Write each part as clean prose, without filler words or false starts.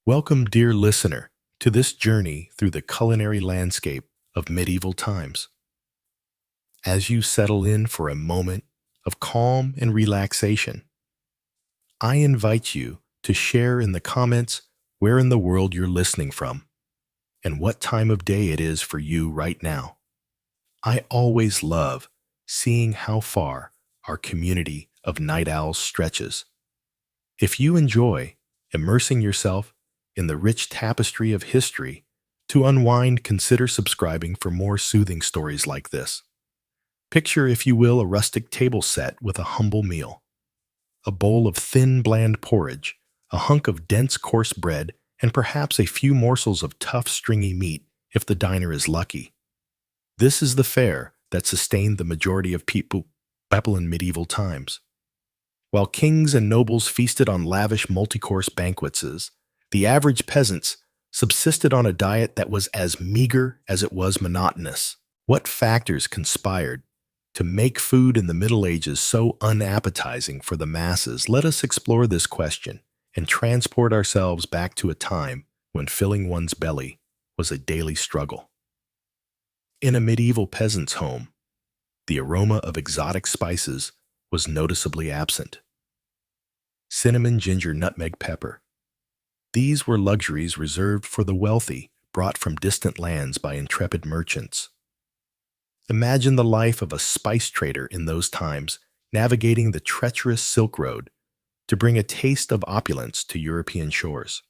Welcome, dear listener, to this journey through the culinary landscape of medieval times. As you settle in for a moment of calm and relaxation, I invite you to share in the comments where in the world you're listening from and what time of day it is for you right now. I always love seeing how far our community of night owls stretches. If you enjoy immersing yourself in the rich tapestry of history, to unwind, consider subscribing for more soothing stories like this. Picture, if you will, a rustic table set with a humble meal. A bowl of thin, bland porridge, a hunk of dense, coarse bread, and perhaps a few morsels of tough, stringy meat if the diner is lucky. This is the fare that sustained the majority of people in medieval times. While kings and nobles feasted on lavish multi-course banquets, the average peasants subsisted on a diet that was as meager as it was monotonous. What factors conspired to make food in the Middle Ages so unappetizing for the masses? Let us explore this question and transport ourselves back to a time when filling one's belly was a daily struggle. In a medieval peasant's home, the aroma of exotic spices was noticeably absent. Cinnamon, ginger, nutmeg, pepper. These were luxuries reserved for the wealthy, brought from distant lands by intrepid merchants. Imagine the life of a spice trader in those times, navigating the treacherous Silk Road to bring a taste of opulence to European shores.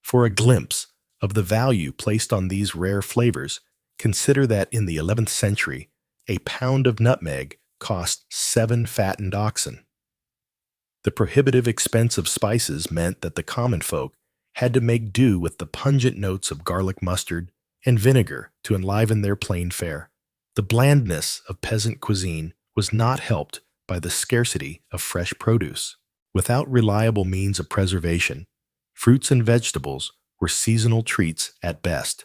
For a glimpse of the value placed on these rare flavors, consider that in the 11th century, a pound of nutmeg cost 7 fattened oxen. The prohibitive expense of spices meant that the common folk had to make do with the pungent notes of garlic mustard and vinegar to enliven their plain fare. The blandness of peasant cuisine was not helped by the scarcity of fresh produce. Without reliable means of preservation, fruits and vegetables were seasonal treats at best.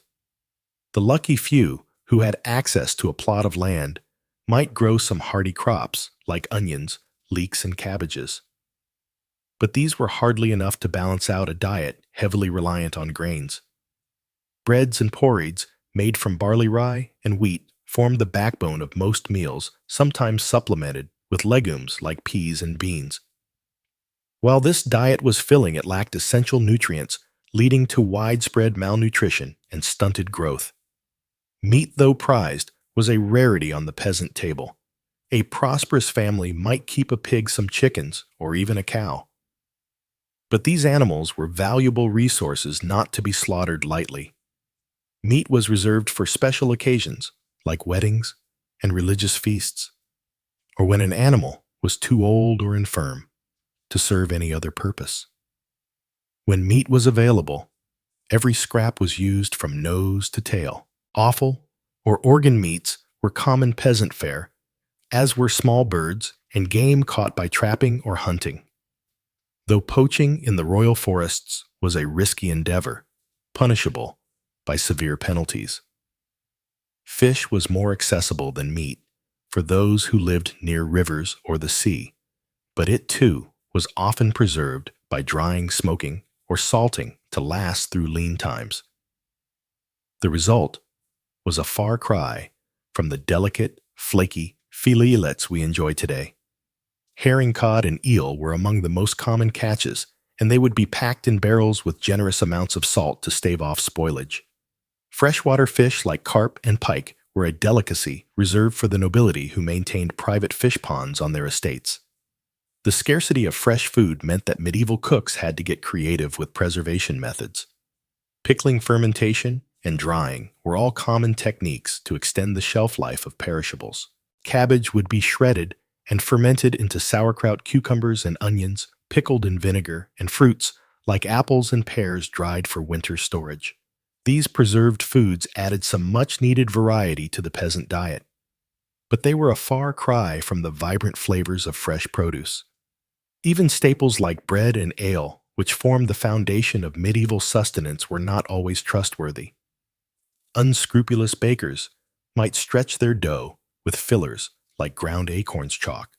The lucky few who had access to a plot of land might grow some hardy crops like onions, leeks, and cabbages. But these were hardly enough to balance out a diet heavily reliant on grains. Breads and porridge, made from barley, rye, and wheat, formed the backbone of most meals, sometimes supplemented with legumes like peas and beans. While this diet was filling, it lacked essential nutrients, leading to widespread malnutrition and stunted growth. Meat, though prized, was a rarity on the peasant table. A prosperous family might keep a pig, some chickens, or even a cow. But these animals were valuable resources not to be slaughtered lightly. Meat was reserved for special occasions, like weddings and religious feasts, or when an animal was too old or infirm to serve any other purpose. When meat was available, every scrap was used from nose to tail. Offal or organ meats were common peasant fare, as were small birds and game caught by trapping or hunting. Though poaching in the royal forests was a risky endeavor, punishable by severe penalties. Fish was more accessible than meat for those who lived near rivers or the sea, but it too was often preserved by drying, smoking, or salting to last through lean times. The result was a far cry from the delicate, flaky filets we enjoy today. Herring, cod, and eel were among the most common catches, and they would be packed in barrels with generous amounts of salt to stave off spoilage. Freshwater fish like carp and pike were a delicacy reserved for the nobility who maintained private fish ponds on their estates. The scarcity of fresh food meant that medieval cooks had to get creative with preservation methods. Pickling, fermentation, and drying were all common techniques to extend the shelf life of perishables. Cabbage would be shredded and fermented into sauerkraut, cucumbers and onions, pickled in vinegar, and fruits like apples and pears dried for winter storage. These preserved foods added some much-needed variety to the peasant diet, but they were a far cry from the vibrant flavors of fresh produce. Even staples like bread and ale, which formed the foundation of medieval sustenance, were not always trustworthy. Unscrupulous bakers might stretch their dough with fillers like ground acorns chalk,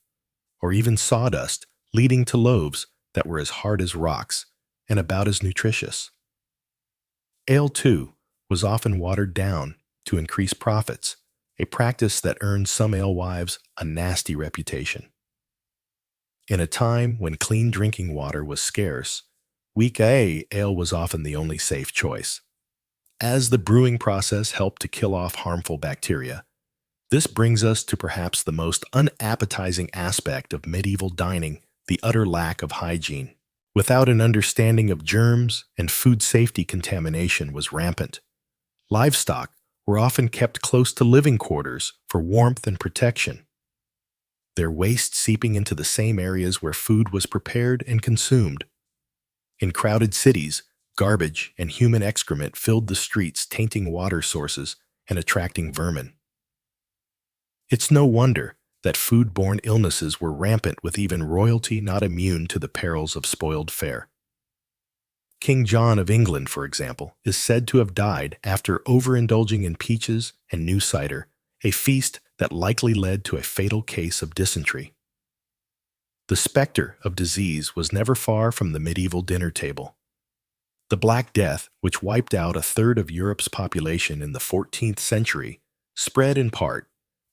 or even sawdust, leading to loaves that were as hard as rocks and about as nutritious. Ale, too, was often watered down to increase profits, a practice that earned some alewives a nasty reputation. In a time when clean drinking water was scarce, weak ale was often the only safe choice. As the brewing process helped to kill off harmful bacteria, this brings us to perhaps the most unappetizing aspect of medieval dining, the utter lack of hygiene. Without an understanding of germs and food safety, contamination was rampant. Livestock were often kept close to living quarters for warmth and protection, their waste seeping into the same areas where food was prepared and consumed. In crowded cities, garbage and human excrement filled the streets, tainting water sources and attracting vermin. It's no wonder that foodborne illnesses were rampant, with even royalty not immune to the perils of spoiled fare. King John of England, for example, is said to have died after overindulging in peaches and new cider, a feast that likely led to a fatal case of dysentery. The specter of disease was never far from the medieval dinner table. The Black Death, which wiped out a third of Europe's population in the 14th century, spread in part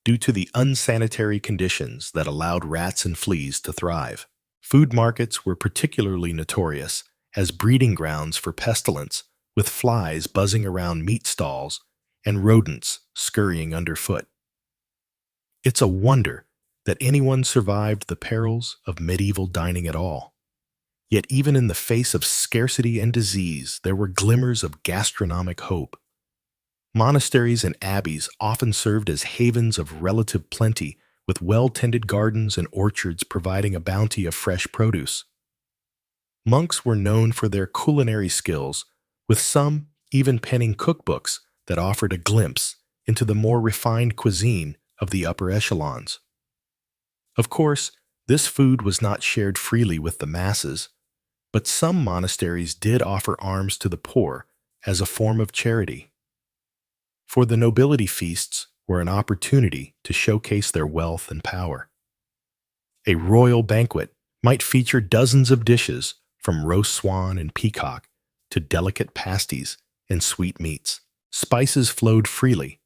due to the unsanitary conditions that allowed rats and fleas to thrive. Food markets were particularly notorious as breeding grounds for pestilence, with flies buzzing around meat stalls and rodents scurrying underfoot. It's a wonder that anyone survived the perils of medieval dining at all. Yet even in the face of scarcity and disease, there were glimmers of gastronomic hope. Monasteries and abbeys often served as havens of relative plenty, with well-tended gardens and orchards providing a bounty of fresh produce. Monks were known for their culinary skills, with some even penning cookbooks that offered a glimpse into the more refined cuisine of the upper echelons. Of course, this food was not shared freely with the masses, but some monasteries did offer alms to the poor as a form of charity. For the nobility, feasts were an opportunity to showcase their wealth and power. A royal banquet might feature dozens of dishes, from roast swan and peacock to delicate pasties and sweet meats. Spices flowed freely,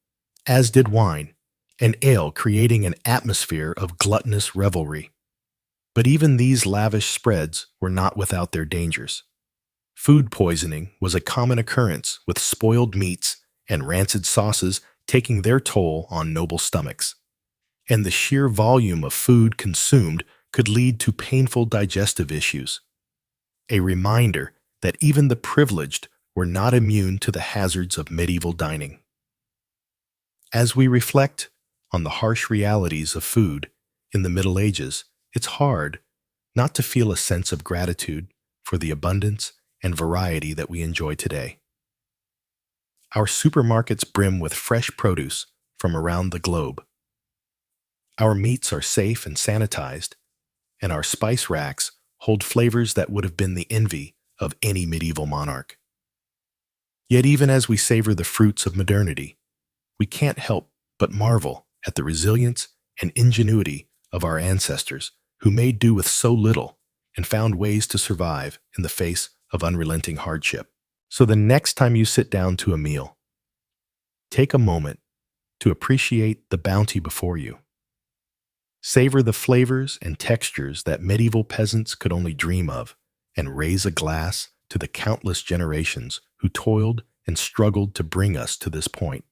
as did wine, and ale, creating an atmosphere of gluttonous revelry. But even these lavish spreads were not without their dangers. Food poisoning was a common occurrence, with spoiled meats and rancid sauces taking their toll on noble stomachs. And the sheer volume of food consumed could lead to painful digestive issues. A reminder that even the privileged were not immune to the hazards of medieval dining. As we reflect on the harsh realities of food in the Middle Ages, it's hard not to feel a sense of gratitude for the abundance and variety that we enjoy today. Our supermarkets brim with fresh produce from around the globe. Our meats are safe and sanitized, and our spice racks hold flavors that would have been the envy of any medieval monarch. Yet even as we savor the fruits of modernity, we can't help but marvel at the resilience and ingenuity of our ancestors, who made do with so little and found ways to survive in the face of unrelenting hardship. So the next time you sit down to a meal, take a moment to appreciate the bounty before you. Savor the flavors and textures that medieval peasants could only dream of, and raise a glass to the countless generations who toiled and struggled to bring us to this point.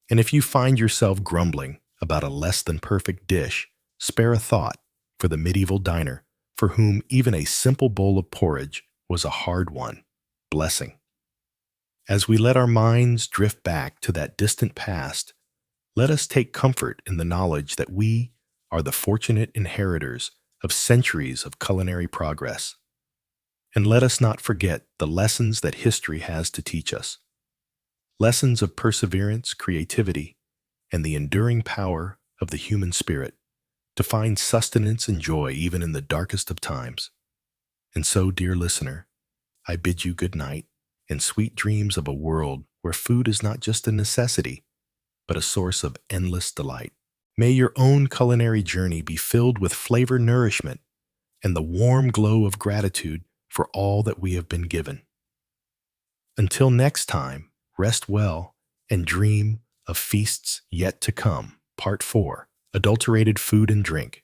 And if you find yourself grumbling about a less than perfect dish, spare a thought for the medieval diner for whom even a simple bowl of porridge was a hard-won blessing. As we let our minds drift back to that distant past, let us take comfort in the knowledge that we are the fortunate inheritors of centuries of culinary progress. And let us not forget the lessons that history has to teach us. Lessons of perseverance, creativity, and the enduring power of the human spirit to find sustenance and joy even in the darkest of times. And so, dear listener, I bid you good night and sweet dreams of a world where food is not just a necessity, but a source of endless delight. May your own culinary journey be filled with flavor, nourishment, and the warm glow of gratitude for all that we have been given. Until next time, rest well and dream of feasts yet to come. Part 4. Adulterated Food and Drink.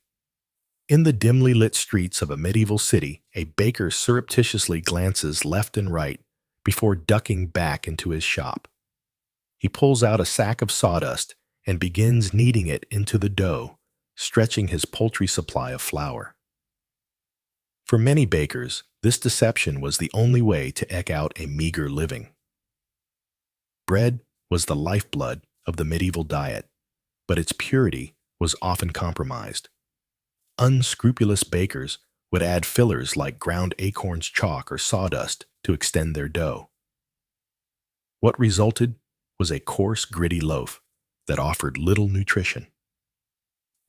In the dimly lit streets of a medieval city, a baker surreptitiously glances left and right before ducking back into his shop. He pulls out a sack of sawdust and begins kneading it into the dough, stretching his paltry supply of flour. For many bakers, this deception was the only way to eke out a meager living. Bread was the lifeblood of the medieval diet, but its purity was often compromised. Unscrupulous bakers would add fillers like ground acorns chalk or sawdust to extend their dough. What resulted was a coarse, gritty loaf that offered little nutrition.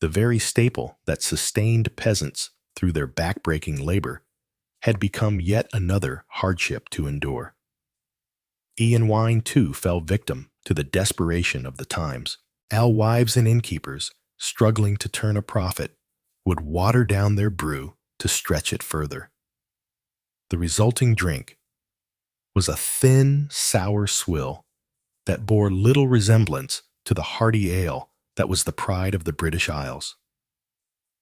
The very staple that sustained peasants through their back-breaking labor had become yet another hardship to endure. Unwind, too, fell victim to the desperation of the times. Alewives and innkeepers, struggling to turn a profit, would water down their brew to stretch it further. The resulting drink was a thin, sour swill that bore little resemblance to the hearty ale that was the pride of the British Isles.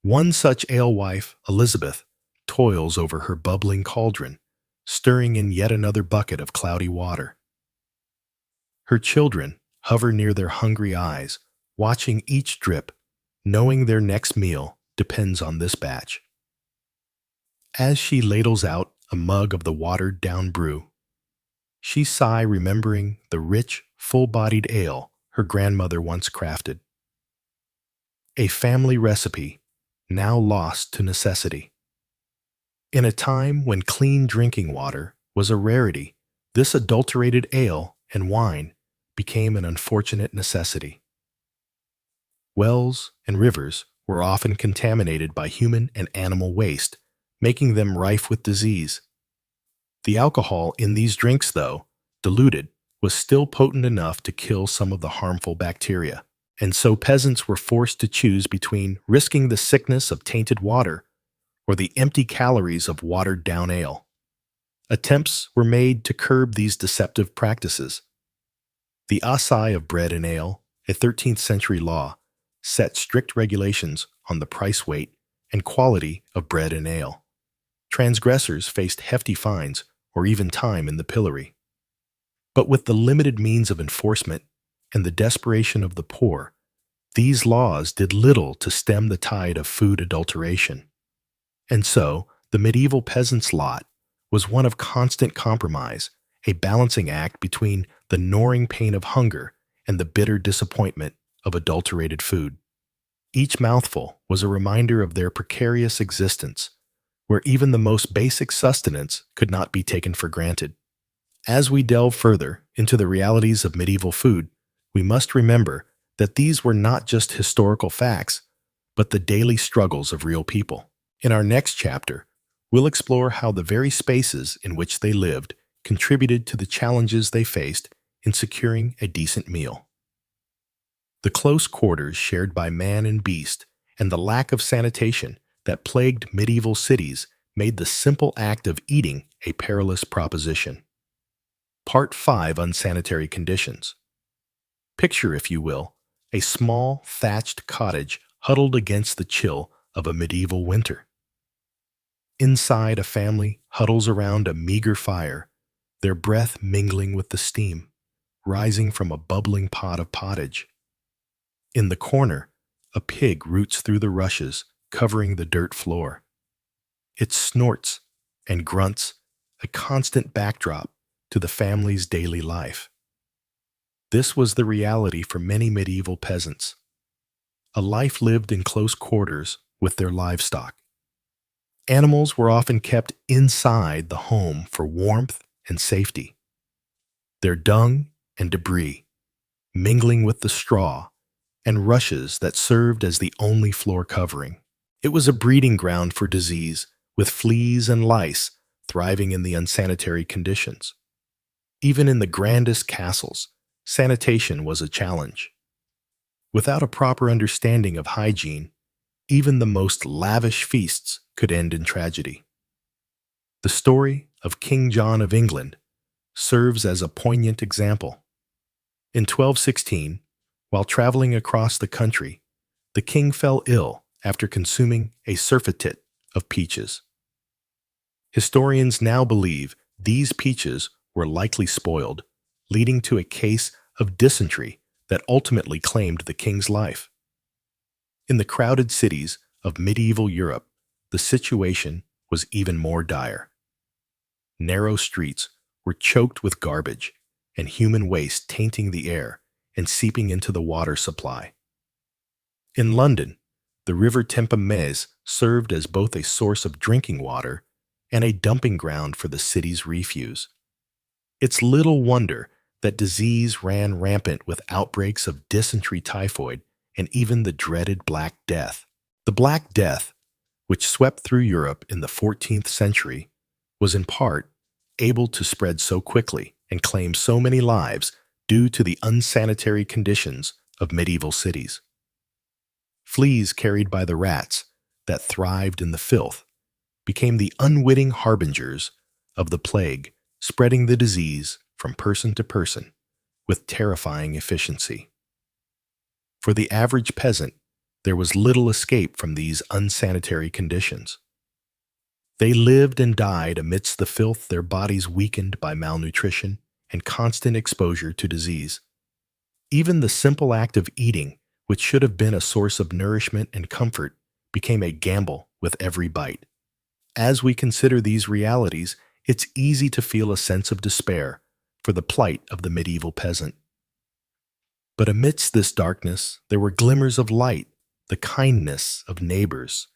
One such alewife, Elizabeth, toils over her bubbling cauldron, stirring in yet another bucket of cloudy water. Her children hover near their hungry eyes, watching each drip, knowing their next meal depends on this batch. As she ladles out a mug of the watered-down brew, she sighs, remembering the rich, full-bodied ale her grandmother once crafted. A family recipe now lost to necessity. In a time when clean drinking water was a rarity, this adulterated ale and wine became an unfortunate necessity. Wells and rivers were often contaminated by human and animal waste, making them rife with disease. The alcohol in these drinks, though diluted, was still potent enough to kill some of the harmful bacteria, and so peasants were forced to choose between risking the sickness of tainted water or the empty calories of watered-down ale. Attempts were made to curb these deceptive practices. The Assay of Bread and Ale, a 13th century law, set strict regulations on the price, weight, and quality of bread and ale. Transgressors faced hefty fines or even time in the pillory. But with the limited means of enforcement and the desperation of the poor, these laws did little to stem the tide of food adulteration. And so, the medieval peasant's lot was one of constant compromise, a balancing act between the gnawing pain of hunger and the bitter disappointment of adulterated food. Each mouthful was a reminder of their precarious existence, where even the most basic sustenance could not be taken for granted. As we delve further into the realities of medieval food, we must remember that these were not just historical facts, but the daily struggles of real people. In our next chapter, we'll explore how the very spaces in which they lived contributed to the challenges they faced in securing a decent meal. The close quarters shared by man and beast and the lack of sanitation that plagued medieval cities made the simple act of eating a perilous proposition. Part 5. Unsanitary Conditions. Picture, if you will, a small, thatched cottage huddled against the chill of a medieval winter. Inside, a family huddles around a meager fire, their breath mingling with the steam, rising from a bubbling pot of pottage. In the corner, a pig roots through the rushes, covering the dirt floor. It snorts and grunts, a constant backdrop to the family's daily life. This was the reality for many medieval peasants, a life lived in close quarters with their livestock. Animals were often kept inside the home for warmth and safety. Their dung and debris, mingling with the straw and rushes that served as the only floor covering. It was a breeding ground for disease, with fleas and lice thriving in the unsanitary conditions. Even in the grandest castles, sanitation was a challenge. Without a proper understanding of hygiene, even the most lavish feasts could end in tragedy. The story of King John of England serves as a poignant example. In 1216, while traveling across the country, the king fell ill after consuming a surfeited of peaches. Historians now believe these peaches were likely spoiled, leading to a case of dysentery that ultimately claimed the king's life. In the crowded cities of medieval Europe, the situation was even more dire. Narrow streets were choked with garbage and human waste tainting the air and seeping into the water supply. In London, the River Thames served as both a source of drinking water and a dumping ground for the city's refuse. It's little wonder that disease ran rampant with outbreaks of dysentery, typhoid, and even the dreaded Black Death. The Black Death, which swept through Europe in the 14th century, was in part able to spread so quickly and claim so many lives due to the unsanitary conditions of medieval cities. Fleas carried by the rats that thrived in the filth became the unwitting harbingers of the plague, spreading the disease from person to person with terrifying efficiency. For the average peasant, there was little escape from these unsanitary conditions. They lived and died amidst the filth, their bodies weakened by malnutrition and constant exposure to disease. Even the simple act of eating, which should have been a source of nourishment and comfort, became a gamble with every bite. As we consider these realities, it's easy to feel a sense of despair for the plight of the medieval peasant. But amidst this darkness, there were glimmers of light, the kindness of neighbors,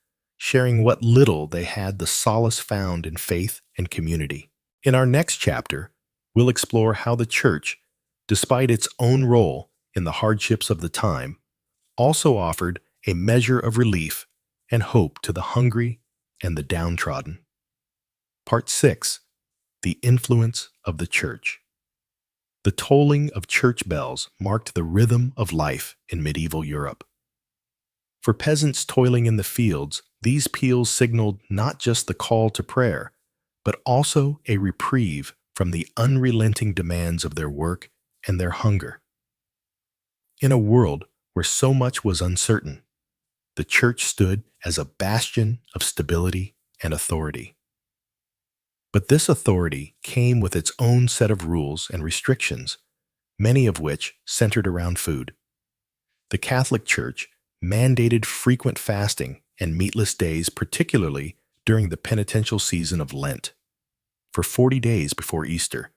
sharing what little they had, the solace found in faith and community. In our next chapter, we'll explore how the church, despite its own role in the hardships of the time, also offered a measure of relief and hope to the hungry and the downtrodden. Part 6. The Influence of the Church. The tolling of church bells marked the rhythm of life in medieval Europe. For peasants toiling in the fields, these peals signaled not just the call to prayer, but also a reprieve from the unrelenting demands of their work and their hunger. In a world where so much was uncertain, the church stood as a bastion of stability and authority. But this authority came with its own set of rules and restrictions, many of which centered around food. The Catholic Church mandated frequent fasting and meatless days, particularly during the penitential season of Lent. For 40 days before Easter,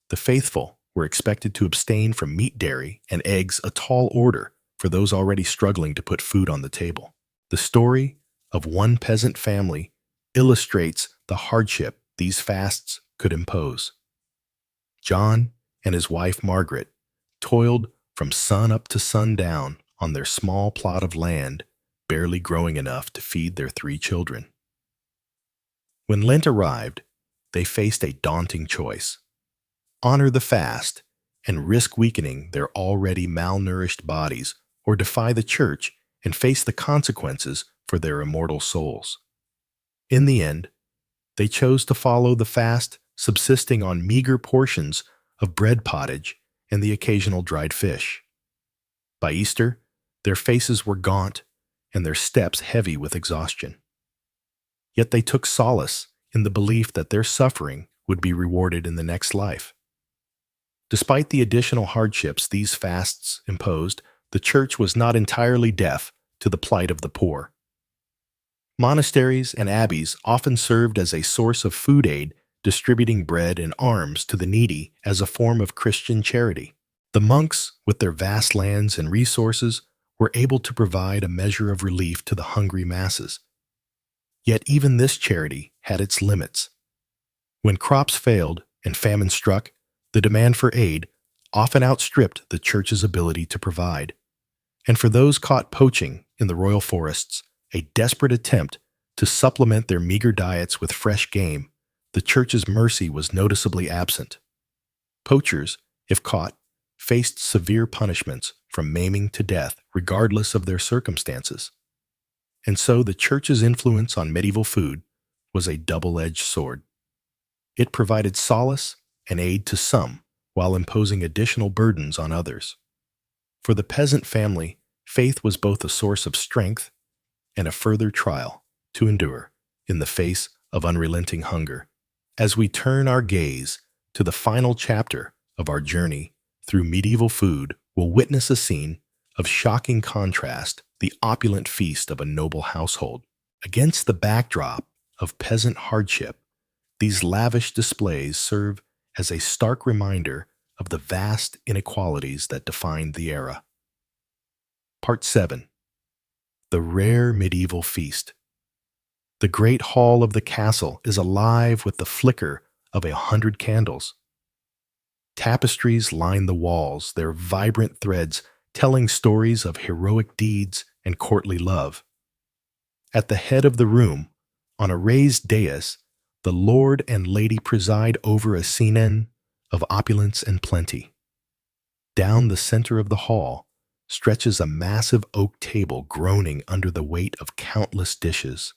the faithful were expected to abstain from meat, dairy, and eggs, a tall order for those already struggling to put food on the table. The story of one peasant family illustrates the hardship these fasts could impose. John and his wife Margaret toiled from sun up to sundown on their small plot of land, barely growing enough to feed their 3 children. When Lent arrived, they faced a daunting choice: honor the fast and risk weakening their already malnourished bodies, or defy the church and face the consequences for their immortal souls. In the end, they chose to follow the fast, subsisting on meager portions of bread pottage and the occasional dried fish. By Easter, their faces were gaunt and their steps heavy with exhaustion. Yet they took solace in the belief that their suffering would be rewarded in the next life. Despite the additional hardships these fasts imposed, the church was not entirely deaf to the plight of the poor. Monasteries and abbeys often served as a source of food aid, distributing bread and alms to the needy as a form of Christian charity. The monks, with their vast lands and resources, were able to provide a measure of relief to the hungry masses. Yet even this charity had its limits. When crops failed and famine struck, the demand for aid often outstripped the church's ability to provide. And for those caught poaching in the royal forests, a desperate attempt to supplement their meager diets with fresh game, the church's mercy was noticeably absent. Poachers, if caught, faced severe punishments from maiming to death, regardless of their circumstances. And so the church's influence on medieval food was a double-edged sword. It provided solace and aid to some while imposing additional burdens on others. For the peasant family, faith was both a source of strength and a further trial to endure in the face of unrelenting hunger. As we turn our gaze to the final chapter of our journey through medieval food, we'll witness a scene of shocking contrast, the opulent feast of a noble household. Against the backdrop of peasant hardship, these lavish displays serve as a stark reminder of the vast inequalities that defined the era. Part 7. The rare medieval feast. The great hall of the castle is alive with the flicker of 100 candles. Tapestries line the walls, their vibrant threads telling stories of heroic deeds and courtly love. At the head of the room, on a raised dais, the lord and lady preside over a scene of opulence and plenty. Down the center of the hall stretches a massive oak table groaning under the weight of countless dishes.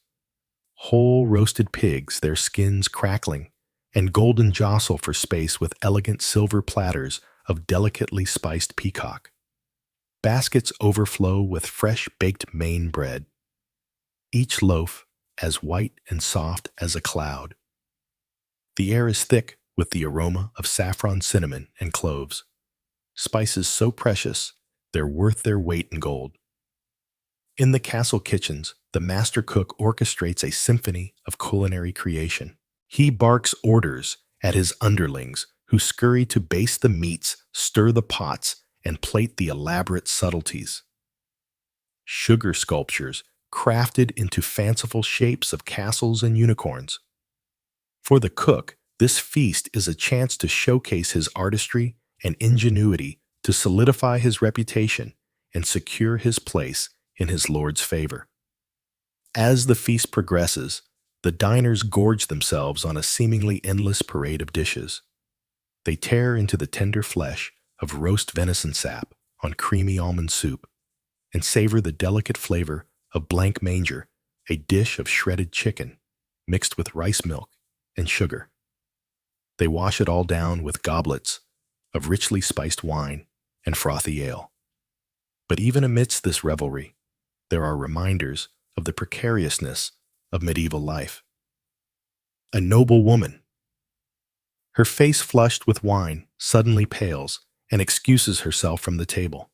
Whole roasted pigs, their skins crackling, and golden jostle for space with elegant silver platters of delicately spiced peacock. Baskets overflow with fresh baked Maine bread, each loaf as white and soft as a cloud. The air is thick with the aroma of saffron, cinnamon, and cloves, spices so precious they're worth their weight in gold. In the castle kitchens, the master cook orchestrates a symphony of culinary creation. He barks orders at his underlings, who scurry to baste the meats, stir the pots, and plate the elaborate subtleties. Sugar sculptures crafted into fanciful shapes of castles and unicorns. For the cook, this feast is a chance to showcase his artistry and ingenuity to solidify his reputation and secure his place in his lord's favor. As the feast progresses, the diners gorge themselves on a seemingly endless parade of dishes. They tear into the tender flesh of roast venison sap on creamy almond soup and savor the delicate flavor of blanc manger, a dish of shredded chicken mixed with rice milk and sugar. They wash it all down with goblets of richly spiced wine and frothy ale. But even amidst this revelry, there are reminders of the precariousness of medieval life. A noble woman, her face flushed with wine, suddenly pales and excuses herself from the table,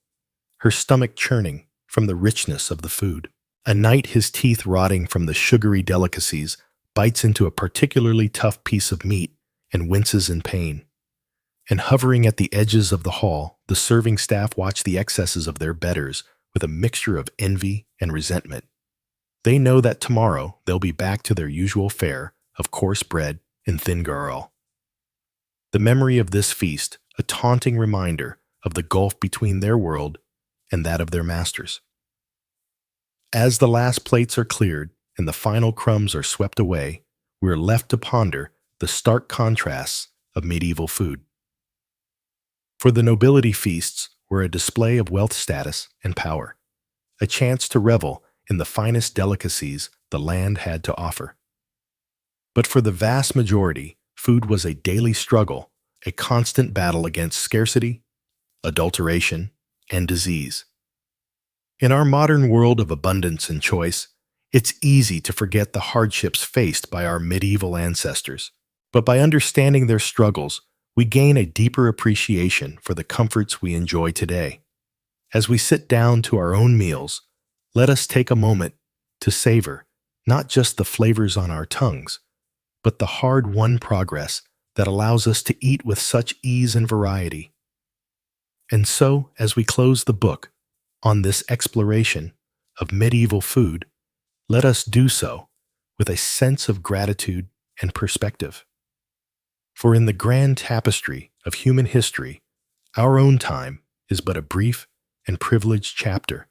her stomach churning from the richness of the food. A knight, his teeth rotting from the sugary delicacies, bites into a particularly tough piece of meat and winces in pain. And hovering at the edges of the hall, the serving staff watch the excesses of their betters with a mixture of envy and resentment. They know that tomorrow they'll be back to their usual fare of coarse bread and thin gruel. The memory of this feast, a taunting reminder of the gulf between their world and that of their masters. As the last plates are cleared and the final crumbs are swept away, we're left to ponder the stark contrasts of medieval food. For the nobility, feasts were a display of wealth, status, and power, a chance to revel in the finest delicacies the land had to offer. But for the vast majority, food was a daily struggle, a constant battle against scarcity, adulteration, and disease. In our modern world of abundance and choice, it's easy to forget the hardships faced by our medieval ancestors. But by understanding their struggles, we gain a deeper appreciation for the comforts we enjoy today. As we sit down to our own meals, let us take a moment to savor not just the flavors on our tongues, but the hard-won progress that allows us to eat with such ease and variety. And so, as we close the book on this exploration of medieval food, let us do so with a sense of gratitude and perspective. For in the grand tapestry of human history, our own time is but a brief and privileged chapter,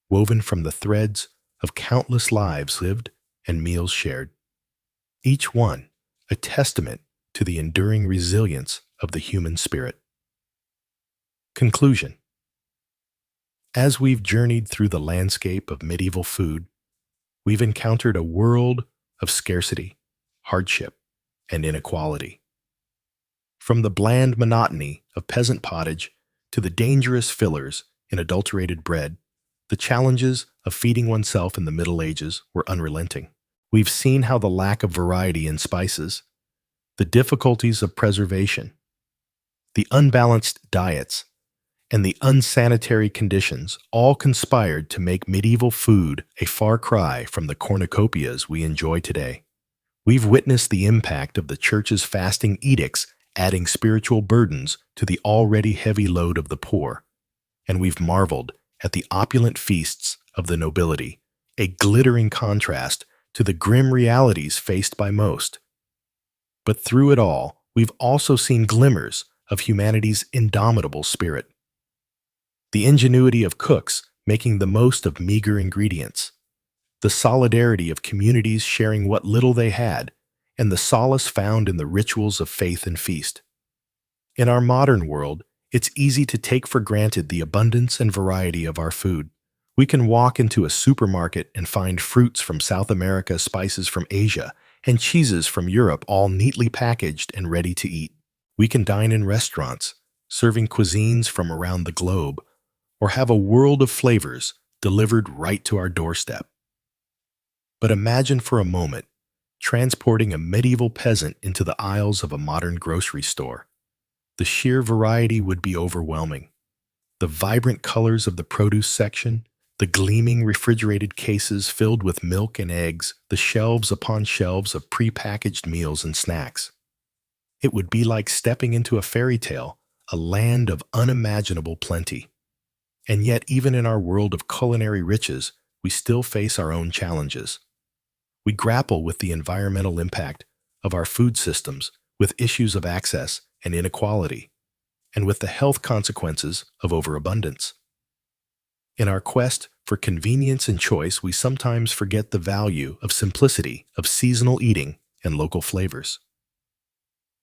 woven from the threads of countless lives lived and meals shared, each one a testament to the enduring resilience of the human spirit. Conclusion. As we've journeyed through the landscape of medieval food, we've encountered a world of scarcity, hardship, and inequality. From the bland monotony of peasant pottage to the dangerous fillers in adulterated bread, the challenges of feeding oneself in the Middle Ages were unrelenting. We've seen how the lack of variety in spices, the difficulties of preservation, the unbalanced diets, and the unsanitary conditions all conspired to make medieval food a far cry from the cornucopias we enjoy today. We've witnessed the impact of the Church's fasting edicts adding spiritual burdens to the already heavy load of the poor, and we've marveled at the opulent feasts of the nobility, a glittering contrast to the grim realities faced by most. But through it all, we've also seen glimmers of humanity's indomitable spirit. The ingenuity of cooks making the most of meager ingredients, the solidarity of communities sharing what little they had, and the solace found in the rituals of faith and feast. In our modern world, it's easy to take for granted the abundance and variety of our food. We can walk into a supermarket and find fruits from South America, spices from Asia, and cheeses from Europe all neatly packaged and ready to eat. We can dine in restaurants, serving cuisines from around the globe, or have a world of flavors delivered right to our doorstep. But imagine for a moment transporting a medieval peasant into the aisles of a modern grocery store. The sheer variety would be overwhelming. The vibrant colors of the produce section, the gleaming refrigerated cases filled with milk and eggs, the shelves upon shelves of pre-packaged meals and snacks. It would be like stepping into a fairy tale, a land of unimaginable plenty. And yet, even in our world of culinary riches, we still face our own challenges. We grapple with the environmental impact of our food systems, with issues of access and inequality, and with the health consequences of overabundance. In our quest for convenience and choice, we sometimes forget the value of simplicity, of seasonal eating, and local flavors.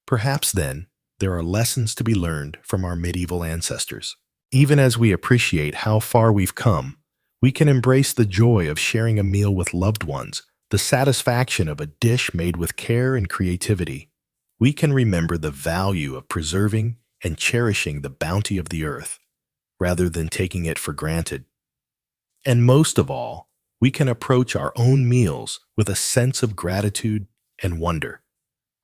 Perhaps then, there are lessons to be learned from our medieval ancestors. Even as we appreciate how far we've come, we can embrace the joy of sharing a meal with loved ones, the satisfaction of a dish made with care and creativity. We can remember the value of preserving and cherishing the bounty of the earth, rather than taking it for granted. And most of all, we can approach our own meals with a sense of gratitude and wonder,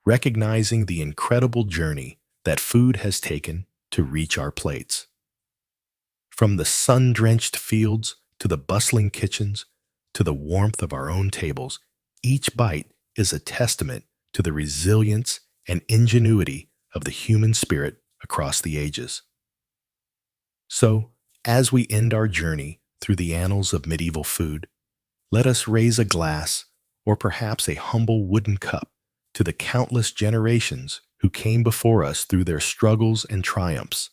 recognizing the incredible journey that food has taken to reach our plates. From the sun-drenched fields to the bustling kitchens to the warmth of our own tables, each bite is a testament to the resilience and ingenuity of the human spirit across the ages. So, as we end our journey through the annals of medieval food, let us raise a glass, or perhaps a humble wooden cup, to the countless generations who came before us through their struggles and triumphs,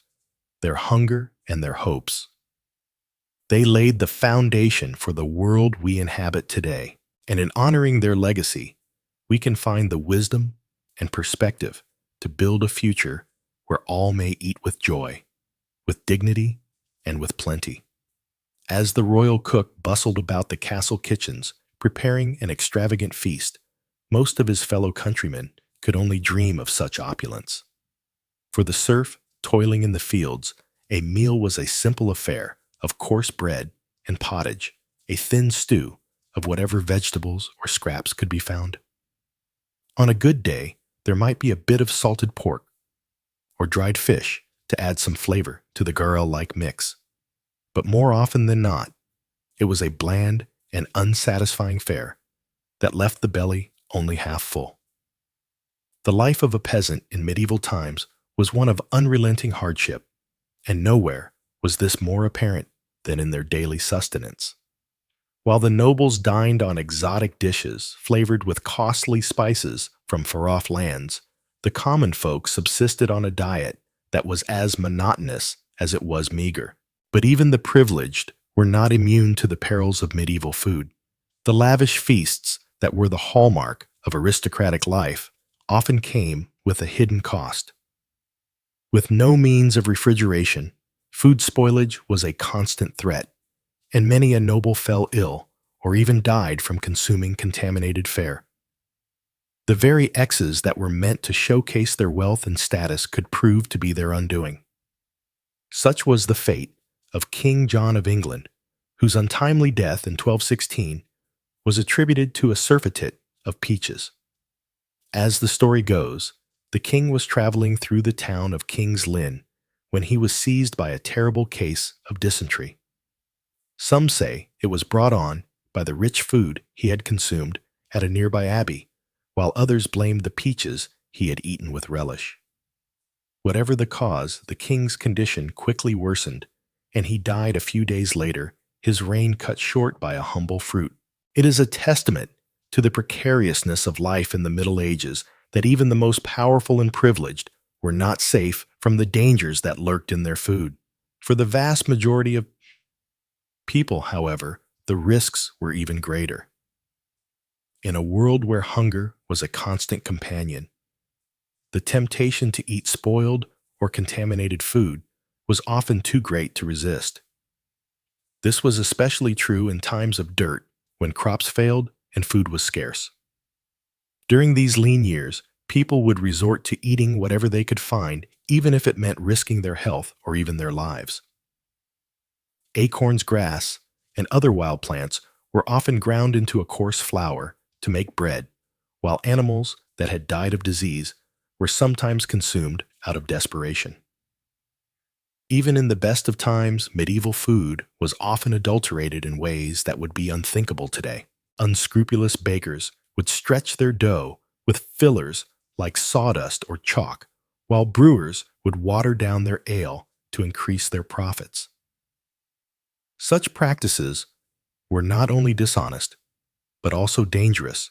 their hunger and their hopes. They laid the foundation for the world we inhabit today, and in honoring their legacy, we can find the wisdom and perspective to build a future where all may eat with joy, with dignity, and with plenty. As the royal cook bustled about the castle kitchens, preparing an extravagant feast, most of his fellow countrymen could only dream of such opulence. For the serf toiling in the fields, a meal was a simple affair of coarse bread and pottage, a thin stew of whatever vegetables or scraps could be found. On a good day, there might be a bit of salted pork or dried fish to add some flavor to the garel-like mix. But more often than not, it was a bland and unsatisfying fare that left the belly only half full. The life of a peasant in medieval times was one of unrelenting hardship, and nowhere was this more apparent than in their daily sustenance. While the nobles dined on exotic dishes flavored with costly spices from far-off lands, the common folk subsisted on a diet that was as monotonous as it was meager. But even the privileged were not immune to the perils of medieval food. The lavish feasts that were the hallmark of aristocratic life often came with a hidden cost. With no means of refrigeration, food spoilage was a constant threat, and many a noble fell ill or even died from consuming contaminated fare. The very X's that were meant to showcase their wealth and status could prove to be their undoing. Such was the fate of King John of England, whose untimely death in 1216 was attributed to a surfeit of peaches. As the story goes, the king was traveling through the town of King's Lynn when he was seized by a terrible case of dysentery. Some say it was brought on by the rich food he had consumed at a nearby abbey, while others blamed the peaches he had eaten with relish. Whatever the cause, the king's condition quickly worsened, and he died a few days later, his reign cut short by a humble fruit. It is a testament to the precariousness of life in the Middle Ages that even the most powerful and privileged were not safe from the dangers that lurked in their food. For the vast majority of people, however, the risks were even greater. In a world where hunger was a constant companion, the temptation to eat spoiled or contaminated food was often too great to resist. This was especially true in times of dearth, when crops failed and food was scarce. During these lean years, people would resort to eating whatever they could find, even if it meant risking their health or even their lives. Acorns, grass, and other wild plants were often ground into a coarse flour to make bread, while animals that had died of disease were sometimes consumed out of desperation. Even in the best of times, medieval food was often adulterated in ways that would be unthinkable today. Unscrupulous bakers would stretch their dough with fillers like sawdust or chalk, while brewers would water down their ale to increase their profits. Such practices were not only dishonest, but also dangerous,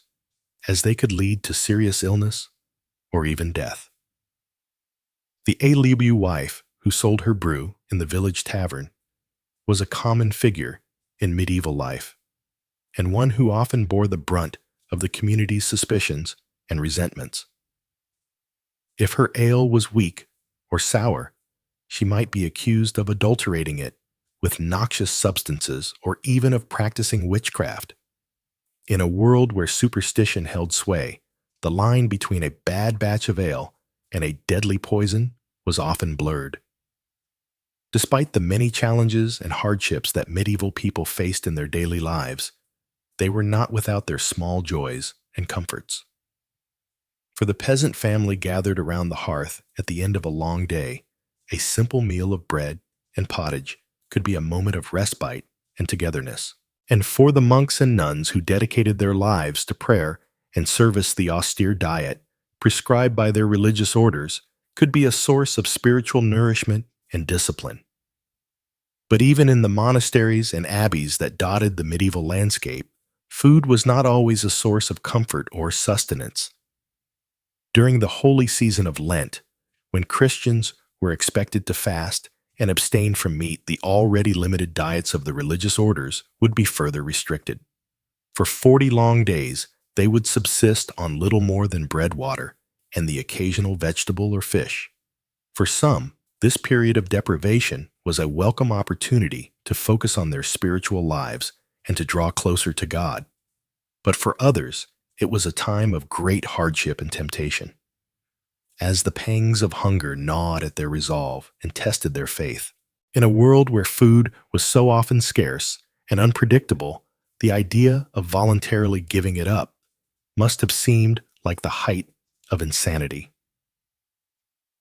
as they could lead to serious illness or even death. The alibu wife who sold her brew in the village tavern was a common figure in medieval life, and one who often bore the brunt of the community's suspicions and resentments. If her ale was weak or sour, she might be accused of adulterating it with noxious substances or even of practicing witchcraft. In a world where superstition held sway, the line between a bad batch of ale and a deadly poison was often blurred. Despite the many challenges and hardships that medieval people faced in their daily lives, they were not without their small joys and comforts. For the peasant family gathered around the hearth at the end of a long day, a simple meal of bread and pottage could be a moment of respite and togetherness. And for the monks and nuns who dedicated their lives to prayer and service, the austere diet prescribed by their religious orders could be a source of spiritual nourishment and discipline. But even in the monasteries and abbeys that dotted the medieval landscape, food was not always a source of comfort or sustenance. During the holy season of Lent, when Christians were expected to fast and abstain from meat, the already limited diets of the religious orders would be further restricted. For 40 long days, they would subsist on little more than bread, water, and the occasional vegetable or fish. For some, this period of deprivation was a welcome opportunity to focus on their spiritual lives and to draw closer to God. But for others, it was a time of great hardship and temptation. As the pangs of hunger gnawed at their resolve and tested their faith. In a world where food was so often scarce and unpredictable, the idea of voluntarily giving it up must have seemed like the height of insanity.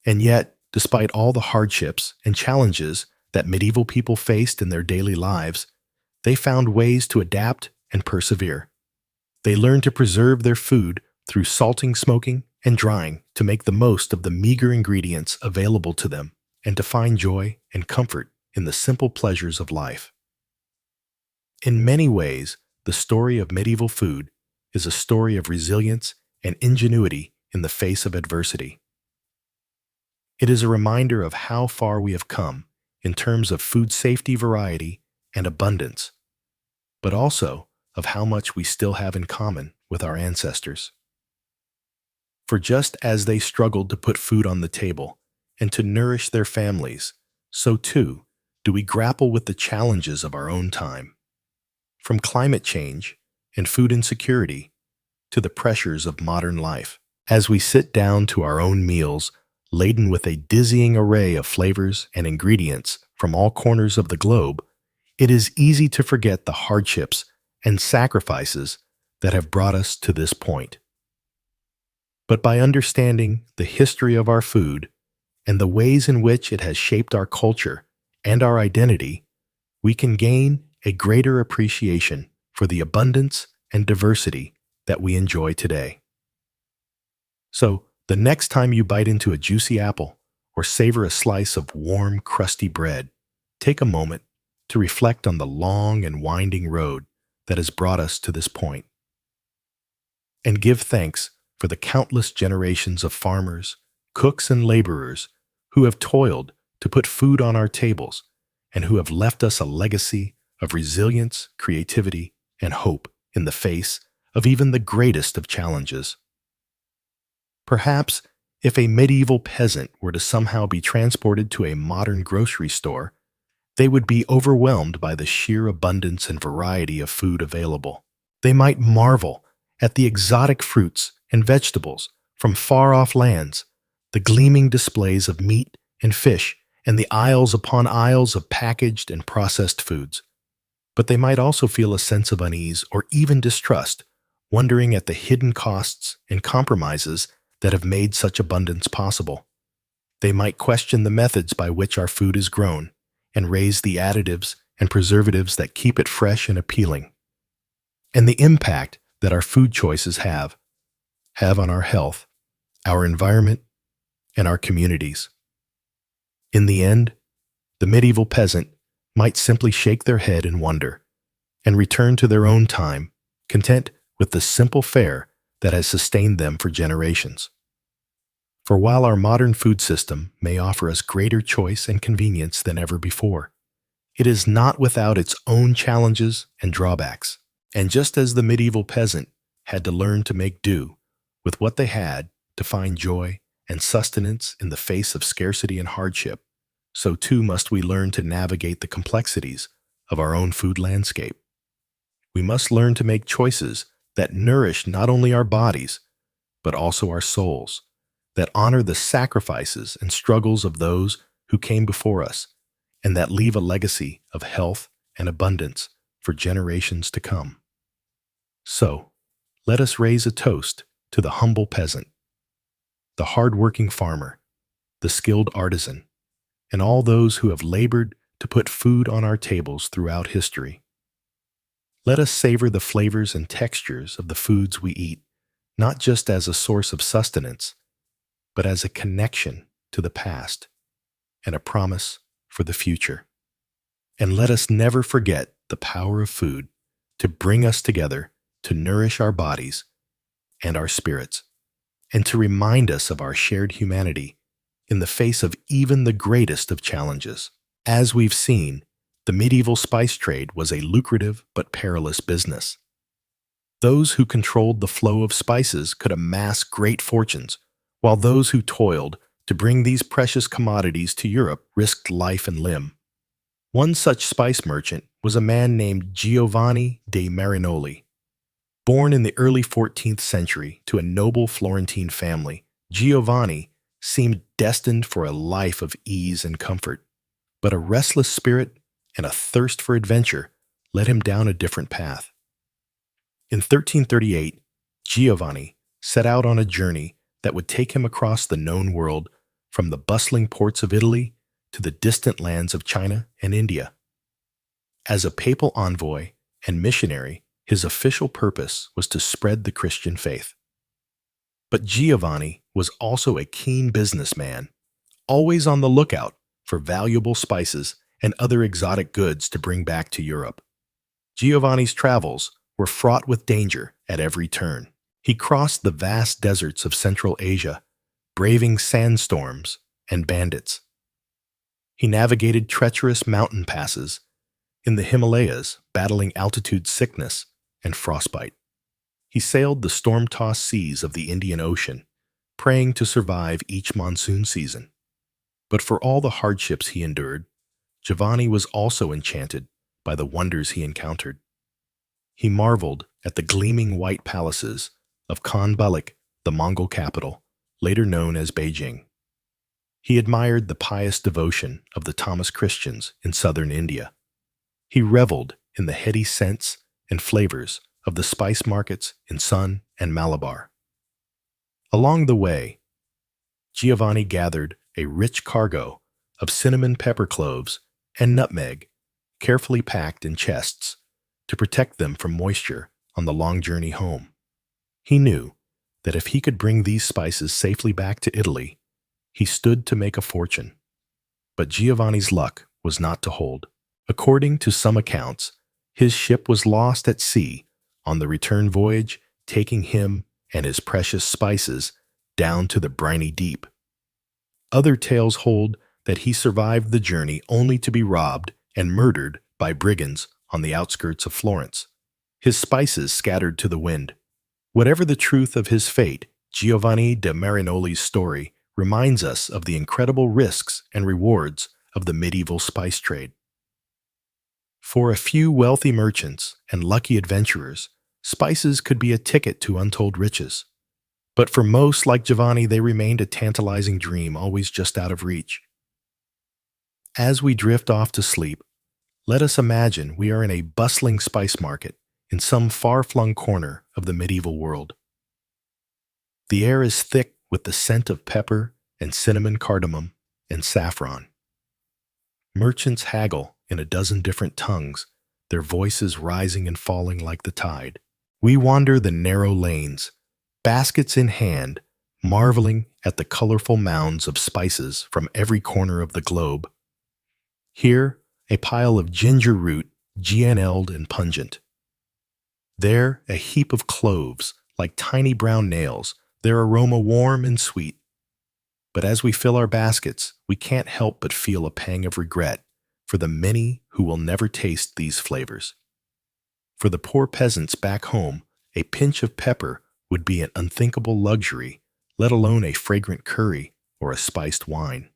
And yet, despite all the hardships and challenges that medieval people faced in their daily lives, they found ways to adapt and persevere. They learned to preserve their food through salting, smoking, and drying to make the most of the meager ingredients available to them and to find joy and comfort in the simple pleasures of life. In many ways, the story of medieval food is a story of resilience and ingenuity in the face of adversity. It is a reminder of how far we have come in terms of food safety, variety, and abundance, but also of how much we still have in common with our ancestors. For just as they struggled to put food on the table and to nourish their families, so too do we grapple with the challenges of our own time. From climate change and food insecurity to the pressures of modern life. As we sit down to our own meals, laden with a dizzying array of flavors and ingredients from all corners of the globe, it is easy to forget the hardships and sacrifices that have brought us to this point. But by understanding the history of our food and the ways in which it has shaped our culture and our identity, we can gain a greater appreciation for the abundance and diversity that we enjoy today. So, the next time you bite into a juicy apple or savor a slice of warm, crusty bread, take a moment to reflect on the long and winding road that has brought us to this point. And give thanks for the countless generations of farmers, cooks, and laborers who have toiled to put food on our tables and who have left us a legacy of resilience, creativity, and hope in the face of even the greatest of challenges. Perhaps if a medieval peasant were to somehow be transported to a modern grocery store, they would be overwhelmed by the sheer abundance and variety of food available. They might marvel at the exotic fruits and vegetables from far-off lands, the gleaming displays of meat and fish, and the aisles upon aisles of packaged and processed foods. But they might also feel a sense of unease or even distrust, wondering at the hidden costs and compromises that have made such abundance possible. They might question the methods by which our food is grown and raise the additives and preservatives that keep it fresh and appealing, and the impact that our food choices have on our health, our environment, and our communities. In the end, the medieval peasant might simply shake their head in wonder and return to their own time, content with the simple fare that has sustained them for generations. For while our modern food system may offer us greater choice and convenience than ever before, it is not without its own challenges and drawbacks. And just as the medieval peasant had to learn to make do with what they had to find joy and sustenance in the face of scarcity and hardship, so too must we learn to navigate the complexities of our own food landscape. We must learn to make choices that nourish not only our bodies, but also our souls, that honor the sacrifices and struggles of those who came before us, and that leave a legacy of health and abundance for generations to come. So, let us raise a toast to the humble peasant, the hard-working farmer, the skilled artisan, and all those who have labored to put food on our tables throughout history. Let us savor the flavors and textures of the foods we eat, not just as a source of sustenance, but as a connection to the past and a promise for the future. And let us never forget the power of food to bring us together, to nourish our bodies and our spirits, and to remind us of our shared humanity in the face of even the greatest of challenges. As we've seen, the medieval spice trade was a lucrative but perilous business. Those who controlled the flow of spices could amass great fortunes, while those who toiled to bring these precious commodities to Europe risked life and limb. One such spice merchant was a man named Giovanni de Marinoli. Born in the early 14th century to a noble Florentine family, Giovanni seemed destined for a life of ease and comfort. But a restless spirit and a thirst for adventure led him down a different path. In 1338, Giovanni set out on a journey that would take him across the known world, from the bustling ports of Italy to the distant lands of China and India. As a papal envoy and missionary, his official purpose was to spread the Christian faith. But Giovanni was also a keen businessman, always on the lookout for valuable spices and other exotic goods to bring back to Europe. Giovanni's travels were fraught with danger at every turn. He crossed the vast deserts of Central Asia, braving sandstorms and bandits. He navigated treacherous mountain passes in the Himalayas, battling altitude sickness and frostbite. He sailed the storm-tossed seas of the Indian Ocean, praying to survive each monsoon season. But for all the hardships he endured, Giovanni was also enchanted by the wonders he encountered. He marveled at the gleaming white palaces of Khan Balik, the Mongol capital, later known as Beijing. He admired the pious devotion of the Thomas Christians in southern India. He reveled in the heady scents and flavors of the spice markets in Sun and Malabar. Along the way, Giovanni gathered a rich cargo of cinnamon pepper cloves and nutmeg, carefully packed in chests to protect them from moisture on the long journey home. He knew that if he could bring these spices safely back to Italy, he stood to make a fortune. But Giovanni's luck was not to hold. According to some accounts, his ship was lost at sea on the return voyage, taking him and his precious spices down to the briny deep. Other tales hold that he survived the journey only to be robbed and murdered by brigands on the outskirts of Florence, his spices scattered to the wind. Whatever the truth of his fate, Giovanni de Marinoli's story reminds us of the incredible risks and rewards of the medieval spice trade. For a few wealthy merchants and lucky adventurers, spices could be a ticket to untold riches. But for most, like Giovanni, they remained a tantalizing dream, always just out of reach. As we drift off to sleep, let us imagine we are in a bustling spice market in some far-flung corner of the medieval world. The air is thick with the scent of pepper and cinnamon, cardamom, and saffron. Merchants haggle in a dozen different tongues, their voices rising and falling like the tide. We wander the narrow lanes, baskets in hand, marveling at the colorful mounds of spices from every corner of the globe. Here, a pile of ginger root, GNL'd and pungent. There, a heap of cloves, like tiny brown nails, their aroma warm and sweet. But as we fill our baskets, we can't help but feel a pang of regret for the many who will never taste these flavors. For the poor peasants back home, a pinch of pepper would be an unthinkable luxury, let alone a fragrant curry or a spiced wine.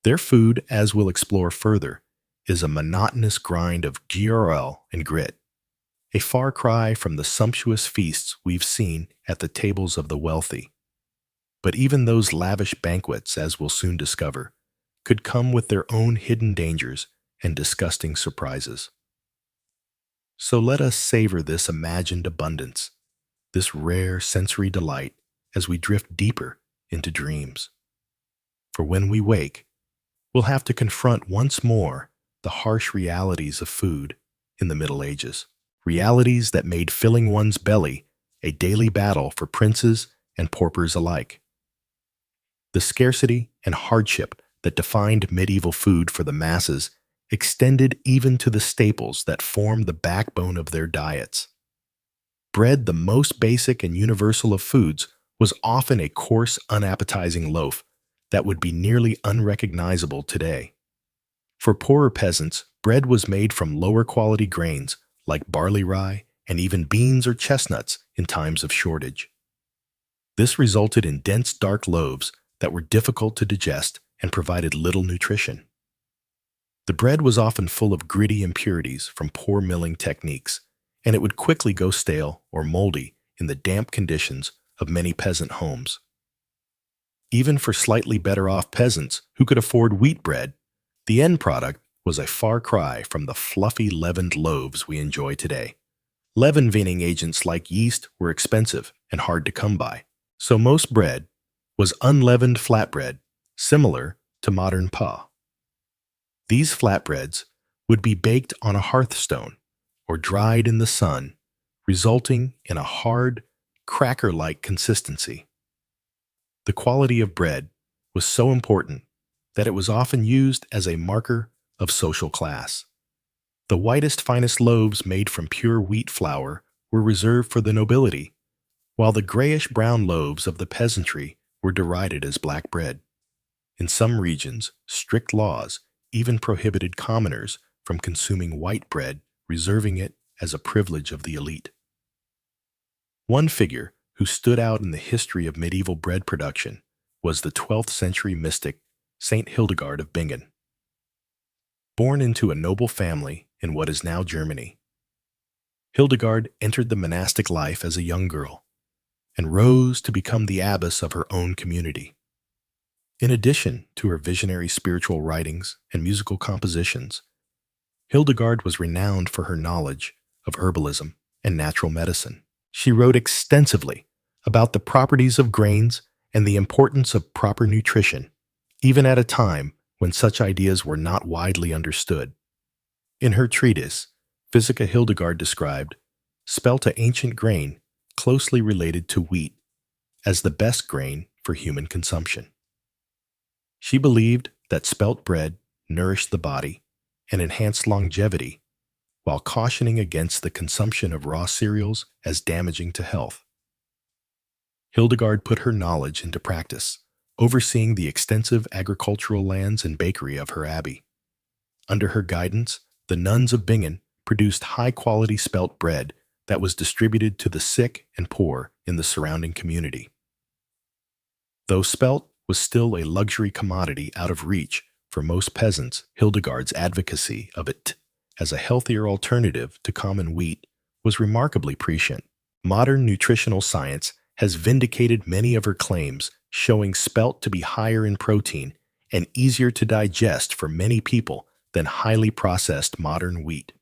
Their food, as we'll explore further, is a monotonous grind of GRL and grit, a far cry from the sumptuous feasts we've seen at the tables of the wealthy. But even those lavish banquets, as we'll soon discover, could come with their own hidden dangers and disgusting surprises. So let us savor this imagined abundance, this rare sensory delight, as we drift deeper into dreams. For when we wake, we'll have to confront once more the harsh realities of food in the Middle Ages, realities that made filling one's belly a daily battle for princes and paupers alike. The scarcity and hardship that defined medieval food for the masses extended even to the staples that formed the backbone of their diets. Bread, the most basic and universal of foods, was often a coarse, unappetizing loaf that would be nearly unrecognizable today. For poorer peasants, bread was made from lower quality grains like barley rye and even beans or chestnuts in times of shortage. This resulted in dense, dark loaves that were difficult to digest and provided little nutrition. The bread was often full of gritty impurities from poor milling techniques, and it would quickly go stale or moldy in the damp conditions of many peasant homes. Even for slightly better off peasants who could afford wheat bread, the end product was a far cry from the fluffy leavened loaves we enjoy today. Leaven-veining agents like yeast were expensive and hard to come by, so most bread was unleavened flatbread, similar to modern pa. These flatbreads would be baked on a hearthstone or dried in the sun, resulting in a hard, cracker-like consistency. The quality of bread was so important that it was often used as a marker of social class. The whitest, finest loaves made from pure wheat flour were reserved for the nobility, while the grayish-brown loaves of the peasantry were derided as black bread. In some regions, strict laws even prohibited commoners from consuming white bread, reserving it as a privilege of the elite. One figure who stood out in the history of medieval bread production was the 12th century mystic Saint Hildegard of Bingen. Born into a noble family in what is now Germany, Hildegard entered the monastic life as a young girl, and rose to become the abbess of her own community. In addition to her visionary spiritual writings and musical compositions, Hildegard was renowned for her knowledge of herbalism and natural medicine. She wrote extensively about the properties of grains and the importance of proper nutrition, even at a time when such ideas were not widely understood. In her treatise, Physica, Hildegard described spelt a ancient grain closely related to wheat as the best grain for human consumption. She believed that spelt bread nourished the body and enhanced longevity, while cautioning against the consumption of raw cereals as damaging to health. Hildegard put her knowledge into practice, overseeing the extensive agricultural lands and bakery of her abbey. Under her guidance, the nuns of Bingen produced high-quality spelt bread that was distributed to the sick and poor in the surrounding community. Though spelt was still a luxury commodity out of reach for most peasants, Hildegard's advocacy of it as a healthier alternative to common wheat was remarkably prescient. Modern nutritional science has vindicated many of her claims, showing spelt to be higher in protein and easier to digest for many people than highly processed modern wheat.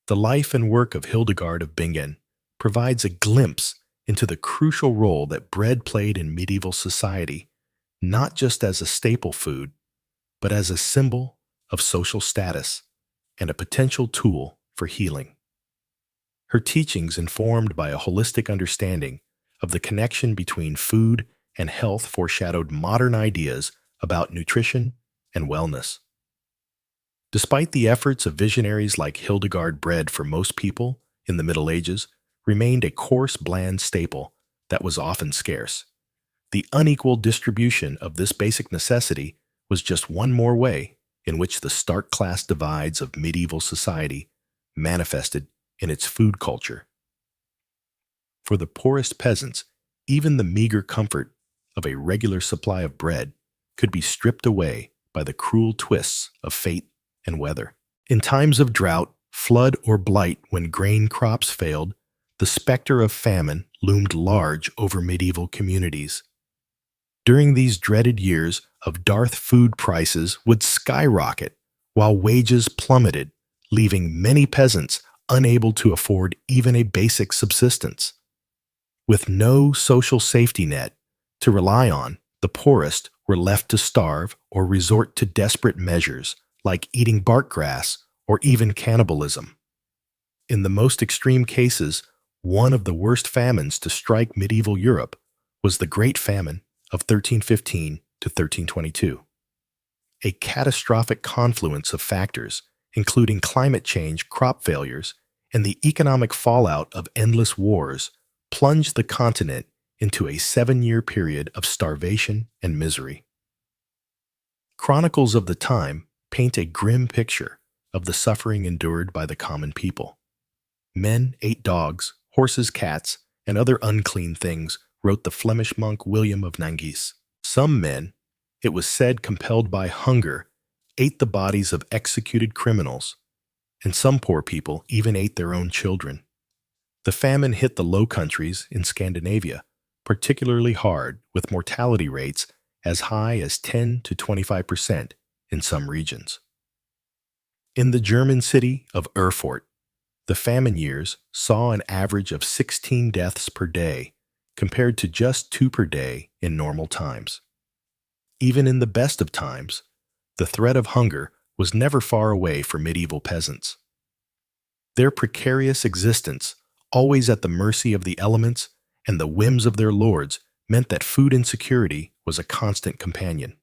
The life and work of Hildegard of Bingen provides a glimpse into the crucial role that bread played in medieval society, not just as a staple food, but as a symbol of social status and a potential tool for healing. Her teachings, informed by a holistic understanding of the connection between food and health, foreshadowed modern ideas about nutrition and wellness. Despite the efforts of visionaries like Hildegard, bread for most people in the Middle Ages remained a coarse, bland staple that was often scarce. The unequal distribution of this basic necessity was just one more way in which the stark class divides of medieval society manifested in its food culture. For the poorest peasants, even the meager comfort of a regular supply of bread could be stripped away by the cruel twists of fate and weather. In times of drought, flood, or blight, when grain crops failed, the specter of famine loomed large over medieval communities. During these dreaded years of dearth, food prices would skyrocket, while wages plummeted, leaving many peasants unable to afford even a basic subsistence. With no social safety net to rely on, the poorest were left to starve or resort to desperate measures like eating bark grass or even cannibalism. In the most extreme cases, one of the worst famines to strike medieval Europe was the Great Famine of 1315 to 1322. A catastrophic confluence of factors, including climate change, crop failures, and the economic fallout of endless wars, plunged the continent into a 7-year period of starvation and misery. Chronicles of the time paint a grim picture of the suffering endured by the common people. Men ate dogs, horses, cats, and other unclean things, wrote the Flemish monk William of Nangis. Some men, it was said, compelled by hunger, ate the bodies of executed criminals, and some poor people even ate their own children. The famine hit the Low Countries in Scandinavia particularly hard, with mortality rates as high as 10 to 25% in some regions. In the German city of Erfurt, the famine years saw an average of 16 deaths per day, compared to just 2 per day in normal times. Even in the best of times, the threat of hunger was never far away for medieval peasants. Their precarious existence, always at the mercy of the elements and the whims of their lords, meant that food insecurity was a constant companion.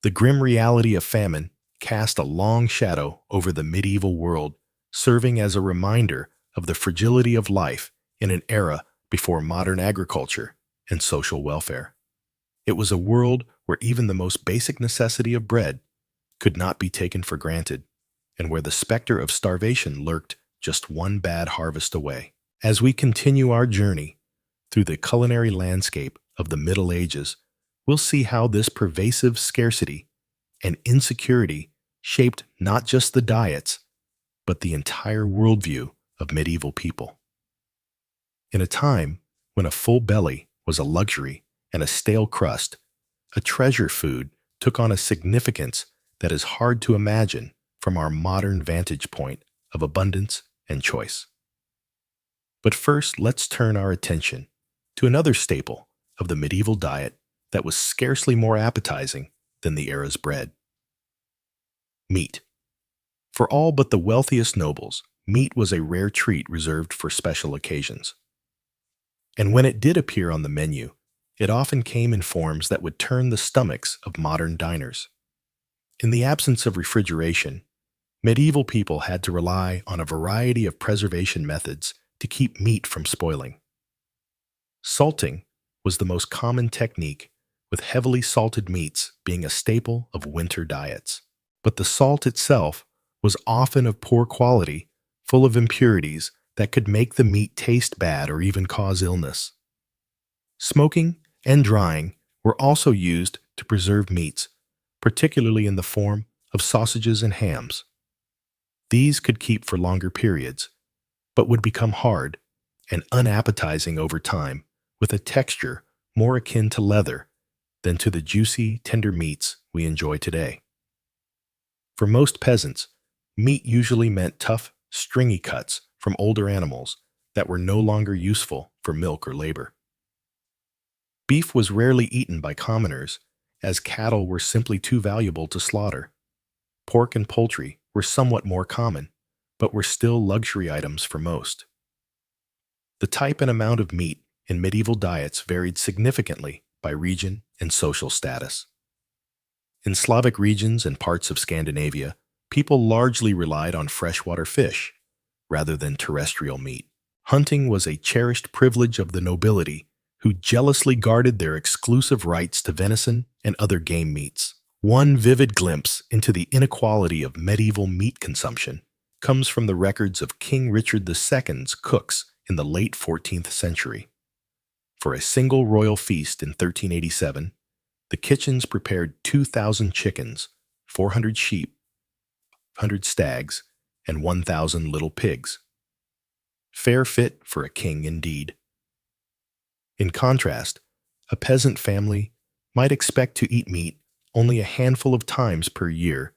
The grim reality of famine cast a long shadow over the medieval world, serving as a reminder of the fragility of life in an era before modern agriculture and social welfare. It was a world where even the most basic necessity of bread could not be taken for granted, and where the specter of starvation lurked just one bad harvest away. As we continue our journey through the culinary landscape of the Middle Ages, we'll see how this pervasive scarcity and insecurity shaped not just the diets, but the entire worldview of medieval people. In a time when a full belly was a luxury and a stale crust, a treasure food, took on a significance that is hard to imagine from our modern vantage point of abundance and choice. But first, let's turn our attention to another staple of the medieval diet that was scarcely more appetizing than the era's bread: meat. For all but the wealthiest nobles, meat was a rare treat reserved for special occasions. And when it did appear on the menu, it often came in forms that would turn the stomachs of modern diners. In the absence of refrigeration, medieval people had to rely on a variety of preservation methods to keep meat from spoiling. Salting was the most common technique, with heavily salted meats being a staple of winter diets. But the salt itself was often of poor quality, full of impurities that could make the meat taste bad or even cause illness. Smoking and drying were also used to preserve meats, particularly in the form of sausages and hams. These could keep for longer periods, but would become hard and unappetizing over time, with a texture more akin to leather than to the juicy, tender meats we enjoy today. For most peasants, meat usually meant tough, stringy cuts from older animals that were no longer useful for milk or labor. Beef was rarely eaten by commoners, as cattle were simply too valuable to slaughter. Pork and poultry were somewhat more common, but were still luxury items for most. The type and amount of meat in medieval diets varied significantly by region and social status. In Slavic regions and parts of Scandinavia, people largely relied on freshwater fish rather than terrestrial meat. Hunting was a cherished privilege of the nobility, who jealously guarded their exclusive rights to venison and other game meats. One vivid glimpse into the inequality of medieval meat consumption comes from the records of King Richard II's cooks in the late 14th century. For a single royal feast in 1387, the kitchens prepared 2,000 chickens, 400 sheep, 100 stags, and 1,000 little pigs. Fair fit for a king indeed. In contrast, a peasant family might expect to eat meat only a handful of times per year,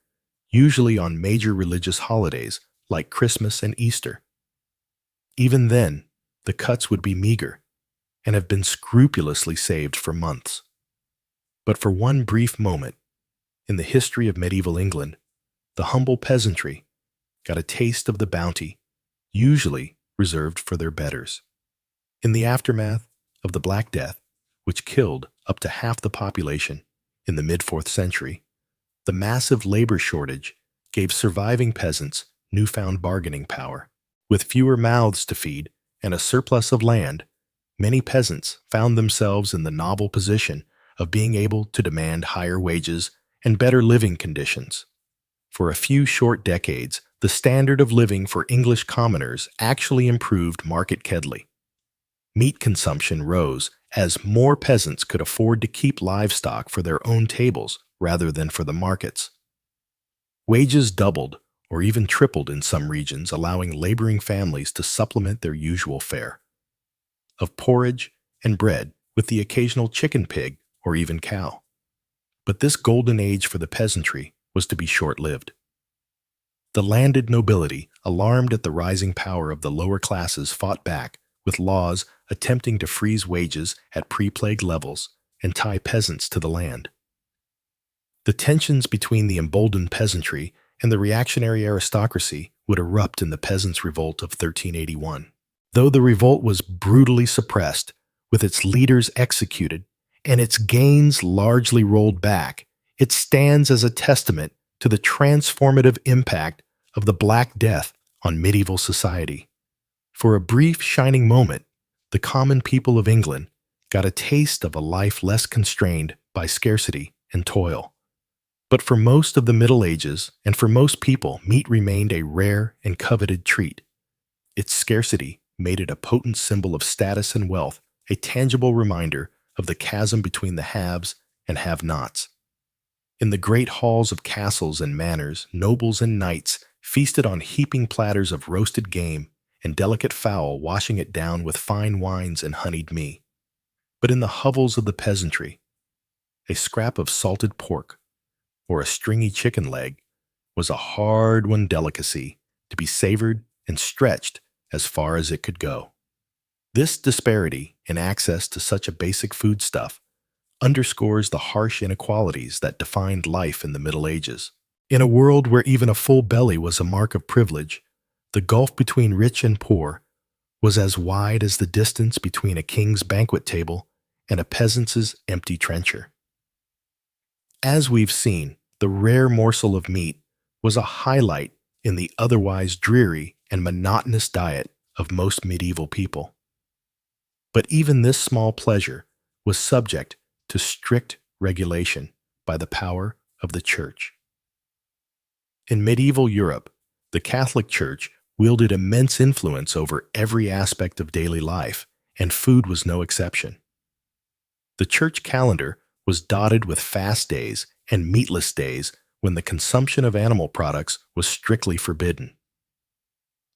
usually on major religious holidays like Christmas and Easter. Even then, the cuts would be meager and have been scrupulously saved for months. But for one brief moment, in the history of medieval England, the humble peasantry got a taste of the bounty usually reserved for their betters. In the aftermath of the Black Death, which killed up to half the population in the mid-4th century, the massive labor shortage gave surviving peasants newfound bargaining power. With fewer mouths to feed and a surplus of land, many peasants found themselves in the novel position of being able to demand higher wages and better living conditions. For a few short decades, the standard of living for English commoners actually improved markedly. Meat consumption rose as more peasants could afford to keep livestock for their own tables rather than for the markets. Wages doubled or even tripled in some regions, allowing laboring families to supplement their usual fare of porridge and bread with the occasional chicken pig or even cow. But this golden age for the peasantry was to be short-lived. The landed nobility, alarmed at the rising power of the lower classes, fought back with laws attempting to freeze wages at pre-plague levels and tie peasants to the land. The tensions between the emboldened peasantry and the reactionary aristocracy would erupt in the Peasants' Revolt of 1381. Though the revolt was brutally suppressed, with its leaders executed and its gains largely rolled back, it stands as a testament to the transformative impact of the Black Death on medieval society. For a brief, shining moment, the common people of England got a taste of a life less constrained by scarcity and toil. But for most of the Middle Ages, and for most people, meat remained a rare and coveted treat. Its scarcity made it a potent symbol of status and wealth, a tangible reminder of the chasm between the haves and have-nots. In the great halls of castles and manors, nobles and knights feasted on heaping platters of roasted game and delicate fowl washing it down with fine wines and honeyed mee. But in the hovels of the peasantry, a scrap of salted pork or a stringy chicken leg was a hard-won delicacy to be savored and stretched as far as it could go. This disparity in access to such a basic foodstuff underscores the harsh inequalities that defined life in the Middle Ages. In a world where even a full belly was a mark of privilege, the gulf between rich and poor was as wide as the distance between a king's banquet table and a peasant's empty trencher. As we've seen, the rare morsel of meat was a highlight in the otherwise dreary and monotonous diet of most medieval people. But even this small pleasure was subject to strict regulation by the power of the Church. In medieval Europe, the Catholic Church wielded immense influence over every aspect of daily life, and food was no exception. The church calendar was dotted with fast days and meatless days when the consumption of animal products was strictly forbidden.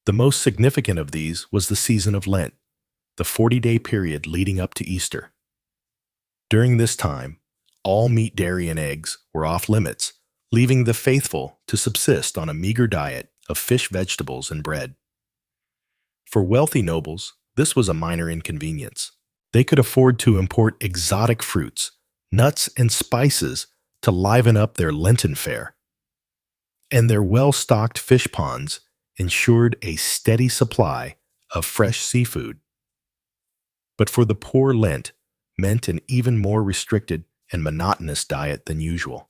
The most significant of these was the season of Lent, the 40-day period leading up to Easter. During this time, all meat, dairy, and eggs were off limits, leaving the faithful to subsist on a meager diet of fish, vegetables, and bread. For wealthy nobles, this was a minor inconvenience. They could afford to import exotic fruits, nuts, and spices to liven up their Lenten fare. And their well-stocked fish ponds ensured a steady supply of fresh seafood. But for the poor, Lent meant an even more restricted and monotonous diet than usual.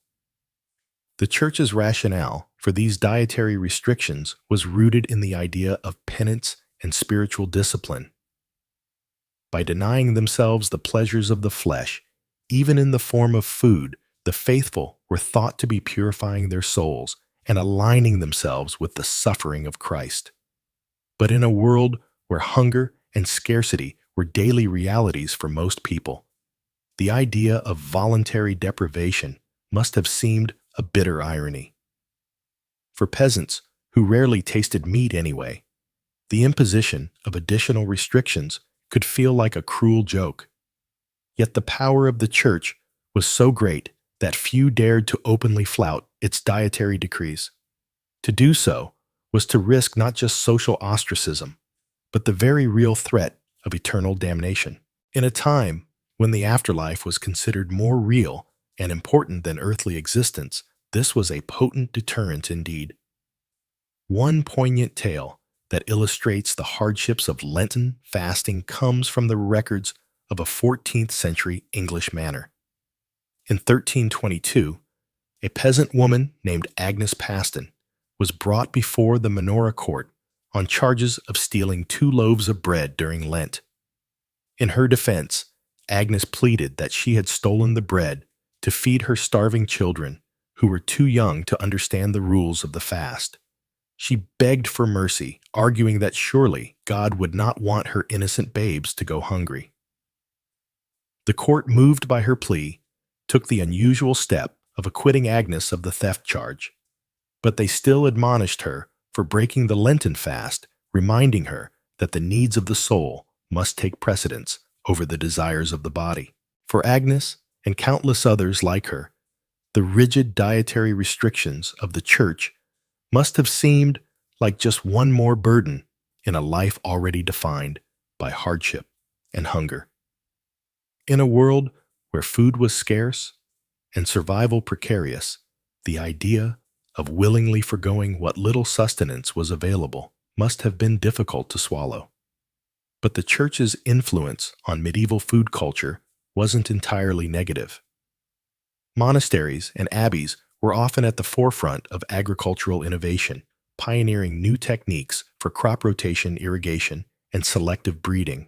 The Church's rationale for these dietary restrictions was rooted in the idea of penance and spiritual discipline. By denying themselves the pleasures of the flesh, even in the form of food, the faithful were thought to be purifying their souls and aligning themselves with the suffering of Christ. But in a world where hunger and scarcity were daily realities for most people, the idea of voluntary deprivation must have seemed a bitter irony. For peasants, who rarely tasted meat anyway, the imposition of additional restrictions could feel like a cruel joke. Yet the power of the Church was so great that few dared to openly flout its dietary decrees. To do so was to risk not just social ostracism, but the very real threat of eternal damnation. In a time when the afterlife was considered more real and important than earthly existence, this was a potent deterrent indeed. One poignant tale that illustrates the hardships of Lenten fasting comes from the records of a 14th century English manor. In 1322, a peasant woman named Agnes Paston was brought before the manor court on charges of stealing 2 loaves of bread during Lent. In her defense, Agnes pleaded that she had stolen the bread to feed her starving children who were too young to understand the rules of the fast. She begged for mercy, arguing that surely God would not want her innocent babes to go hungry. The court, moved by her plea, took the unusual step of acquitting Agnes of the theft charge, but they still admonished her for breaking the Lenten fast, reminding her that the needs of the soul must take precedence over the desires of the body. For Agnes and countless others like her, the rigid dietary restrictions of the Church must have seemed like just one more burden in a life already defined by hardship and hunger. In a world where food was scarce and survival precarious, the idea of willingly forgoing what little sustenance was available must have been difficult to swallow. But the Church's influence on medieval food culture wasn't entirely negative. Monasteries and abbeys were often at the forefront of agricultural innovation, pioneering new techniques for crop rotation, irrigation, and selective breeding.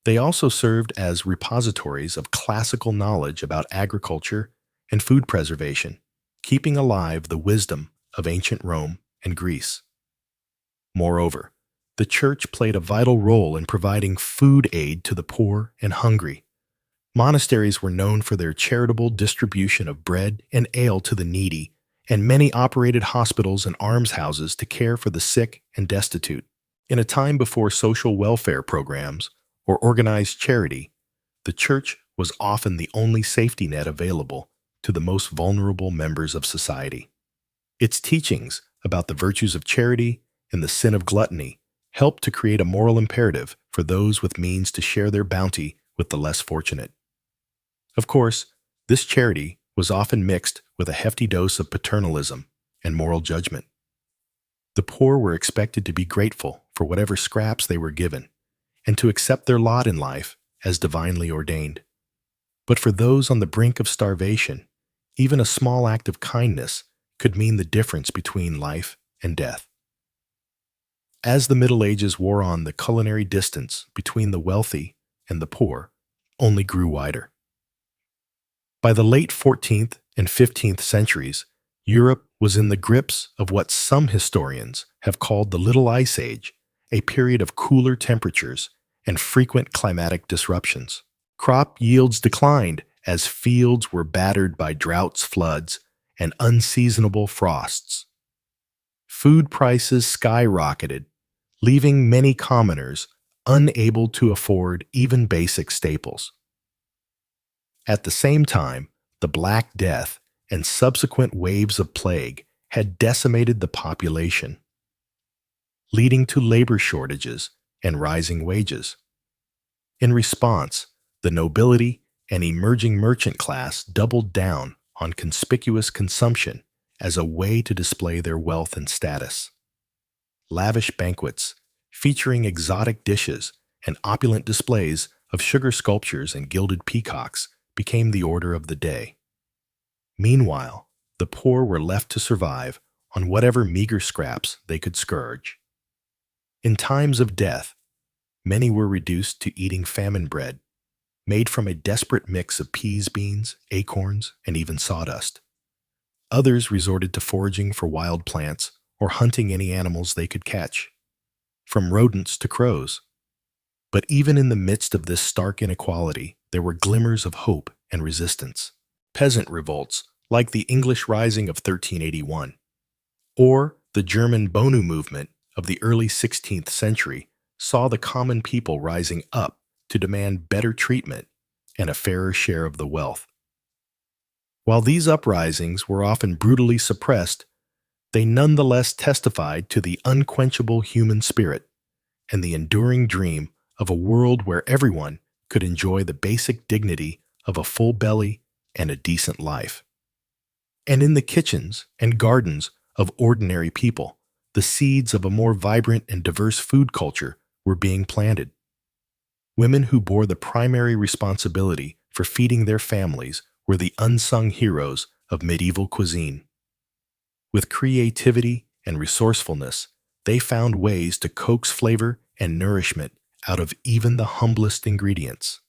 They also served as repositories of classical knowledge about agriculture and food preservation, keeping alive the wisdom of ancient Rome and Greece. Moreover, the Church played a vital role in providing food aid to the poor and hungry. Monasteries were known for their charitable distribution of bread and ale to the needy, and many operated hospitals and almshouses to care for the sick and destitute. In a time before social welfare programs or organized charity, the church was often the only safety net available to the most vulnerable members of society. Its teachings about the virtues of charity and the sin of gluttony helped to create a moral imperative for those with means to share their bounty with the less fortunate. Of course, this charity was often mixed with a hefty dose of paternalism and moral judgment. The poor were expected to be grateful for whatever scraps they were given and to accept their lot in life as divinely ordained. But for those on the brink of starvation, even a small act of kindness could mean the difference between life and death. As the Middle Ages wore on, the culinary distance between the wealthy and the poor only grew wider. By the late 14th and 15th centuries, Europe was in the grips of what some historians have called the Little Ice Age, a period of cooler temperatures and frequent climatic disruptions. Crop yields declined as fields were battered by droughts, floods, and unseasonable frosts. Food prices skyrocketed, leaving many commoners unable to afford even basic staples. At the same time, the Black Death and subsequent waves of plague had decimated the population, leading to labor shortages and rising wages. In response, the nobility and emerging merchant class doubled down on conspicuous consumption as a way to display their wealth and status. Lavish banquets, featuring exotic dishes and opulent displays of sugar sculptures and gilded peacocks, became the order of the day. Meanwhile, the poor were left to survive on whatever meager scraps they could scourge. In times of death, many were reduced to eating famine bread, made from a desperate mix of peas, beans, acorns, and even sawdust. Others resorted to foraging for wild plants or hunting any animals they could catch, from rodents to crows. But even in the midst of this stark inequality, there were glimmers of hope and resistance. Peasant revolts, like the English Rising of 1381, or the German Bonu movement of the early 16th century, saw the common people rising up to demand better treatment and a fairer share of the wealth. While these uprisings were often brutally suppressed, they nonetheless testified to the unquenchable human spirit and the enduring dream of a world where everyone could enjoy the basic dignity of a full belly and a decent life. And in the kitchens and gardens of ordinary people, the seeds of a more vibrant and diverse food culture were being planted. Women who bore the primary responsibility for feeding their families were the unsung heroes of medieval cuisine. With creativity and resourcefulness, they found ways to coax flavor and nourishment out of even the humblest ingredients.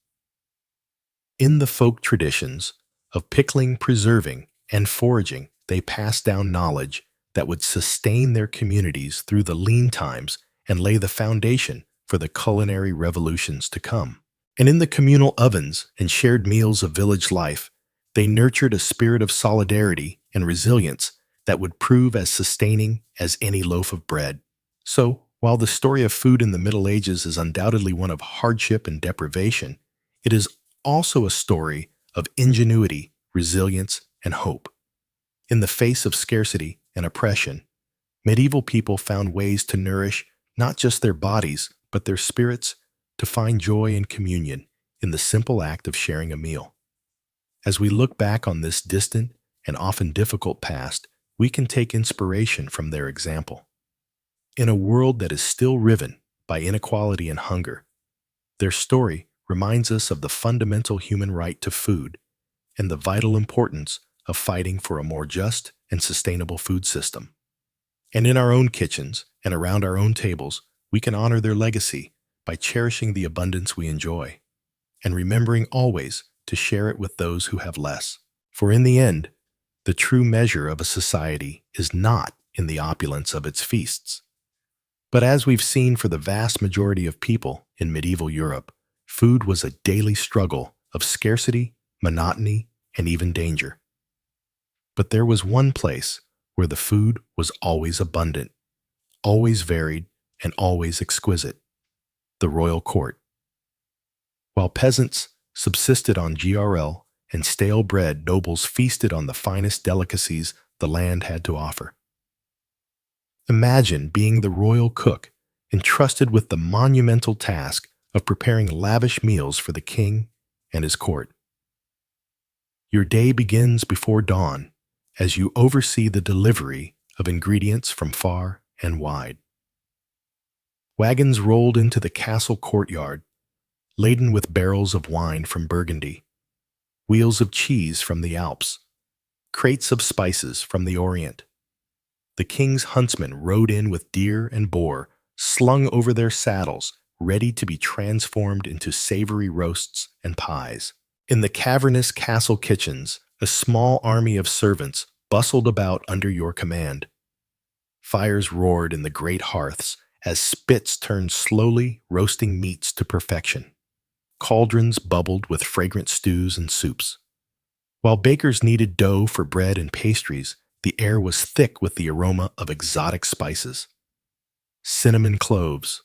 In the folk traditions of pickling, preserving, and foraging, they passed down knowledge that would sustain their communities through the lean times and lay the foundation for the culinary revolutions to come. And in the communal ovens and shared meals of village life, they nurtured a spirit of solidarity and resilience that would prove as sustaining as any loaf of bread. So, while the story of food in the Middle Ages is undoubtedly one of hardship and deprivation, it is also a story of ingenuity, resilience, and hope. In the face of scarcity and oppression, medieval people found ways to nourish not just their bodies, but their spirits, to find joy and communion in the simple act of sharing a meal. As we look back on this distant and often difficult past, we can take inspiration from their example. In a world that is still riven by inequality and hunger, their story reminds us of the fundamental human right to food and the vital importance of fighting for a more just and sustainable food system. And in our own kitchens and around our own tables, we can honor their legacy by cherishing the abundance we enjoy and remembering always to share it with those who have less. For in the end, the true measure of a society is not in the opulence of its feasts. But as we've seen for the vast majority of people in medieval Europe, food was a daily struggle of scarcity, monotony, and even danger. But there was one place where the food was always abundant, always varied, and always exquisite, the royal court. While peasants subsisted on GRL and stale bread, nobles feasted on the finest delicacies the land had to offer. Imagine being the royal cook, entrusted with the monumental task of preparing lavish meals for the king and his court. Your day begins before dawn as you oversee the delivery of ingredients from far and wide. Wagons rolled into the castle courtyard, laden with barrels of wine from Burgundy, wheels of cheese from the Alps, crates of spices from the Orient. The king's huntsmen rode in with deer and boar slung over their saddles, ready to be transformed into savory roasts and pies. In the cavernous castle kitchens, a small army of servants bustled about under your command. Fires roared in the great hearths as spits turned slowly, roasting meats to perfection. Cauldrons bubbled with fragrant stews and soups. While bakers kneaded dough for bread and pastries, the air was thick with the aroma of exotic spices. Cinnamon cloves,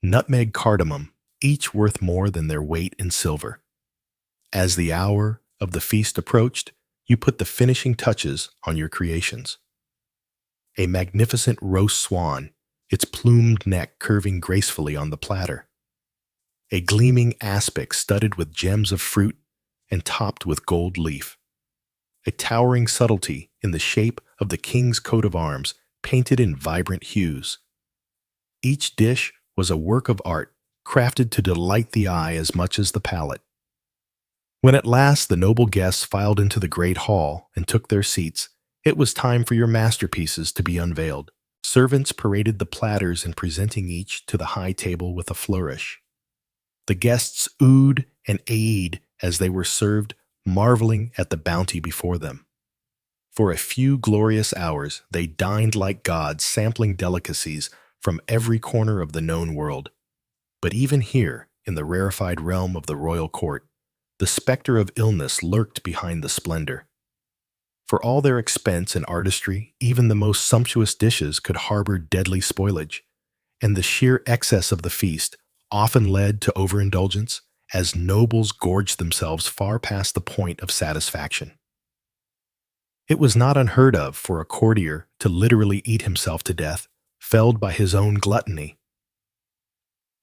nutmeg cardamom, each worth more than their weight in silver. As the hour of the feast approached, you put the finishing touches on your creations. A magnificent roast swan, its plumed neck curving gracefully on the platter. A gleaming aspic studded with gems of fruit and topped with gold leaf. A towering subtlety in the shape of the king's coat of arms, painted in vibrant hues. Each dish was a work of art, crafted to delight the eye as much as the palate. When at last the noble guests filed into the great hall and took their seats, it was time for your masterpieces to be unveiled. Servants paraded the platters in presenting each to the high table with a flourish. The guests oohed and ahed as they were served, marveling at the bounty before them. For a few glorious hours, they dined like gods, sampling delicacies from every corner of the known world. But even here, in the rarefied realm of the royal court, the specter of illness lurked behind the splendor. For all their expense and artistry, even the most sumptuous dishes could harbor deadly spoilage, and the sheer excess of the feast often led to overindulgence, as nobles gorged themselves far past the point of satisfaction. It was not unheard of for a courtier to literally eat himself to death, felled by his own gluttony.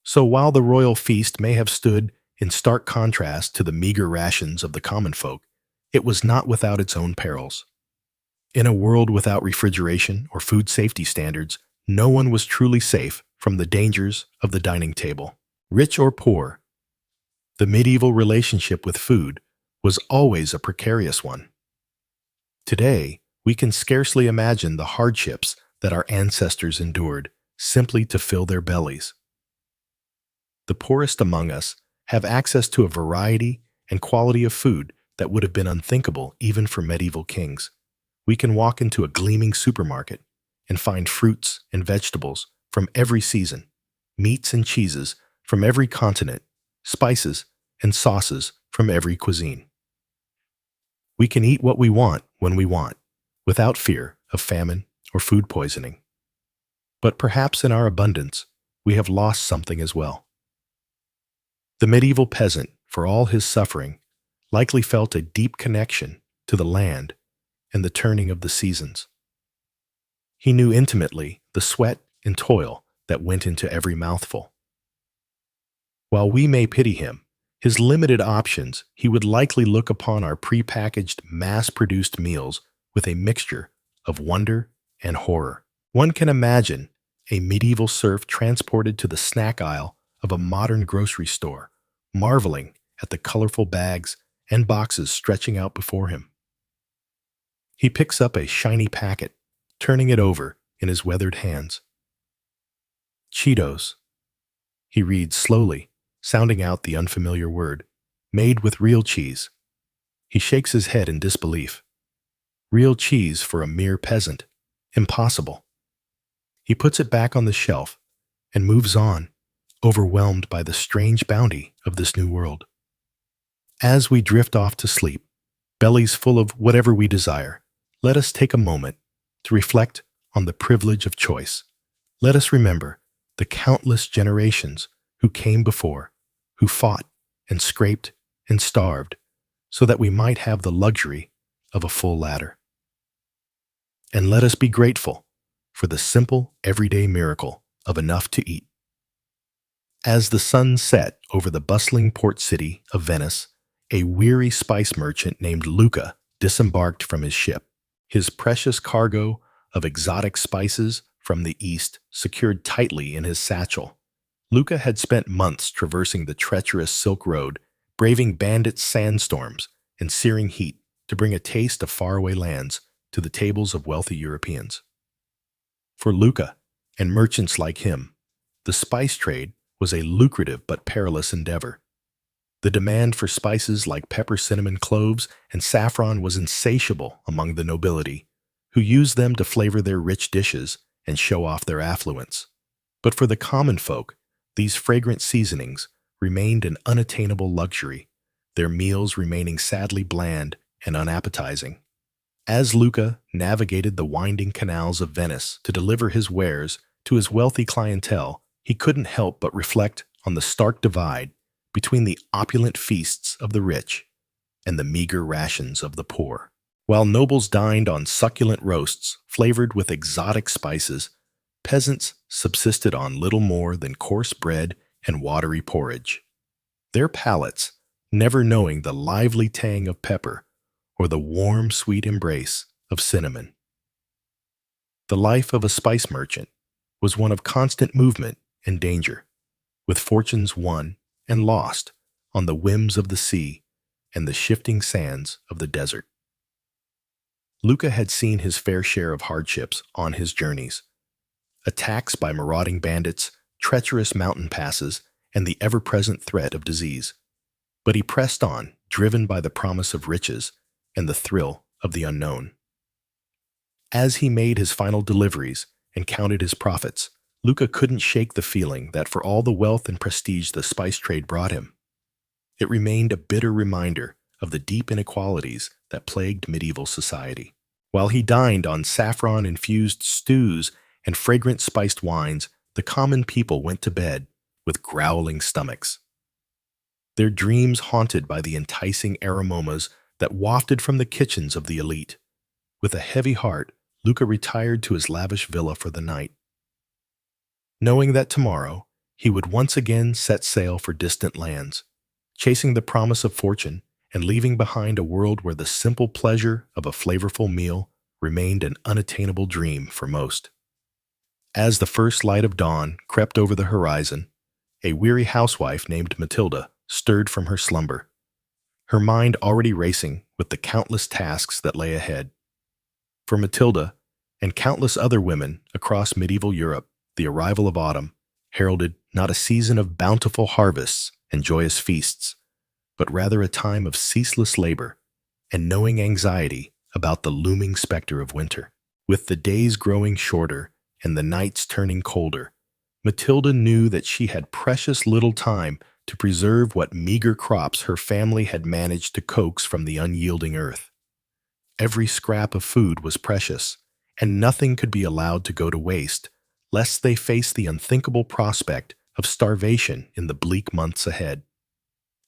So while the royal feast may have stood in stark contrast to the meager rations of the common folk, it was not without its own perils. In a world without refrigeration or food safety standards, no one was truly safe from the dangers of the dining table. Rich or poor, the medieval relationship with food was always a precarious one. Today, we can scarcely imagine the hardships that our ancestors endured simply to fill their bellies. The poorest among us have access to a variety and quality of food that would have been unthinkable even for medieval kings. We can walk into a gleaming supermarket and find fruits and vegetables from every season, meats and cheeses from every continent, spices and sauces from every cuisine. We can eat what we want when we want, without fear of famine or food poisoning. But perhaps in our abundance, we have lost something as well. The medieval peasant, for all his suffering, likely felt a deep connection to the land and the turning of the seasons. He knew intimately the sweat and toil that went into every mouthful. While we may pity him, his limited options, he would likely look upon our prepackaged, mass-produced meals with a mixture of wonder and horror. One can imagine a medieval serf transported to the snack aisle of a modern grocery store, marveling at the colorful bags and boxes stretching out before him. He picks up a shiny packet, turning it over in his weathered hands. Cheetos. He reads slowly, sounding out the unfamiliar word. Made with real cheese. He shakes his head in disbelief. Real cheese for a mere peasant. Impossible. He puts it back on the shelf and moves on, overwhelmed by the strange bounty of this new world. As we drift off to sleep, bellies full of whatever we desire, let us take a moment to reflect on the privilege of choice. Let us remember the countless generations who came before, who fought and scraped and starved so that we might have the luxury of a full ladder. And let us be grateful for the simple, everyday miracle of enough to eat. As the sun set over the bustling port city of Venice, a weary spice merchant named Luca disembarked from his ship. His precious cargo of exotic spices from the east secured tightly in his satchel. Luca had spent months traversing the treacherous Silk Road, braving bandit sandstorms and searing heat to bring a taste of faraway lands to the tables of wealthy Europeans. For Luca and merchants like him, the spice trade was a lucrative but perilous endeavor. The demand for spices like pepper, cinnamon, cloves, and saffron was insatiable among the nobility, who used them to flavor their rich dishes and show off their affluence. But for the common folk, these fragrant seasonings remained an unattainable luxury, their meals remaining sadly bland and unappetizing. As Luca navigated the winding canals of Venice to deliver his wares to his wealthy clientele, he couldn't help but reflect on the stark divide between the opulent feasts of the rich and the meager rations of the poor. While nobles dined on succulent roasts flavored with exotic spices, peasants subsisted on little more than coarse bread and watery porridge. Their palates, never knowing the lively tang of pepper or the warm, sweet embrace of cinnamon. The life of a spice merchant was one of constant movement and danger, with fortunes won and lost on the whims of the sea and the shifting sands of the desert. Luca had seen his fair share of hardships on his journeys: attacks by marauding bandits, treacherous mountain passes, and the ever-present threat of disease. But he pressed on, driven by the promise of riches and the thrill of the unknown. As he made his final deliveries and counted his profits, Luca couldn't shake the feeling that for all the wealth and prestige the spice trade brought him, it remained a bitter reminder of the deep inequalities that plagued medieval society. While he dined on saffron-infused stews and fragrant spiced wines, the common people went to bed with growling stomachs, their dreams haunted by the enticing aromas that wafted from the kitchens of the elite. With a heavy heart, Luca retired to his lavish villa for the night, knowing that tomorrow he would once again set sail for distant lands, chasing the promise of fortune and leaving behind a world where the simple pleasure of a flavorful meal remained an unattainable dream for most. As the first light of dawn crept over the horizon, a weary housewife named Matilda stirred from her slumber, her mind already racing with the countless tasks that lay ahead. For Matilda and countless other women across medieval Europe, the arrival of autumn heralded not a season of bountiful harvests and joyous feasts, but rather a time of ceaseless labor and knowing anxiety about the looming specter of winter. With the days growing shorter and the nights turning colder, Matilda knew that she had precious little time to preserve what meager crops her family had managed to coax from the unyielding earth. Every scrap of food was precious, and nothing could be allowed to go to waste, lest they face the unthinkable prospect of starvation in the bleak months ahead.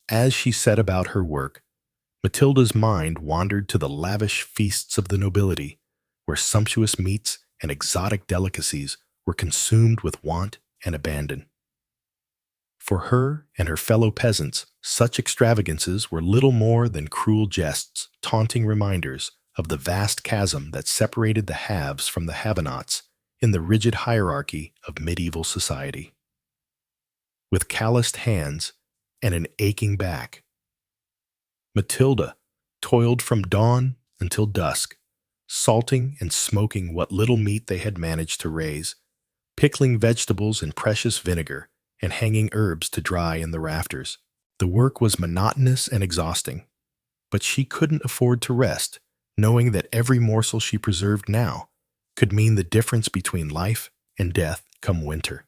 As she set about her work, Matilda's mind wandered to the lavish feasts of the nobility, where sumptuous meats and exotic delicacies were consumed with want and abandon. For her and her fellow peasants, such extravagances were little more than cruel jests, taunting reminders of the vast chasm that separated the haves from the have-nots in the rigid hierarchy of medieval society. With calloused hands and an aching back, Matilda toiled from dawn until dusk, salting and smoking what little meat they had managed to raise, pickling vegetables in precious vinegar, and hanging herbs to dry in the rafters. The work was monotonous and exhausting, but she couldn't afford to rest, knowing that every morsel she preserved now could mean the difference between life and death come winter.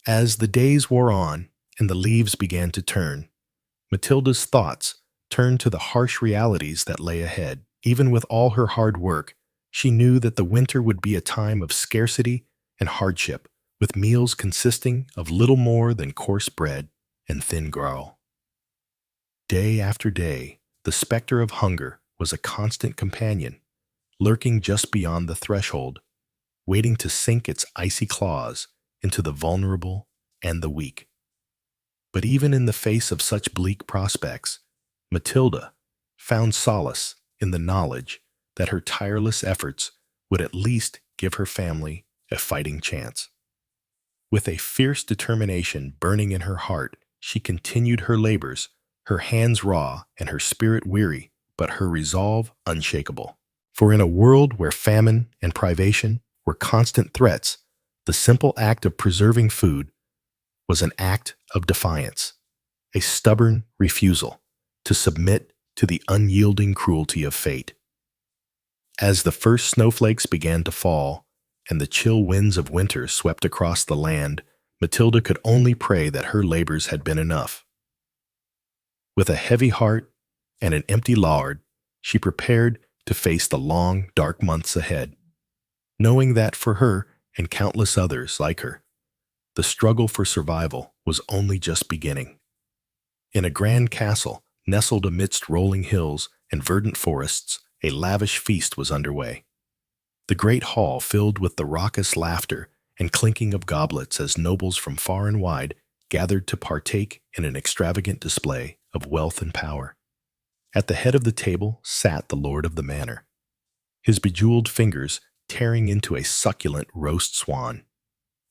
As the days wore on and the leaves began to turn, Matilda's thoughts turned to the harsh realities that lay ahead. Even with all her hard work, she knew that the winter would be a time of scarcity and hardship, with meals consisting of little more than coarse bread and thin gruel. Day after day, the specter of hunger was a constant companion, lurking just beyond the threshold, waiting to sink its icy claws into the vulnerable and the weak. But even in the face of such bleak prospects, Matilda found solace in the knowledge that her tireless efforts would at least give her family a fighting chance. With a fierce determination burning in her heart, she continued her labors, her hands raw and her spirit weary, but her resolve unshakable. For in a world where famine and privation were constant threats, the simple act of preserving food was an act of defiance, a stubborn refusal to submit to the unyielding cruelty of fate. As the first snowflakes began to fall and the chill winds of winter swept across the land, Matilda could only pray that her labors had been enough. With a heavy heart and an empty larder, she prepared to face the long, dark months ahead, knowing that for her and countless others like her, the struggle for survival was only just beginning. In a grand castle, nestled amidst rolling hills and verdant forests, a lavish feast was underway. The great hall filled with the raucous laughter and clinking of goblets as nobles from far and wide gathered to partake in an extravagant display of wealth and power. At the head of the table sat the lord of the manor, his bejeweled fingers tearing into a succulent roast swan,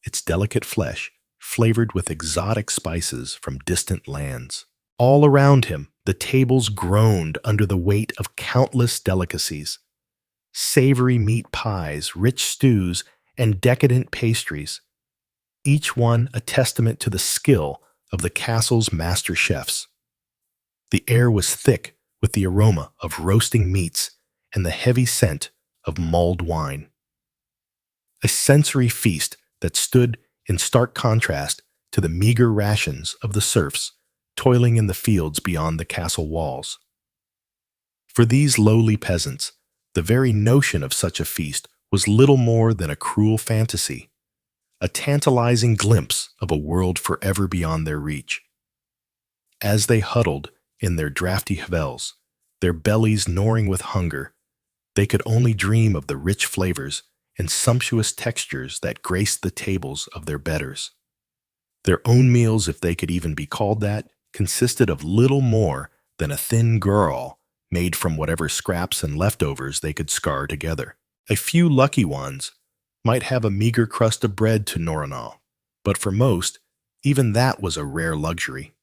its delicate flesh flavored with exotic spices from distant lands. All around him, the tables groaned under the weight of countless delicacies, savory meat pies, rich stews, and decadent pastries, each one a testament to the skill of the castle's master chefs. The air was thick with the aroma of roasting meats and the heavy scent of mulled wine. A sensory feast that stood in stark contrast to the meager rations of the serfs toiling in the fields beyond the castle walls. For these lowly peasants, the very notion of such a feast was little more than a cruel fantasy, a tantalizing glimpse of a world forever beyond their reach. As they huddled in their drafty havels, their bellies gnawing with hunger, they could only dream of the rich flavors and sumptuous textures that graced the tables of their betters. Their own meals, if they could even be called that, consisted of little more than a thin gruel made from whatever scraps and leftovers they could scar together. A few lucky ones might have a meager crust of bread to gnaw on, but for most, even that was a rare luxury.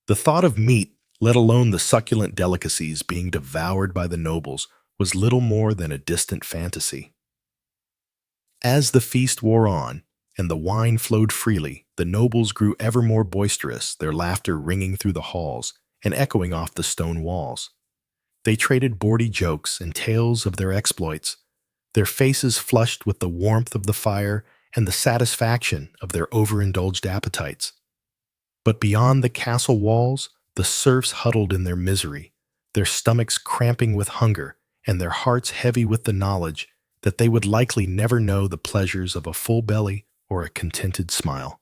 The thought of meat, let alone the succulent delicacies being devoured by the nobles, was little more than a distant fantasy. As the feast wore on, and the wine flowed freely, the nobles grew ever more boisterous, their laughter ringing through the halls and echoing off the stone walls. They traded bawdy jokes and tales of their exploits, their faces flushed with the warmth of the fire and the satisfaction of their overindulged appetites. But beyond the castle walls, the serfs huddled in their misery, their stomachs cramping with hunger and their hearts heavy with the knowledge that they would likely never know the pleasures of a full belly or a contented smile.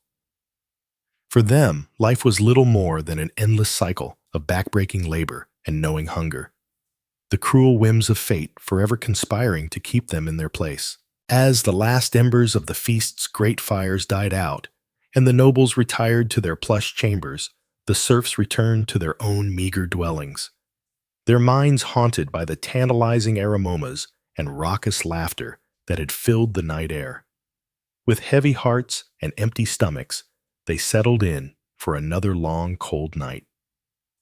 For them, life was little more than an endless cycle of backbreaking labor and knowing hunger, the cruel whims of fate forever conspiring to keep them in their place. As the last embers of the feast's great fires died out, and the nobles retired to their plush chambers, the serfs returned to their own meager dwellings, their minds haunted by the tantalizing aromas and raucous laughter that had filled the night air. With heavy hearts and empty stomachs, they settled in for another long, cold night.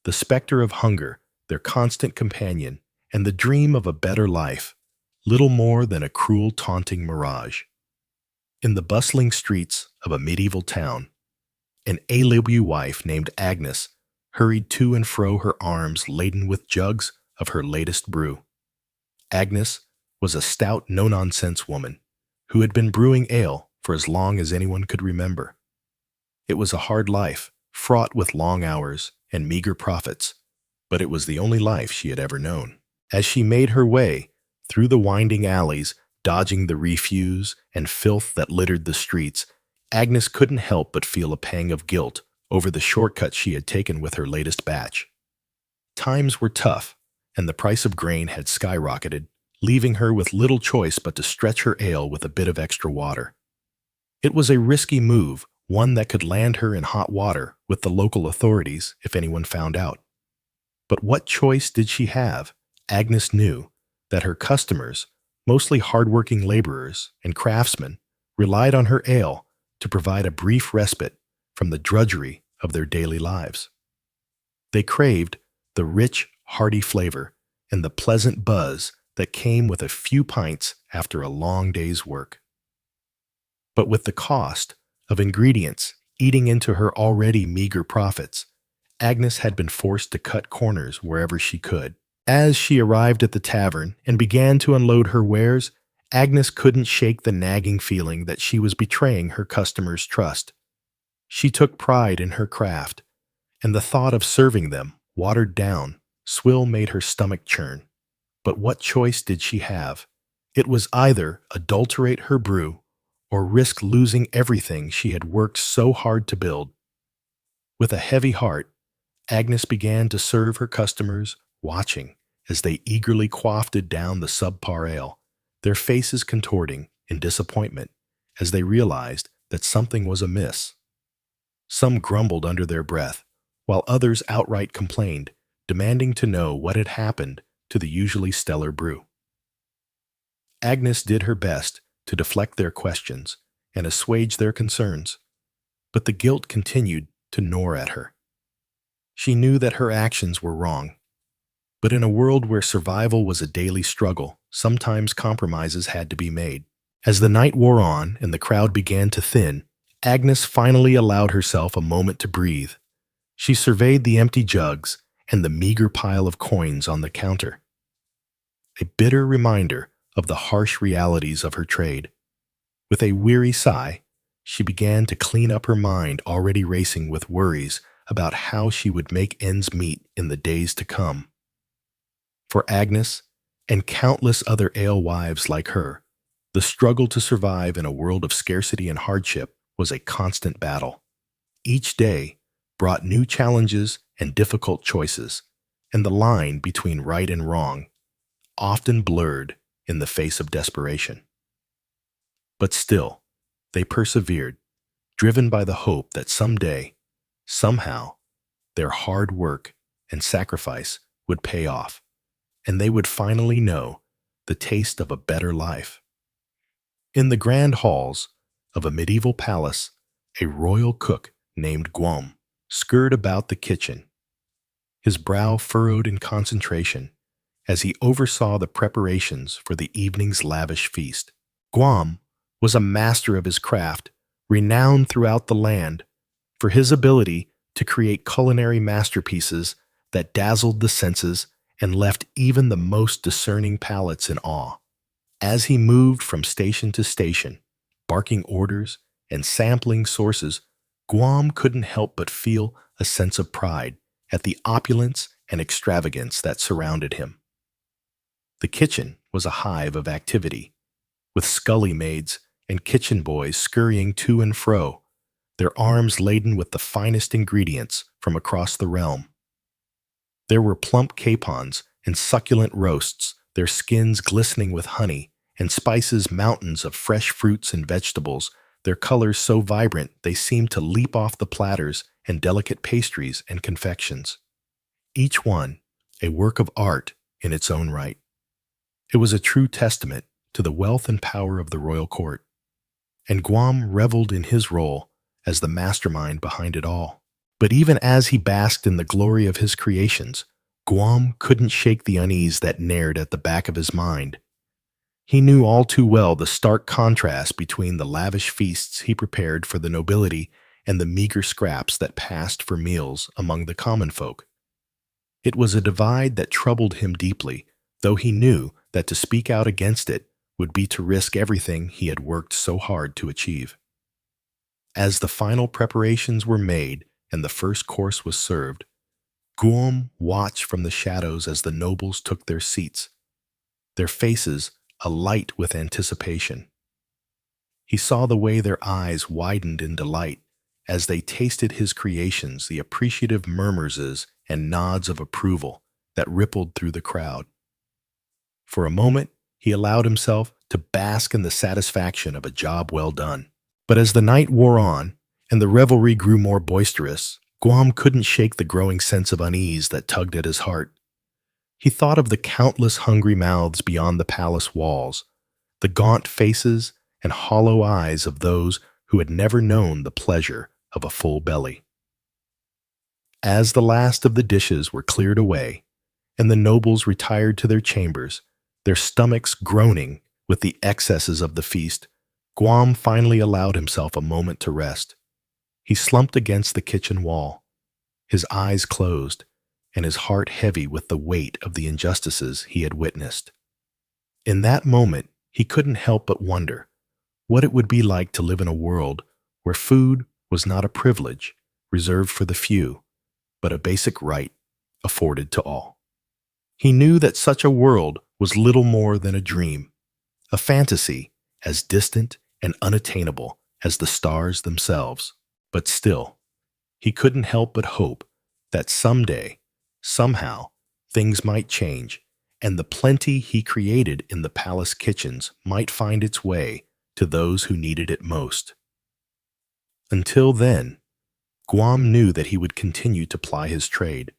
The specter of hunger, their constant companion, and the dream of a better life, little more than a cruel, taunting mirage. In the bustling streets of a medieval town, an amiable wife named Agnes hurried to and fro, her arms laden with jugs of her latest brew. Agnes was a stout, no-nonsense woman who had been brewing ale for as long as anyone could remember. It was a hard life, fraught with long hours and meager profits, but it was the only life she had ever known. As she made her way through the winding alleys, dodging the refuse and filth that littered the streets, Agnes couldn't help but feel a pang of guilt over the shortcut she had taken with her latest batch. Times were tough, and the price of grain had skyrocketed, leaving her with little choice but to stretch her ale with a bit of extra water. It was a risky move, one that could land her in hot water with the local authorities if anyone found out. But what choice did she have? Agnes knew that her customers, mostly hardworking laborers and craftsmen, relied on her ale to provide a brief respite from the drudgery of their daily lives. They craved the rich, hearty flavor and the pleasant buzz that came with a few pints after a long day's work. But with the cost of ingredients eating into her already meager profits, Agnes had been forced to cut corners wherever she could. As she arrived at the tavern and began to unload her wares, Agnes couldn't shake the nagging feeling that she was betraying her customers' trust. She took pride in her craft, and the thought of serving them, watered down, swill made her stomach churn. But what choice did she have? It was either adulterate her brew or risk losing everything she had worked so hard to build. With a heavy heart, Agnes began to serve her customers, watching as they eagerly quaffed down the subpar ale, their faces contorting in disappointment as they realized that something was amiss. Some grumbled under their breath, while others outright complained, demanding to know what had happened to the usually stellar brew. Agnes did her best to deflect their questions and assuage their concerns, but the guilt continued to gnaw at her. She knew that her actions were wrong, but in a world where survival was a daily struggle, sometimes compromises had to be made. As the night wore on and the crowd began to thin, Agnes finally allowed herself a moment to breathe. She surveyed the empty jugs and the meager pile of coins on the counter, a bitter reminder of the harsh realities of her trade. With a weary sigh, she began to clean up her mind, already racing with worries about how she would make ends meet in the days to come. For Agnes, and countless other alewives like her, the struggle to survive in a world of scarcity and hardship was a constant battle. Each day brought new challenges and difficult choices, and the line between right and wrong often blurred in the face of desperation. But still, they persevered, driven by the hope that someday, somehow, their hard work and sacrifice would pay off, and they would finally know the taste of a better life. In the grand halls of a medieval palace, a royal cook named Guam scurried about the kitchen, his brow furrowed in concentration as he oversaw the preparations for the evening's lavish feast. Guam was a master of his craft, renowned throughout the land for his ability to create culinary masterpieces that dazzled the senses and left even the most discerning palates in awe. As he moved from station to station, barking orders and sampling sources, Guam couldn't help but feel a sense of pride at the opulence and extravagance that surrounded him. The kitchen was a hive of activity, with scully maids and kitchen boys scurrying to and fro, their arms laden with the finest ingredients from across the realm. There were plump capons and succulent roasts, their skins glistening with honey, and spices mountains of fresh fruits and vegetables, their colors so vibrant they seemed to leap off the platters, and delicate pastries and confections. Each one a work of art in its own right. It was a true testament to the wealth and power of the royal court, and Guam reveled in his role as the mastermind behind it all. But even as he basked in the glory of his creations, Guam couldn't shake the unease that gnawed at the back of his mind. He knew all too well the stark contrast between the lavish feasts he prepared for the nobility and the meager scraps that passed for meals among the common folk. It was a divide that troubled him deeply, though he knew that to speak out against it would be to risk everything he had worked so hard to achieve. As the final preparations were made and the first course was served, Guam watched from the shadows as the nobles took their seats, their faces alight with anticipation. He saw the way their eyes widened in delight as they tasted his creations, the appreciative murmurs and nods of approval that rippled through the crowd. For a moment, he allowed himself to bask in the satisfaction of a job well done. But as the night wore on and the revelry grew more boisterous, Guam couldn't shake the growing sense of unease that tugged at his heart. He thought of the countless hungry mouths beyond the palace walls, the gaunt faces and hollow eyes of those who had never known the pleasure of a full belly. As the last of the dishes were cleared away, and the nobles retired to their chambers, their stomachs groaning with the excesses of the feast, Guam finally allowed himself a moment to rest. He slumped against the kitchen wall, his eyes closed, and his heart heavy with the weight of the injustices he had witnessed. In that moment, he couldn't help but wonder what it would be like to live in a world where food was not a privilege reserved for the few, but a basic right afforded to all. He knew that such a world was little more than a dream, a fantasy as distant and unattainable as the stars themselves. But still, he couldn't help but hope that someday, somehow, things might change, and the plenty he created in the palace kitchens might find its way to those who needed it most. Until then, Guam knew that he would continue to ply his trade,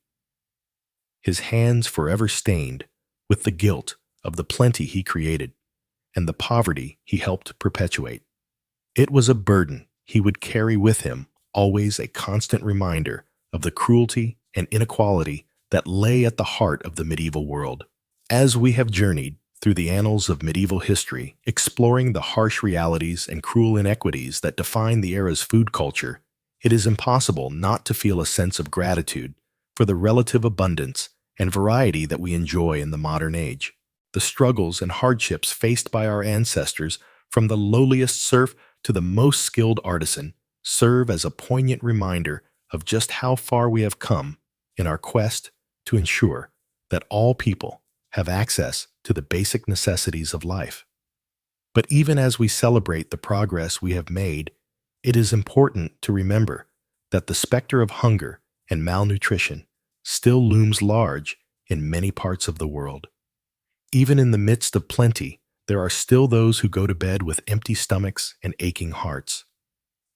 his hands forever stained with the guilt of the plenty he created and the poverty he helped perpetuate. It was a burden he would carry with him, always a constant reminder of the cruelty and inequality that lay at the heart of the medieval world. As we have journeyed through the annals of medieval history, exploring the harsh realities and cruel inequities that define the era's food culture, it is impossible not to feel a sense of gratitude for the relative abundance and variety that we enjoy in the modern age. The struggles and hardships faced by our ancestors, from the lowliest serf to the most skilled artisan, serve as a poignant reminder of just how far we have come in our quest to ensure that all people have access to the basic necessities of life. But even as we celebrate the progress we have made, it is important to remember that the specter of hunger and malnutrition still looms large in many parts of the world. Even in the midst of plenty, there are still those who go to bed with empty stomachs and aching hearts,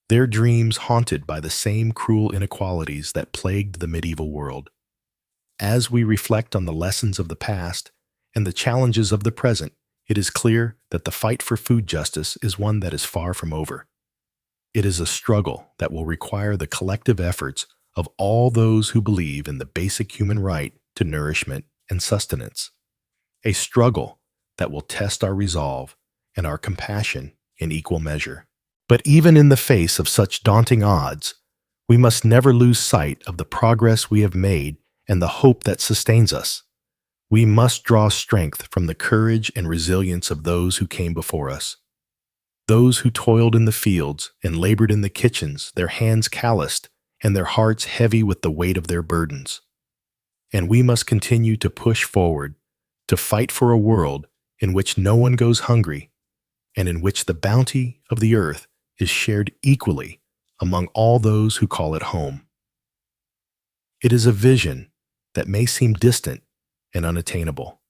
their dreams haunted by the same cruel inequalities that plagued the medieval world. As we reflect on the lessons of the past and the challenges of the present, it is clear that the fight for food justice is one that is far from over. It is a struggle that will require the collective efforts of all those who believe in the basic human right to nourishment and sustenance. A struggle that will test our resolve and our compassion in equal measure. But even in the face of such daunting odds, we must never lose sight of the progress we have made and the hope that sustains us. We must draw strength from the courage and resilience of those who came before us. Those who toiled in the fields and labored in the kitchens, their hands calloused and their hearts heavy with the weight of their burdens. And we must continue to push forward, to fight for a world in which no one goes hungry and in which the bounty of the earth is shared equally among all those who call it home. It is a vision that may seem distant and unattainable,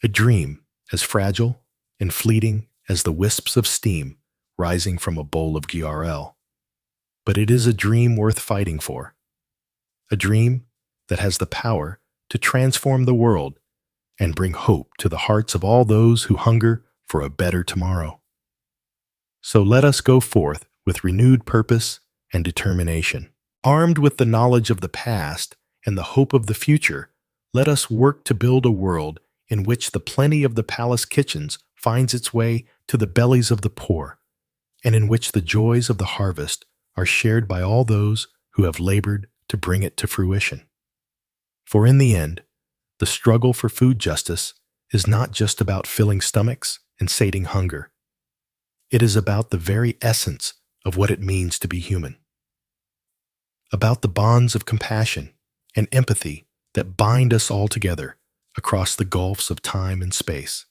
a dream as fragile and fleeting as the wisps of steam rising from a bowl of GRL. But it is a dream worth fighting for, a dream that has the power to transform the world and bring hope to the hearts of all those who hunger for a better tomorrow. So let us go forth with renewed purpose and determination. Armed with the knowledge of the past and the hope of the future, let us work to build a world in which the plenty of the palace kitchens finds its way to the bellies of the poor, and in which the joys of the harvest are shared by all those who have labored to bring it to fruition. For in the end, the struggle for food justice is not just about filling stomachs and sating hunger. It is about the very essence of what it means to be human, about the bonds of compassion and empathy that bind us all together across the gulfs of time and space.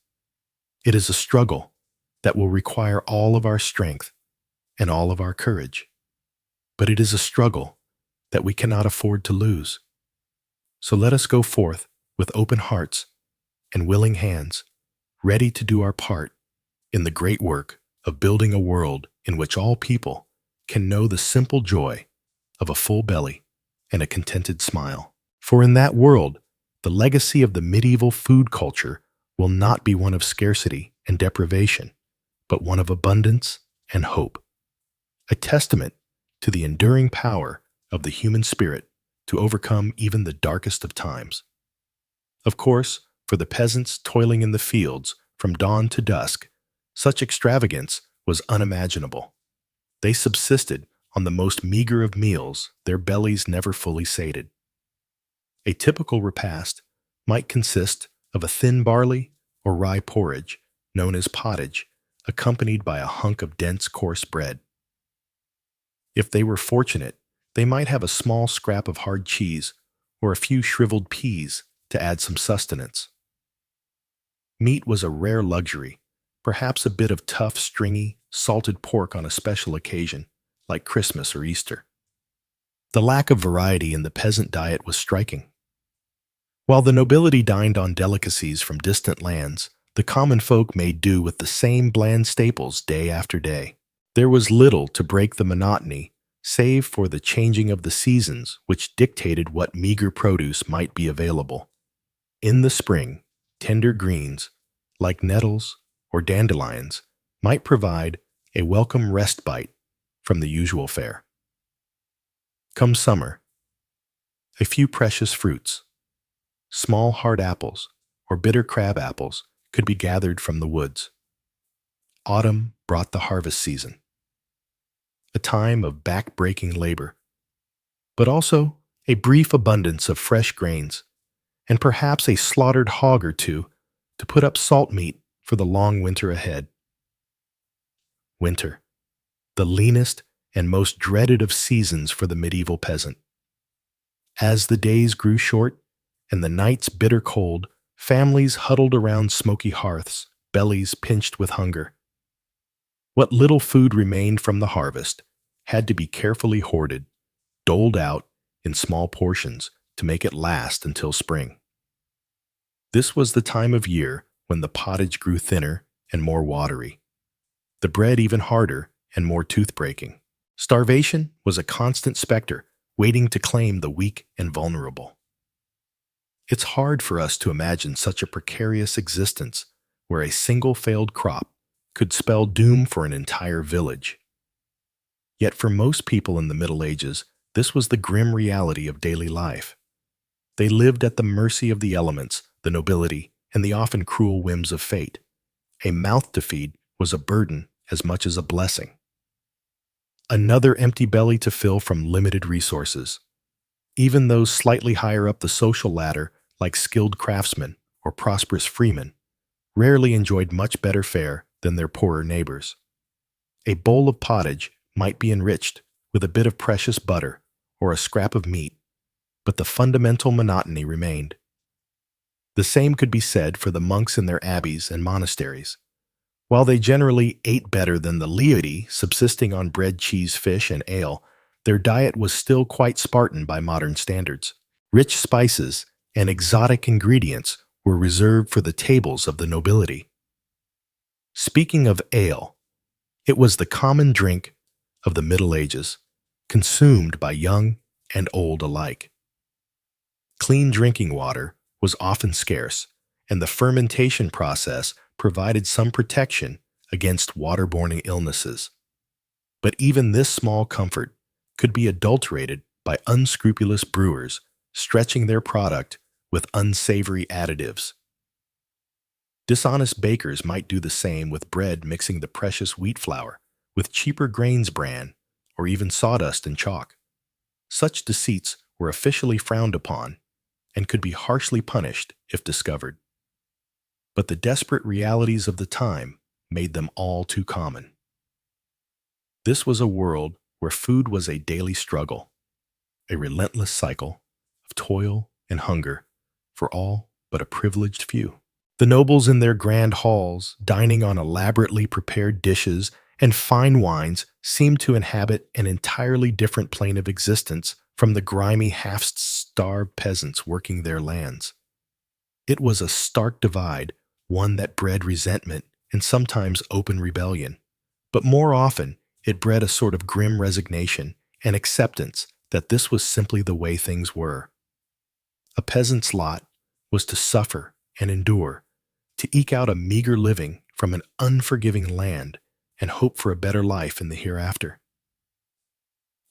It is a struggle that will require all of our strength and all of our courage. But it is a struggle that we cannot afford to lose. So let us go forth with open hearts and willing hands, ready to do our part in the great work of building a world in which all people can know the simple joy of a full belly and a contented smile. For in that world, the legacy of the medieval food culture will not be one of scarcity and deprivation, but one of abundance and hope, a testament to the enduring power of the human spirit to overcome even the darkest of times. Of course, for the peasants toiling in the fields from dawn to dusk, such extravagance was unimaginable. They subsisted on the most meager of meals, their bellies never fully sated. A typical repast might consist of a thin barley or rye porridge, known as pottage, accompanied by a hunk of dense coarse bread. If they were fortunate, they might have a small scrap of hard cheese or a few shriveled peas to add some sustenance. Meat was a rare luxury, perhaps a bit of tough, stringy, salted pork on a special occasion, like Christmas or Easter. The lack of variety in the peasant diet was striking. While the nobility dined on delicacies from distant lands, the common folk made do with the same bland staples day after day. There was little to break the monotony, save for the changing of the seasons, which dictated what meager produce might be available. In the spring, tender greens, like nettles or dandelions, might provide a welcome respite from the usual fare. Come summer, a few precious fruits, small hard apples or bitter crab apples, could be gathered from the woods. Autumn brought the harvest season, a time of back-breaking labor, but also a brief abundance of fresh grains, and perhaps a slaughtered hog or two to put up salt meat for the long winter ahead. Winter, the leanest and most dreaded of seasons for the medieval peasant. As the days grew short and the nights bitter cold, families huddled around smoky hearths, bellies pinched with hunger. What little food remained from the harvest had to be carefully hoarded, doled out in small portions to make it last until spring. This was the time of year when the pottage grew thinner and more watery, the bread even harder and more tooth-breaking. Starvation was a constant specter waiting to claim the weak and vulnerable. It's hard for us to imagine such a precarious existence where a single failed crop could spell doom for an entire village. Yet for most people in the Middle Ages, this was the grim reality of daily life. They lived at the mercy of the elements, the nobility, and the often cruel whims of fate. A mouth to feed was a burden as much as a blessing. Another empty belly to fill from limited resources. Even those slightly higher up the social ladder, like skilled craftsmen or prosperous freemen, rarely enjoyed much better fare than their poorer neighbors. A bowl of pottage might be enriched with a bit of precious butter or a scrap of meat, but the fundamental monotony remained. The same could be said for the monks in their abbeys and monasteries. While they generally ate better than the laity, subsisting on bread, cheese, fish, and ale, their diet was still quite Spartan by modern standards. Rich spices and exotic ingredients were reserved for the tables of the nobility. Speaking of ale, it was the common drink of the Middle Ages, consumed by young and old alike. Clean drinking water was often scarce, and the fermentation process provided some protection against waterborne illnesses. But even this small comfort could be adulterated by unscrupulous brewers stretching their product with unsavory additives. Dishonest bakers might do the same with bread, mixing the precious wheat flour with cheaper grains bran or even sawdust and chalk. Such deceits were officially frowned upon and could be harshly punished if discovered. But the desperate realities of the time made them all too common. This was a world where food was a daily struggle, a relentless cycle of toil and hunger for all but a privileged few. The nobles in their grand halls, dining on elaborately prepared dishes and fine wines, seemed to inhabit an entirely different plane of existence from the grimy, half-starved peasants working their lands. It was a stark divide, one that bred resentment and sometimes open rebellion. But more often, it bred a sort of grim resignation and acceptance that this was simply the way things were. A peasant's lot was to suffer and endure, to eke out a meager living from an unforgiving land and hope for a better life in the hereafter.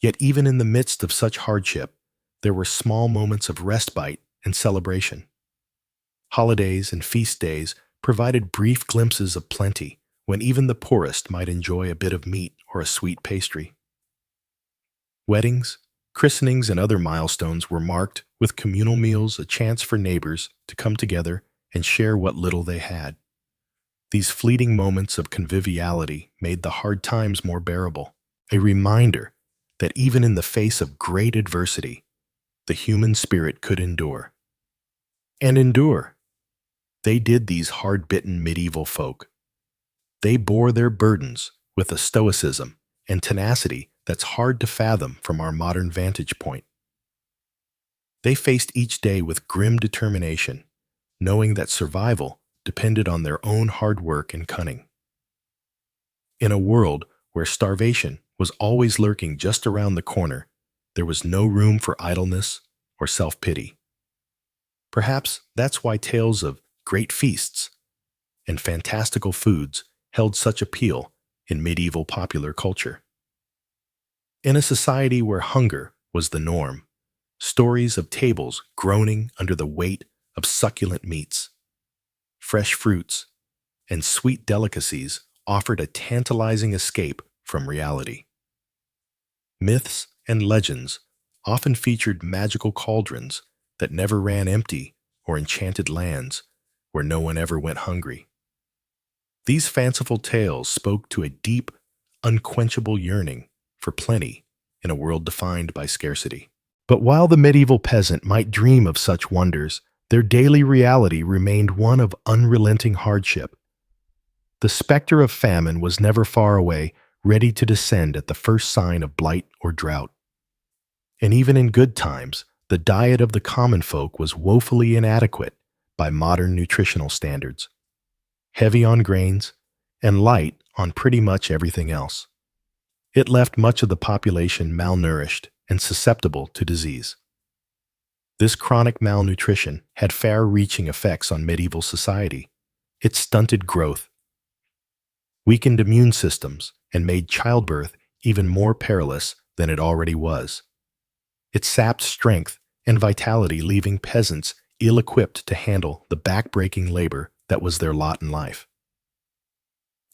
Yet even in the midst of such hardship, there were small moments of respite and celebration. Holidays and feast days provided brief glimpses of plenty when even the poorest might enjoy a bit of meat or a sweet pastry. Weddings, christenings, and other milestones were marked with communal meals, a chance for neighbors to come together and share what little they had. These fleeting moments of conviviality made the hard times more bearable, a reminder that even in the face of great adversity, the human spirit could endure. And endure. They did, these hard-bitten medieval folk. They bore their burdens with a stoicism and tenacity that's hard to fathom from our modern vantage point. They faced each day with grim determination, knowing that survival depended on their own hard work and cunning. In a world where starvation was always lurking just around the corner, there was no room for idleness or self-pity. Perhaps that's why tales of great feasts and fantastical foods held such appeal in medieval popular culture. In a society where hunger was the norm, stories of tables groaning under the weight of succulent meats, fresh fruits, and sweet delicacies offered a tantalizing escape from reality. Myths and legends often featured magical cauldrons that never ran empty or enchanted lands where no one ever went hungry. These fanciful tales spoke to a deep, unquenchable yearning for plenty in a world defined by scarcity. But while the medieval peasant might dream of such wonders, their daily reality remained one of unrelenting hardship. The specter of famine was never far away, ready to descend at the first sign of blight or drought. And even in good times, the diet of the common folk was woefully inadequate by modern nutritional standards, heavy on grains and light on pretty much everything else. It left much of the population malnourished and susceptible to disease. This chronic malnutrition had far-reaching effects on medieval society. It stunted growth, weakened immune systems, and made childbirth even more perilous than it already was. It sapped strength and vitality, leaving peasants ill-equipped to handle the back-breaking labor that was their lot in life.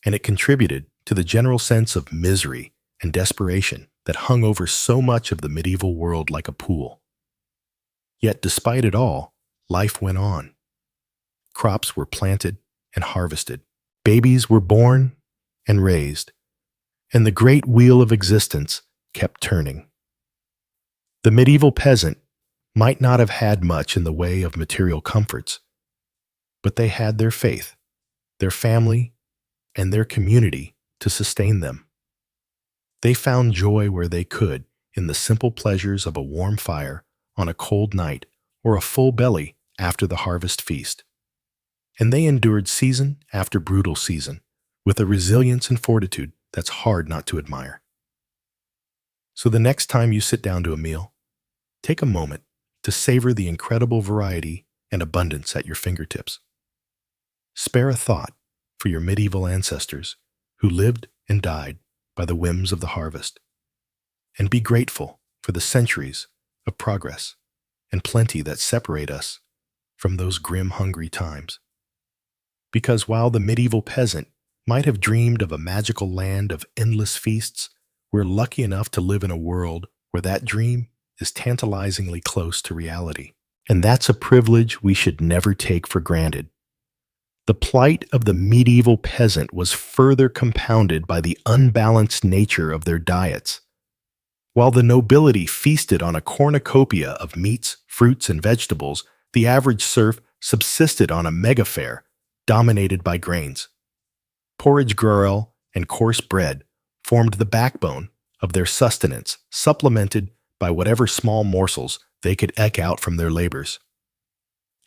And it contributed to the general sense of misery and desperation that hung over so much of the medieval world like a pool. Yet despite it all, life went on. Crops were planted and harvested. Babies were born and raised. And the great wheel of existence kept turning. The medieval peasant might not have had much in the way of material comforts, but they had their faith, their family, and their community to sustain them. They found joy where they could in the simple pleasures of a warm fire on a cold night or a full belly after the harvest feast. And they endured season after brutal season with a resilience and fortitude that's hard not to admire. So the next time you sit down to a meal, take a moment to savor the incredible variety and abundance at your fingertips. Spare a thought for your medieval ancestors who lived and died by the whims of the harvest, and be grateful for the centuries of progress and plenty that separate us from those grim, hungry times. Because while the medieval peasant might have dreamed of a magical land of endless feasts, we're lucky enough to live in a world where that dream is tantalizingly close to reality. And that's a privilege we should never take for granted. The plight of the medieval peasant was further compounded by the unbalanced nature of their diets. While the nobility feasted on a cornucopia of meats, fruits, and vegetables, the average serf subsisted on a megafare dominated by grains. Porridge gruel and coarse bread formed the backbone of their sustenance, supplemented by whatever small morsels they could eke out from their labors.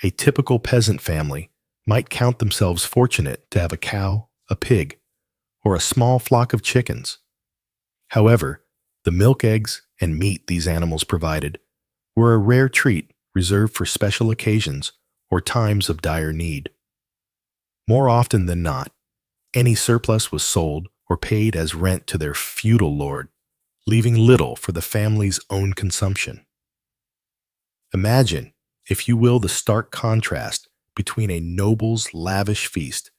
A typical peasant family might count themselves fortunate to have a cow, a pig, or a small flock of chickens. However, the milk, eggs, and meat these animals provided were a rare treat reserved for special occasions or times of dire need. More often than not, any surplus was sold or paid as rent to their feudal lord, leaving little for the family's own consumption. Imagine, if you will, the stark contrast between a noble's lavish feast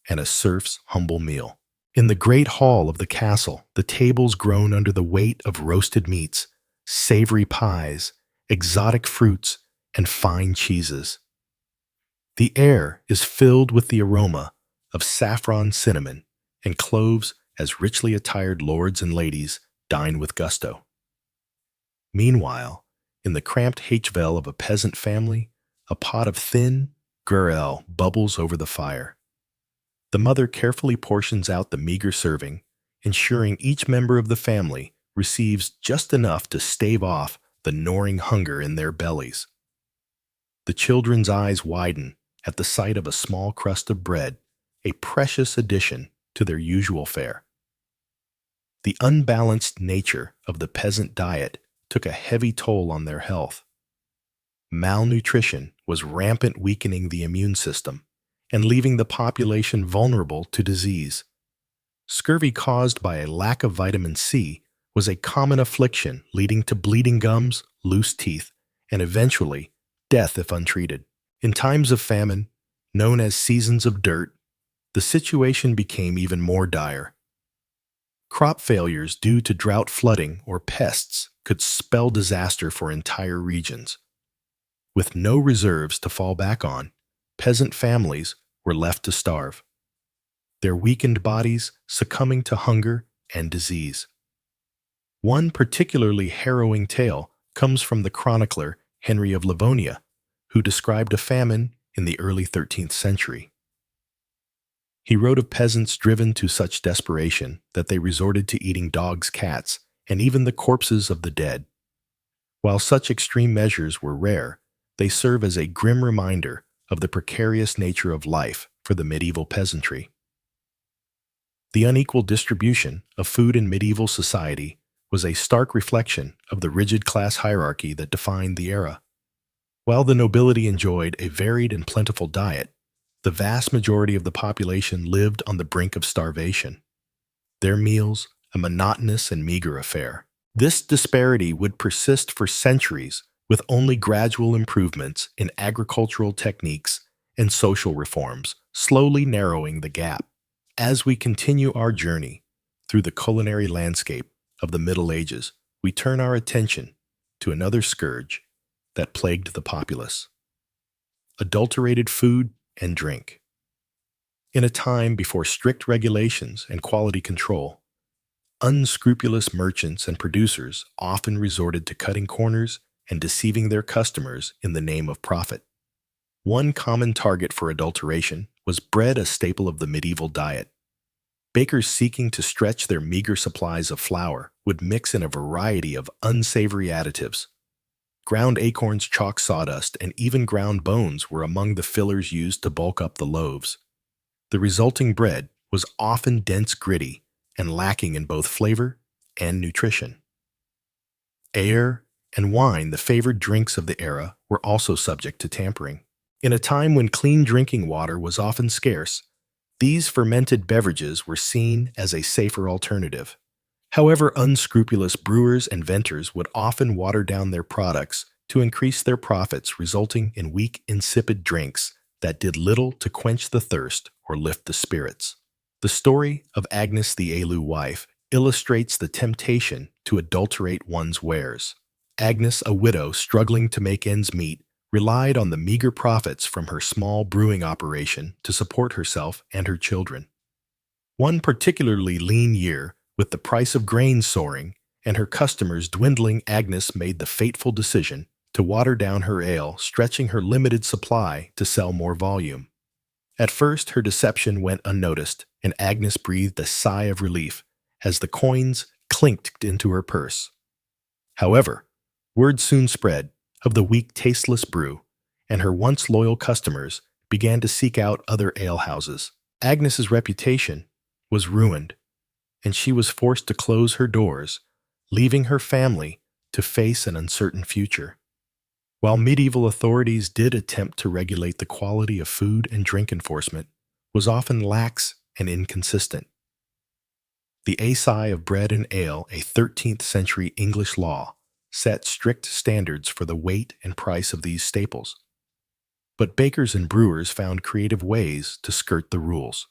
and a serf's humble meal. In the great hall of the castle, the tables groan under the weight of roasted meats, savory pies, exotic fruits, and fine cheeses. The air is filled with the aroma of saffron, cinnamon, and cloves as richly attired lords and ladies dine with gusto. Meanwhile, in the cramped Hvel of a peasant family, a pot of thin gruel bubbles over the fire. The mother carefully portions out the meager serving, ensuring each member of the family receives just enough to stave off the gnawing hunger in their bellies. The children's eyes widen at the sight of a small crust of bread, a precious addition to their usual fare. The unbalanced nature of the peasant diet took a heavy toll on their health. Malnutrition was rampant, weakening the immune system and leaving the population vulnerable to disease. Scurvy caused by a lack of vitamin C was a common affliction, leading to bleeding gums, loose teeth, and eventually death if untreated. In times of famine, known as seasons of dirt, the situation became even more dire. Crop failures due to drought, flooding, or pests could spell disaster for entire regions. With no reserves to fall back on, peasant families were left to starve, their weakened bodies succumbing to hunger and disease. One particularly harrowing tale comes from the chronicler Henry of Livonia, who described a famine in the early 13th century. He wrote of peasants driven to such desperation that they resorted to eating dogs, cats, and even the corpses of the dead. While such extreme measures were rare, they serve as a grim reminder of the precarious nature of life for the medieval peasantry. The unequal distribution of food in medieval society was a stark reflection of the rigid class hierarchy that defined the era. While the nobility enjoyed a varied and plentiful diet, the vast majority of the population lived on the brink of starvation. Their meals, a monotonous and meager affair. This disparity would persist for centuries, with only gradual improvements in agricultural techniques and social reforms slowly narrowing the gap. As we continue our journey through the culinary landscape of the Middle Ages, we turn our attention to another scourge that plagued the populace: adulterated food and drink. In a time before strict regulations and quality control, unscrupulous merchants and producers often resorted to cutting corners and deceiving their customers in the name of profit. One common target for adulteration was bread, a staple of the medieval diet. Bakers seeking to stretch their meager supplies of flour would mix in a variety of unsavory additives. Ground acorns, chalk, sawdust, and even ground bones were among the fillers used to bulk up the loaves. The resulting bread was often dense, gritty, and lacking in both flavor and nutrition. Ale and wine, the favored drinks of the era, were also subject to tampering. In a time when clean drinking water was often scarce, these fermented beverages were seen as a safer alternative. However, unscrupulous brewers and vintners would often water down their products to increase their profits, resulting in weak, insipid drinks that did little to quench the thirst or lift the spirits. The story of Agnes the Alew wife illustrates the temptation to adulterate one's wares. Agnes, a widow struggling to make ends meet, relied on the meager profits from her small brewing operation to support herself and her children. One particularly lean year, with the price of grain soaring and her customers dwindling, Agnes made the fateful decision to water down her ale, stretching her limited supply to sell more volume. At first, her deception went unnoticed, and Agnes breathed a sigh of relief as the coins clinked into her purse. However, word soon spread of the weak, tasteless brew, and her once loyal customers began to seek out other alehouses. Agnes's reputation was ruined, and she was forced to close her doors, leaving her family to face an uncertain future. While medieval authorities did attempt to regulate the quality of food and drink enforcement, was often lax and inconsistent. The Assize of Bread and Ale, a 13th century English law, set strict standards for the weight and price of these staples. But bakers and brewers found creative ways to skirt the rules.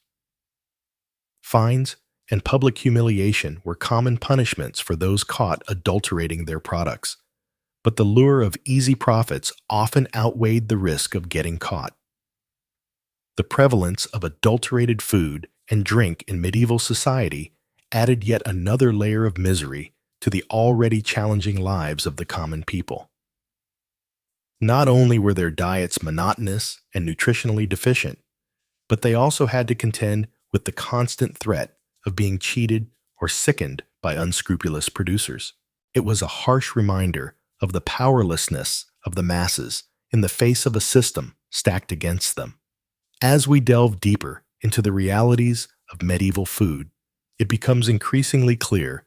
Fines and public humiliation were common punishments for those caught adulterating their products, but the lure of easy profits often outweighed the risk of getting caught. The prevalence of adulterated food and drink in medieval society added yet another layer of misery to the already challenging lives of the common people. Not only were their diets monotonous and nutritionally deficient, but they also had to contend with the constant threat of being cheated or sickened by unscrupulous producers. It was a harsh reminder of the powerlessness of the masses in the face of a system stacked against them. As we delve deeper into the realities of medieval food, it becomes increasingly clear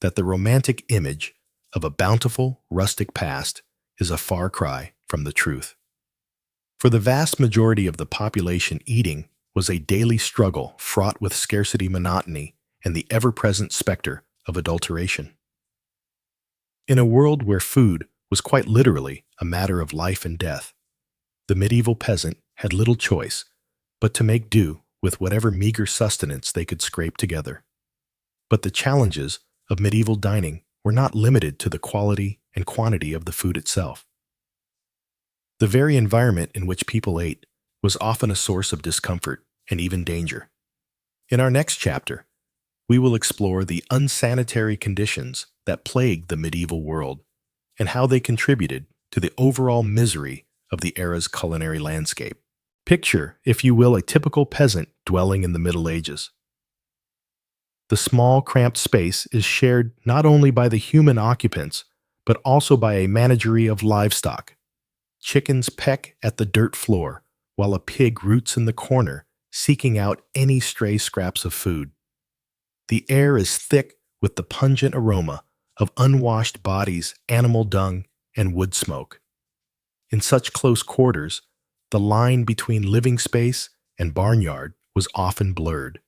that the romantic image of a bountiful, rustic past is a far cry from the truth. For the vast majority of the population, eating was a daily struggle fraught with scarcity, monotony, and the ever-present specter of adulteration. In a world where food was quite literally a matter of life and death, the medieval peasant had little choice but to make do with whatever meager sustenance they could scrape together. But the challenges of medieval dining were not limited to the quality and quantity of the food itself. The very environment in which people ate was often a source of discomfort and even danger. In our next chapter, we will explore the unsanitary conditions that plagued the medieval world and how they contributed to the overall misery of the era's culinary landscape. Picture, if you will, a typical peasant dwelling in the Middle Ages. The small, cramped space is shared not only by the human occupants, but also by a menagerie of livestock. Chickens peck at the dirt floor, while a pig roots in the corner, seeking out any stray scraps of food. The air is thick with the pungent aroma of unwashed bodies, animal dung, and wood smoke. In such close quarters, the line between living space and barnyard was often blurred.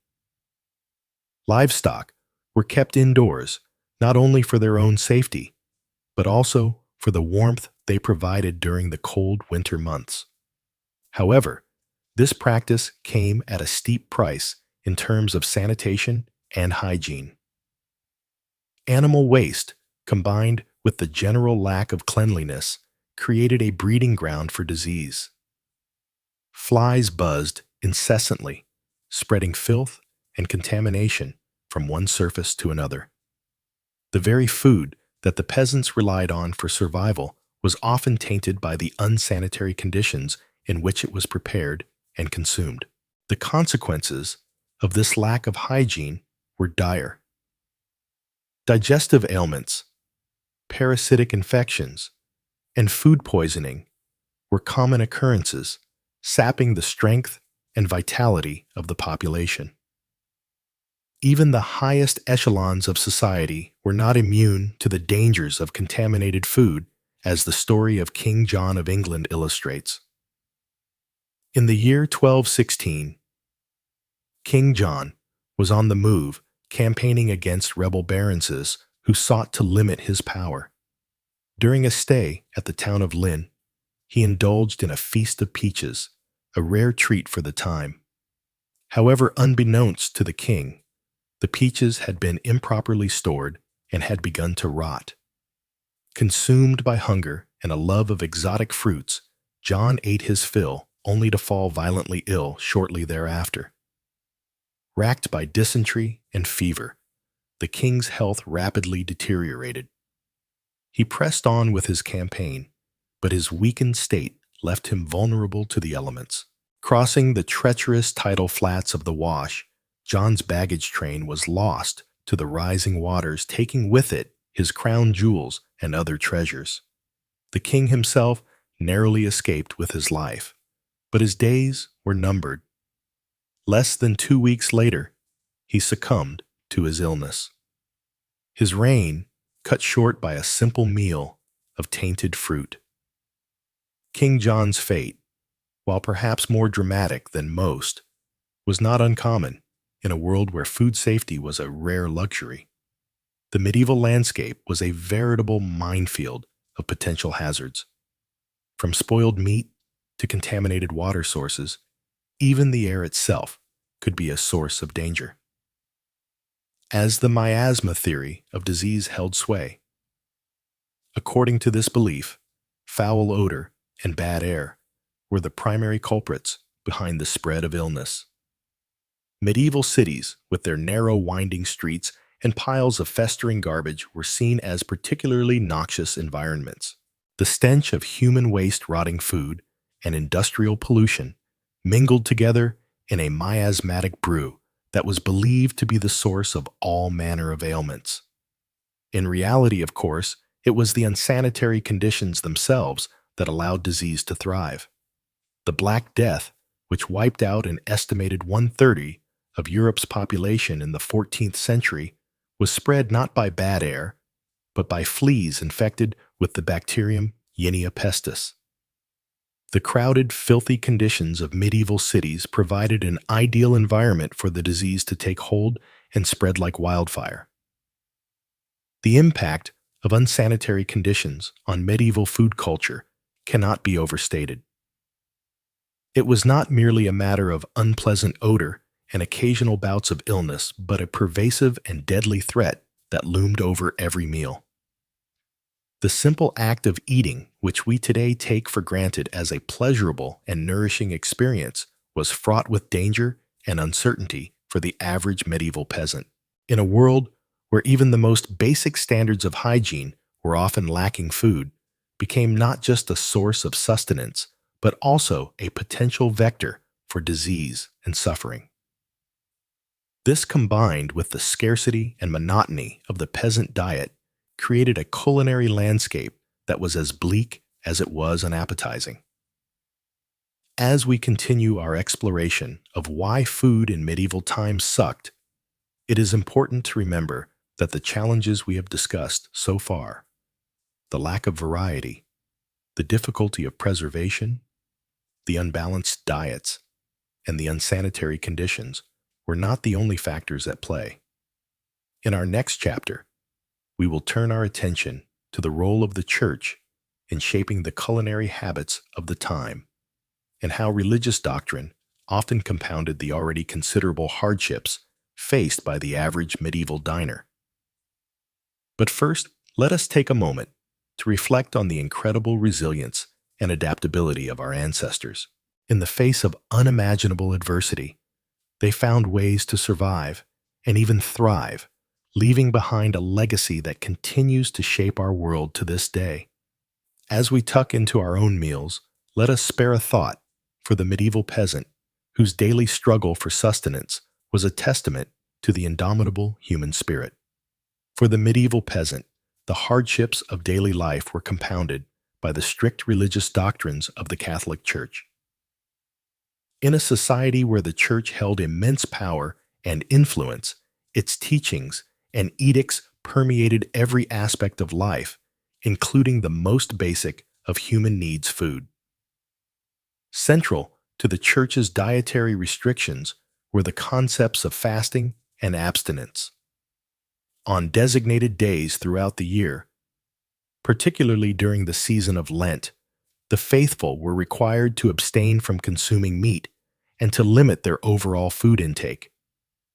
Livestock were kept indoors not only for their own safety, but also for the warmth they provided during the cold winter months. However, this practice came at a steep price in terms of sanitation and hygiene. Animal waste, combined with the general lack of cleanliness, created a breeding ground for disease. Flies buzzed incessantly, spreading filth and contamination from one surface to another. The very food that the peasants relied on for survival was often tainted by the unsanitary conditions in which it was prepared and consumed. The consequences of this lack of hygiene were dire. Digestive ailments, parasitic infections, and food poisoning were common occurrences, sapping the strength and vitality of the population. Even the highest echelons of society were not immune to the dangers of contaminated food, as the story of King John of England illustrates. In the year 1216, King John was on the move, campaigning against rebel baronses who sought to limit his power. During a stay at the town of Lynn, he indulged in a feast of peaches, a rare treat for the time. However, unbeknownst to the king, the peaches had been improperly stored and had begun to rot. Consumed by hunger and a love of exotic fruits, John ate his fill, only to fall violently ill shortly thereafter. Racked by dysentery and fever, the king's health rapidly deteriorated. He pressed on with his campaign, but his weakened state left him vulnerable to the elements. Crossing the treacherous tidal flats of the Wash, John's baggage train was lost to the rising waters, taking with it his crown jewels and other treasures. The king himself narrowly escaped with his life, but his days were numbered. Less than 2 weeks later, he succumbed to his illness. His reign cut short by a simple meal of tainted fruit. King John's fate, while perhaps more dramatic than most, was not uncommon in a world where food safety was a rare luxury. The medieval landscape was a veritable minefield of potential hazards. From spoiled meat to contaminated water sources, even the air itself could be a source of danger. As the miasma theory of disease held sway, according to this belief, foul odor and bad air were the primary culprits behind the spread of illness. Medieval cities, with their narrow winding streets and piles of festering garbage, were seen as particularly noxious environments. The stench of human waste, rotting food, and industrial pollution mingled together in a miasmatic brew that was believed to be the source of all manner of ailments. In reality, of course, it was the unsanitary conditions themselves that allowed disease to thrive. The Black Death, which wiped out an estimated 1/30 of Europe's population in the 14th century, was spread not by bad air, but by fleas infected with the bacterium Yersinia pestis. The crowded, filthy conditions of medieval cities provided an ideal environment for the disease to take hold and spread like wildfire. The impact of unsanitary conditions on medieval food culture cannot be overstated. It was not merely a matter of unpleasant odor and occasional bouts of illness, but a pervasive and deadly threat that loomed over every meal. The simple act of eating, which we today take for granted as a pleasurable and nourishing experience, was fraught with danger and uncertainty for the average medieval peasant. In a world where even the most basic standards of hygiene were often lacking, food became not just a source of sustenance, but also a potential vector for disease and suffering. This, combined with the scarcity and monotony of the peasant diet, created a culinary landscape that was as bleak as it was unappetizing. As we continue our exploration of why food in medieval times sucked, it is important to remember that the challenges we have discussed so far, the lack of variety, the difficulty of preservation, the unbalanced diets, and the unsanitary conditions, were not the only factors at play. In our next chapter, we will turn our attention to the role of the church in shaping the culinary habits of the time, and how religious doctrine often compounded the already considerable hardships faced by the average medieval diner. But first, let us take a moment to reflect on the incredible resilience and adaptability of our ancestors. In the face of unimaginable adversity, they found ways to survive and even thrive, leaving behind a legacy that continues to shape our world to this day. As we tuck into our own meals, let us spare a thought for the medieval peasant whose daily struggle for sustenance was a testament to the indomitable human spirit. For the medieval peasant, the hardships of daily life were compounded by the strict religious doctrines of the Catholic Church. In a society where the Church held immense power and influence, its teachings and edicts permeated every aspect of life, including the most basic of human needs, food. Central to the Church's dietary restrictions were the concepts of fasting and abstinence. On designated days throughout the year, particularly during the season of Lent, the faithful were required to abstain from consuming meat and to limit their overall food intake.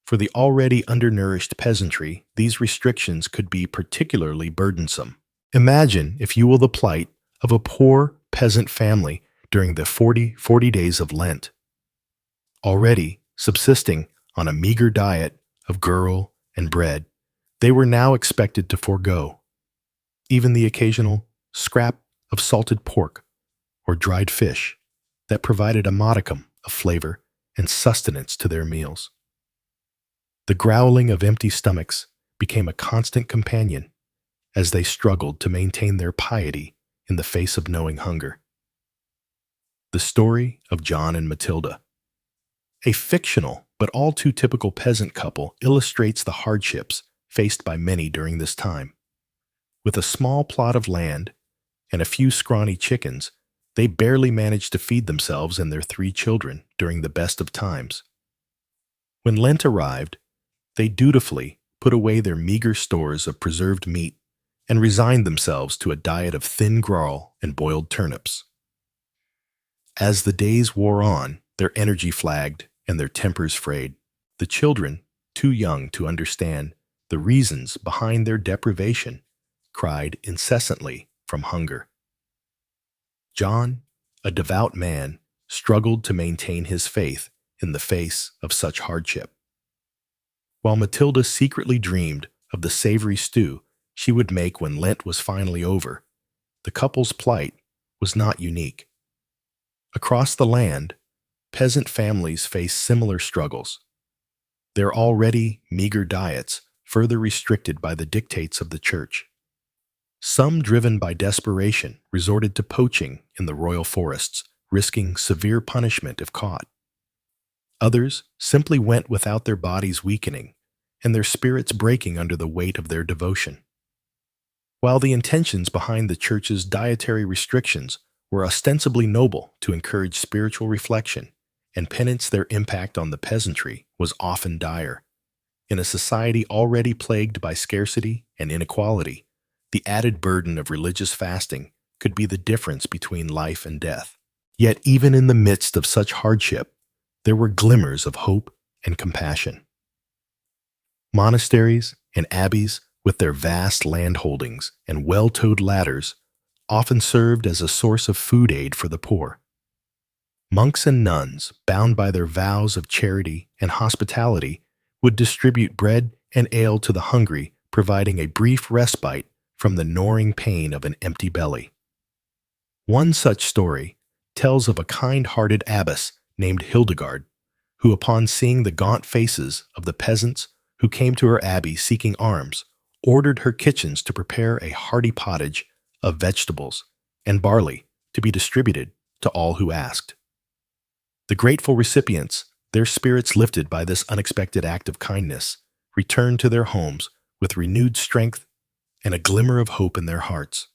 For the already undernourished peasantry, these restrictions could be particularly burdensome. Imagine, if you will, the plight of a poor peasant family during the 40 days of Lent. Already subsisting on a meager diet of gruel and bread, they were now expected to forego even the occasional scrap of salted pork or dried fish that provided a modicum of flavor and sustenance to their meals. The growling of empty stomachs became a constant companion as they struggled to maintain their piety in the face of knowing hunger. The story of John and Matilda, a fictional but all too typical peasant couple, illustrates the hardships faced by many during this time. With a small plot of land and a few scrawny chickens, they barely managed to feed themselves and their 3 children during the best of times. When Lent arrived, they dutifully put away their meager stores of preserved meat and resigned themselves to a diet of thin gruel and boiled turnips. As the days wore on, their energy flagged and their tempers frayed. The children, too young to understand the reasons behind their deprivation, cried incessantly from hunger. John, a devout man, struggled to maintain his faith in the face of such hardship, while Matilda secretly dreamed of the savory stew she would make when Lent was finally over. The couple's plight was not unique. Across the land, peasant families faced similar struggles, their already meager diets further restricted by the dictates of the church. Some, driven by desperation, resorted to poaching in the royal forests, risking severe punishment if caught. Others simply went without, their bodies weakening and their spirits breaking under the weight of their devotion. While the intentions behind the church's dietary restrictions were ostensibly noble, to encourage spiritual reflection and penance, their impact on the peasantry was often dire. In a society already plagued by scarcity and inequality, the added burden of religious fasting could be the difference between life and death. Yet even in the midst of such hardship, there were glimmers of hope and compassion. Monasteries and abbeys, with their vast land holdings and well-towed ladders, often served as a source of food aid for the poor. Monks and nuns, bound by their vows of charity and hospitality, would distribute bread and ale to the hungry, providing a brief respite from the gnawing pain of an empty belly. One such story tells of a kind-hearted abbess named Hildegard, who, upon seeing the gaunt faces of the peasants who came to her abbey seeking alms, ordered her kitchens to prepare a hearty pottage of vegetables and barley to be distributed to all who asked. The grateful recipients, their spirits lifted by this unexpected act of kindness, returned to their homes with renewed strength and a glimmer of hope in their hearts.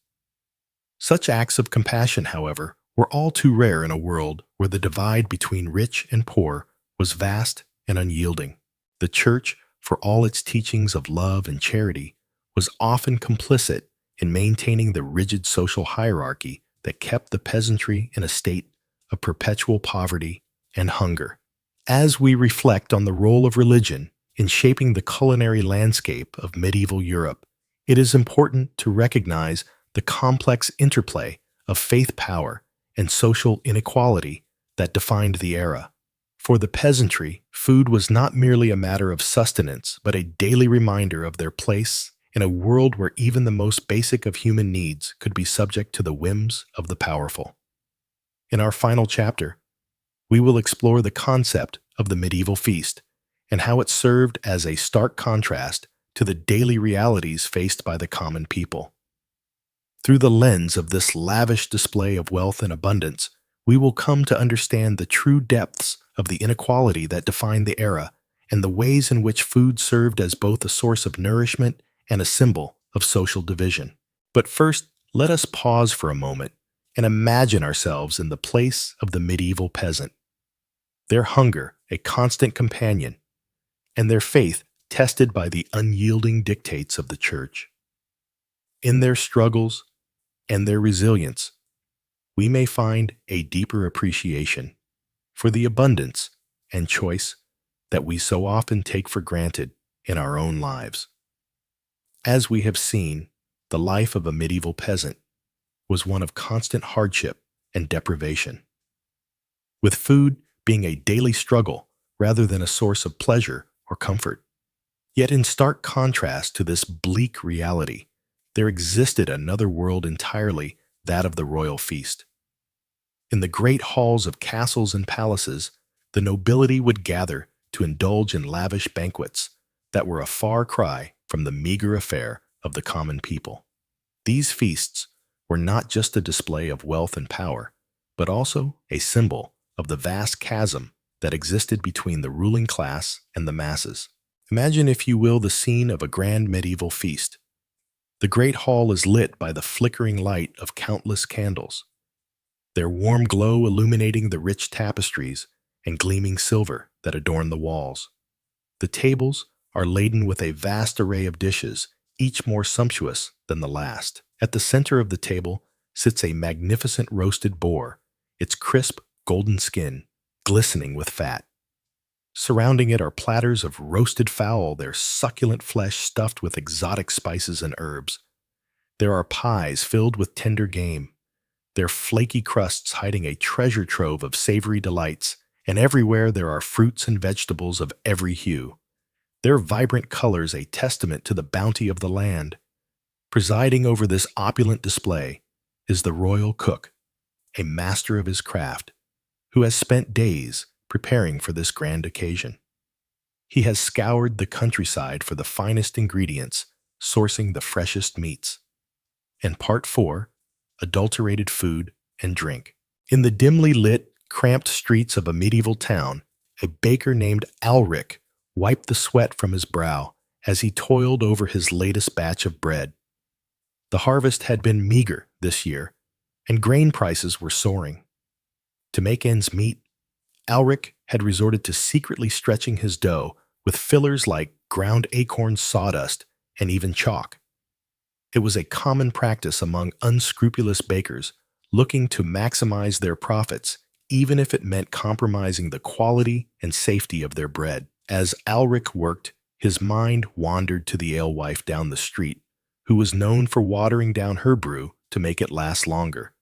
Such acts of compassion, however, were all too rare in a world where the divide between rich and poor was vast and unyielding. The church, for all its teachings of love and charity, was often complicit in maintaining the rigid social hierarchy that kept the peasantry in a state of perpetual poverty and hunger. As we reflect on the role of religion in shaping the culinary landscape of medieval Europe, it is important to recognize the complex interplay of faith power and social inequality that defined the era. For the peasantry, food was not merely a matter of sustenance, but a daily reminder of their place in a world where even the most basic of human needs could be subject to the whims of the powerful. In our final chapter, we will explore the concept of the medieval feast and how it served as a stark contrast to the daily realities faced by the common people. Through the lens of this lavish display of wealth and abundance, we will come to understand the true depths of the inequality that defined the era and the ways in which food served as both a source of nourishment and a symbol of social division. But first, let us pause for a moment and imagine ourselves in the place of the medieval peasant. Their hunger, a constant companion, and their faith tested by the unyielding dictates of the church. In their struggles and their resilience, we may find a deeper appreciation for the abundance and choice that we so often take for granted in our own lives. As we have seen, the life of a medieval peasant was one of constant hardship and deprivation, with food being a daily struggle rather than a source of pleasure or comfort. Yet in stark contrast to this bleak reality, there existed another world entirely, that of the royal feast. In the great halls of castles and palaces, the nobility would gather to indulge in lavish banquets that were a far cry from the meager affair of the common people. These feasts were not just a display of wealth and power, but also a symbol of the vast chasm that existed between the ruling class and the masses. Imagine, if you will, the scene of a grand medieval feast. The great hall is lit by the flickering light of countless candles, their warm glow illuminating the rich tapestries and gleaming silver that adorn the walls. The tables are laden with a vast array of dishes, each more sumptuous than the last. At the center of the table sits a magnificent roasted boar, its crisp golden skin glistening with fat. Surrounding it are platters of roasted fowl, their succulent flesh stuffed with exotic spices and herbs. There are pies filled with tender game, their flaky crusts hiding a treasure trove of savory delights, and everywhere there are fruits and vegetables of every hue, their vibrant colors a testament to the bounty of the land. Presiding over this opulent display is the royal cook, a master of his craft, who has spent days preparing for this grand occasion. He has scoured the countryside for the finest ingredients, sourcing the freshest meats. And Part 4, Adulterated Food and Drink. In the dimly lit, cramped streets of a medieval town, a baker named Alric wiped the sweat from his brow as he toiled over his latest batch of bread. The harvest had been meager this year, and grain prices were soaring. To make ends meet, Alric had resorted to secretly stretching his dough with fillers like ground acorn sawdust and even chalk. It was a common practice among unscrupulous bakers looking to maximize their profits, even if it meant compromising the quality and safety of their bread. As Alric worked, his mind wandered to the alewife down the street, who was known for watering down her brew to make it last longer.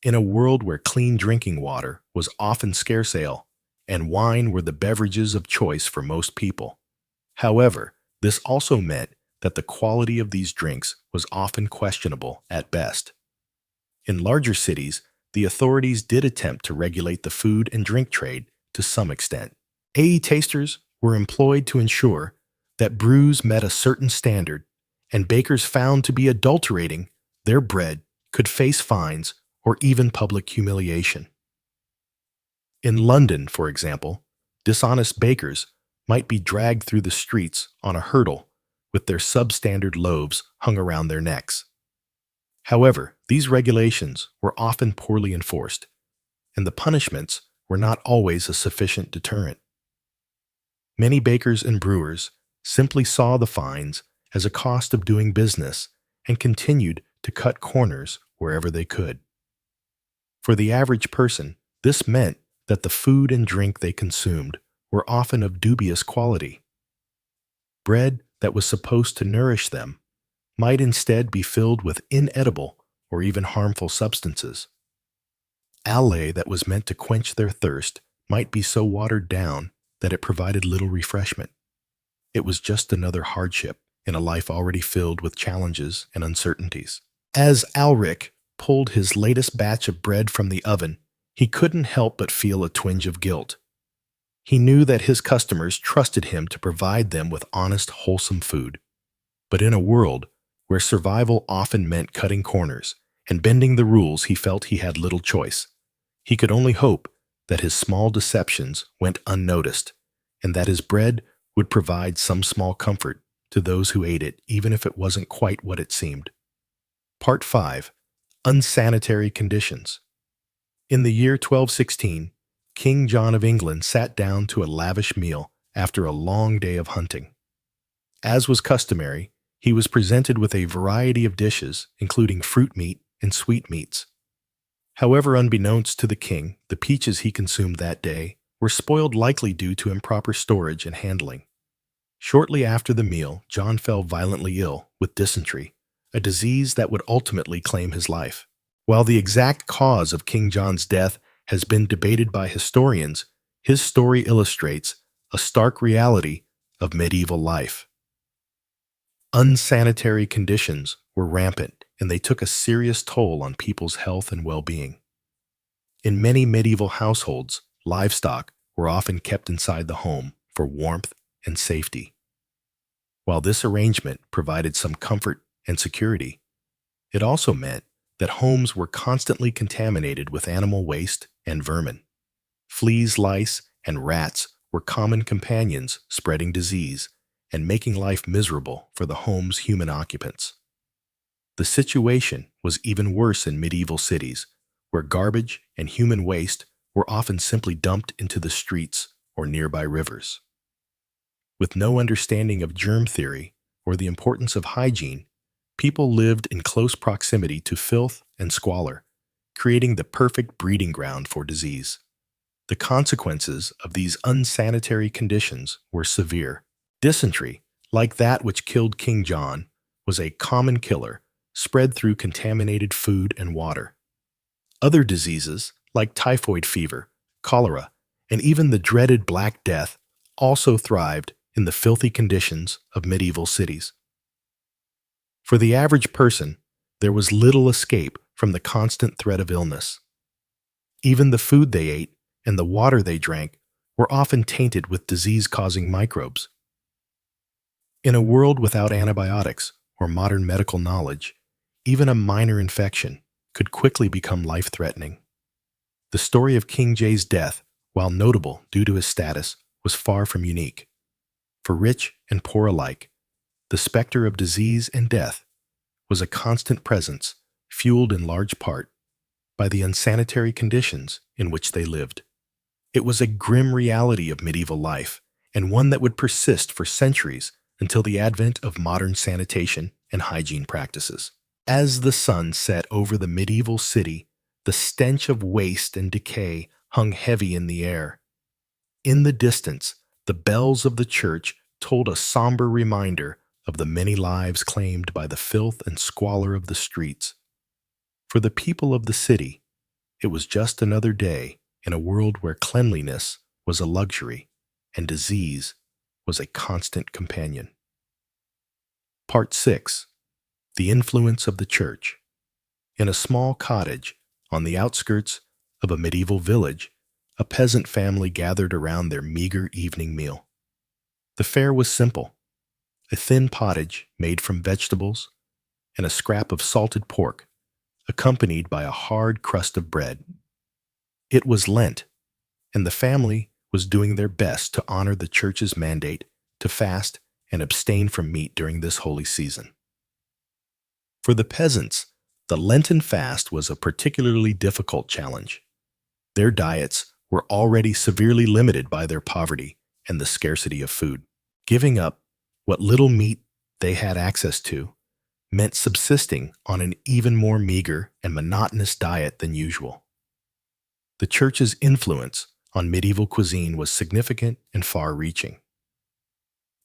In a world where clean drinking water was often scarce ale, and wine were the beverages of choice for most people. However, this also meant that the quality of these drinks was often questionable at best. In larger cities, the authorities did attempt to regulate the food and drink trade to some extent. Tasters were employed to ensure that brews met a certain standard, and bakers found to be adulterating their bread could face fines or even public humiliation. In London, for example, dishonest bakers might be dragged through the streets on a hurdle with their substandard loaves hung around their necks. However, these regulations were often poorly enforced, and the punishments were not always a sufficient deterrent. Many bakers and brewers simply saw the fines as a cost of doing business and continued to cut corners wherever they could. For the average person, this meant that the food and drink they consumed were often of dubious quality. Bread that was supposed to nourish them might instead be filled with inedible or even harmful substances. Ale that was meant to quench their thirst might be so watered down that it provided little refreshment. It was just another hardship in a life already filled with challenges and uncertainties. As Alric pulled his latest batch of bread from the oven, he couldn't help but feel a twinge of guilt. He knew that his customers trusted him to provide them with honest, wholesome food. But in a world where survival often meant cutting corners and bending the rules, he felt he had little choice. He could only hope that his small deceptions went unnoticed, and that his bread would provide some small comfort to those who ate it, even if it wasn't quite what it seemed. Part 5. Unsanitary Conditions. In the year 1216, King John of England sat down to a lavish meal after a long day of hunting. As was customary, he was presented with a variety of dishes, including fruit meat and sweetmeats. However, unbeknownst to the king, the peaches he consumed that day were spoiled, likely due to improper storage and handling. Shortly after the meal, John fell violently ill with dysentery, a disease that would ultimately claim his life. While the exact cause of King John's death has been debated by historians, his story illustrates a stark reality of medieval life. Unsanitary conditions were rampant, and they took a serious toll on people's health and well-being. In many medieval households, livestock were often kept inside the home for warmth and safety. While this arrangement provided some comfort and security, it also meant that homes were constantly contaminated with animal waste and vermin. Fleas, lice, and rats were common companions, spreading disease and making life miserable for the home's human occupants. The situation was even worse in medieval cities, where garbage and human waste were often simply dumped into the streets or nearby rivers. With no understanding of germ theory or the importance of hygiene, people lived in close proximity to filth and squalor, creating the perfect breeding ground for disease. The consequences of these unsanitary conditions were severe. Dysentery, like that which killed King John, was a common killer, spread through contaminated food and water. Other diseases, like typhoid fever, cholera, and even the dreaded Black Death, also thrived in the filthy conditions of medieval cities. For the average person, there was little escape from the constant threat of illness. Even the food they ate and the water they drank were often tainted with disease-causing microbes. In a world without antibiotics or modern medical knowledge, even a minor infection could quickly become life-threatening. The story of King Jay's death, while notable due to his status, was far from unique. For rich and poor alike, the specter of disease and death was a constant presence, fueled in large part by the unsanitary conditions in which they lived. It was a grim reality of medieval life, and one that would persist for centuries until the advent of modern sanitation and hygiene practices. As the sun set over the medieval city, the stench of waste and decay hung heavy in the air. In the distance, the bells of the church told a somber reminder of the many lives claimed by the filth and squalor of the streets. For the people of the city, it was just another day in a world where cleanliness was a luxury and disease was a constant companion. Part 6. The Influence of the Church. In a small cottage on the outskirts of a medieval village, a peasant family gathered around their meager evening meal. The fare was simple: a thin pottage made from vegetables and a scrap of salted pork, accompanied by a hard crust of bread. It was Lent, and the family was doing their best to honor the church's mandate to fast and abstain from meat during this holy season. For the peasants, the Lenten fast was a particularly difficult challenge. Their diets were already severely limited by their poverty and the scarcity of food. Giving up what little meat they had access to meant subsisting on an even more meager and monotonous diet than usual. The church's influence on medieval cuisine was significant and far-reaching.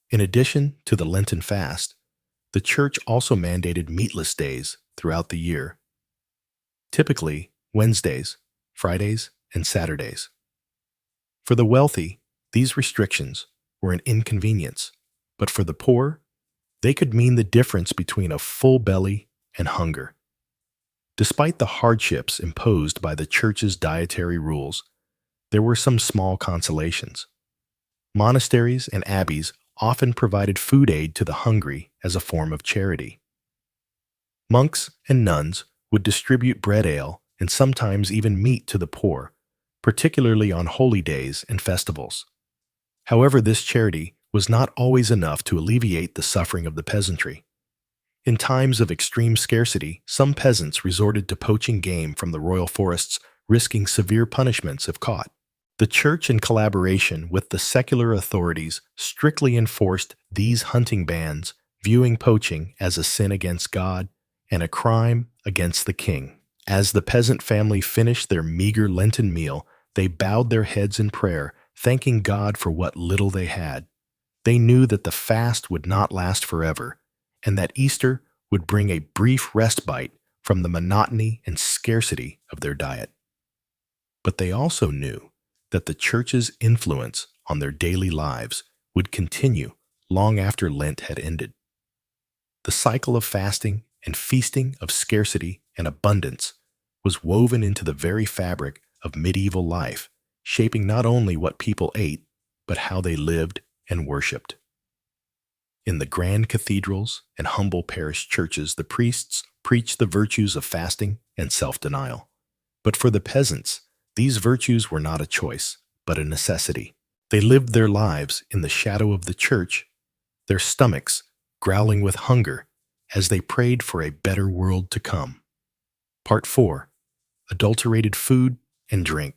In addition to the Lenten fast, the church also mandated meatless days throughout the year, typically Wednesdays, Fridays, and Saturdays. For the wealthy, these restrictions were an inconvenience, but for the poor, they could mean the difference between a full belly and hunger. Despite the hardships imposed by the church's dietary rules, there were some small consolations. Monasteries and abbeys often provided food aid to the hungry as a form of charity. Monks and nuns would distribute bread ale and sometimes even meat to the poor, particularly on holy days and festivals. However, this charity was not always enough to alleviate the suffering of the peasantry. In times of extreme scarcity, some peasants resorted to poaching game from the royal forests, risking severe punishments if caught. The church, in collaboration with the secular authorities, strictly enforced these hunting bans, viewing poaching as a sin against God and a crime against the king. As the peasant family finished their meager Lenten meal, they bowed their heads in prayer, thanking God for what little they had. They knew that the fast would not last forever, and that Easter would bring a brief respite from the monotony and scarcity of their diet. But they also knew that the church's influence on their daily lives would continue long after Lent had ended. The cycle of fasting and feasting, of scarcity and abundance, was woven into the very fabric of medieval life shaping not only what people ate, but how they lived and worshipped. In the grand cathedrals and humble parish churches, the priests preached the virtues of fasting and self-denial. But for the peasants, these virtues were not a choice, but a necessity. They lived their lives in the shadow of the church, their stomachs growling with hunger as they prayed for a better world to come. Part 4. Adulterated food and drink.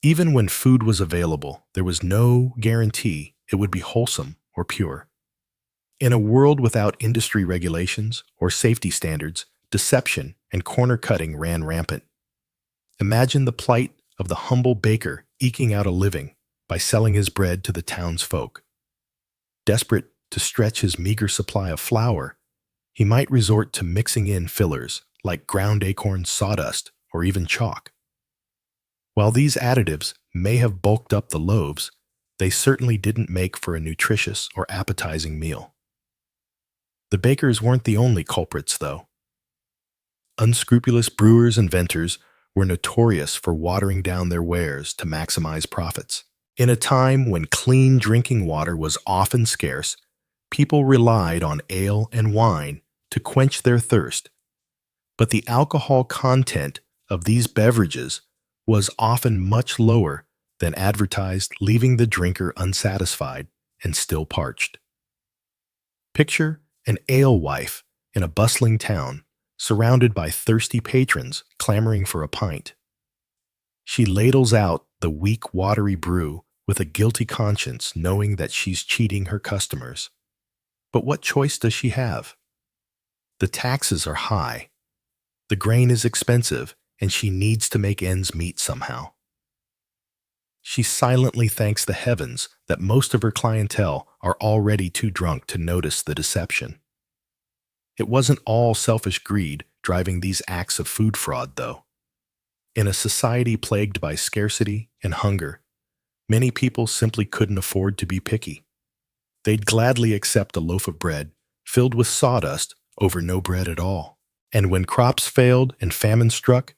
Even when food was available, there was no guarantee it would be wholesome or pure. In a world without industry regulations or safety standards, deception and corner cutting ran rampant. Imagine the plight of the humble baker eking out a living by selling his bread to the townsfolk. Desperate to stretch his meager supply of flour, he might resort to mixing in fillers like ground acorn sawdust or even chalk. While these additives may have bulked up the loaves, they certainly didn't make for a nutritious or appetizing meal. The bakers weren't the only culprits, though. Unscrupulous brewers and vendors were notorious for watering down their wares to maximize profits. In a time when clean drinking water was often scarce, people relied on ale and wine to quench their thirst. But the alcohol content of these beverages was often much lower than advertised, leaving the drinker unsatisfied and still parched. Picture an alewife in a bustling town, surrounded by thirsty patrons clamoring for a pint. She ladles out the weak, watery brew with a guilty conscience, knowing that she's cheating her customers. But what choice does she have? The taxes are high, the grain is expensive, and she needs to make ends meet somehow. She silently thanks the heavens that most of her clientele are already too drunk to notice the deception. It wasn't all selfish greed driving these acts of food fraud, though. In a society plagued by scarcity and hunger, many people simply couldn't afford to be picky. They'd gladly accept a loaf of bread filled with sawdust over no bread at all. And when crops failed and famine struck,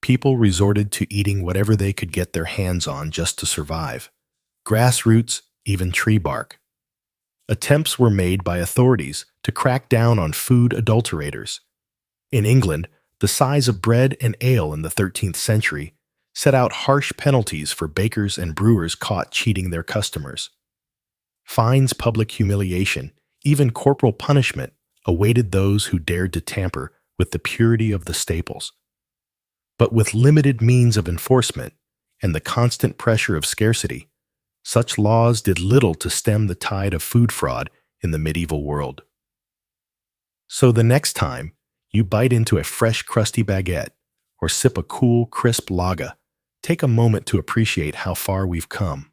people resorted to eating whatever they could get their hands on just to survive. Grass roots, even tree bark. Attempts were made by authorities to crack down on food adulterators. In England, the size of bread and ale in the 13th century set out harsh penalties for bakers and brewers caught cheating their customers. Fines, public humiliation, even corporal punishment awaited those who dared to tamper with the purity of the staples. But with limited means of enforcement and the constant pressure of scarcity, such laws did little to stem the tide of food fraud in the medieval world. So the next time you bite into a fresh, crusty baguette or sip a cool, crisp lager, take a moment to appreciate how far we've come.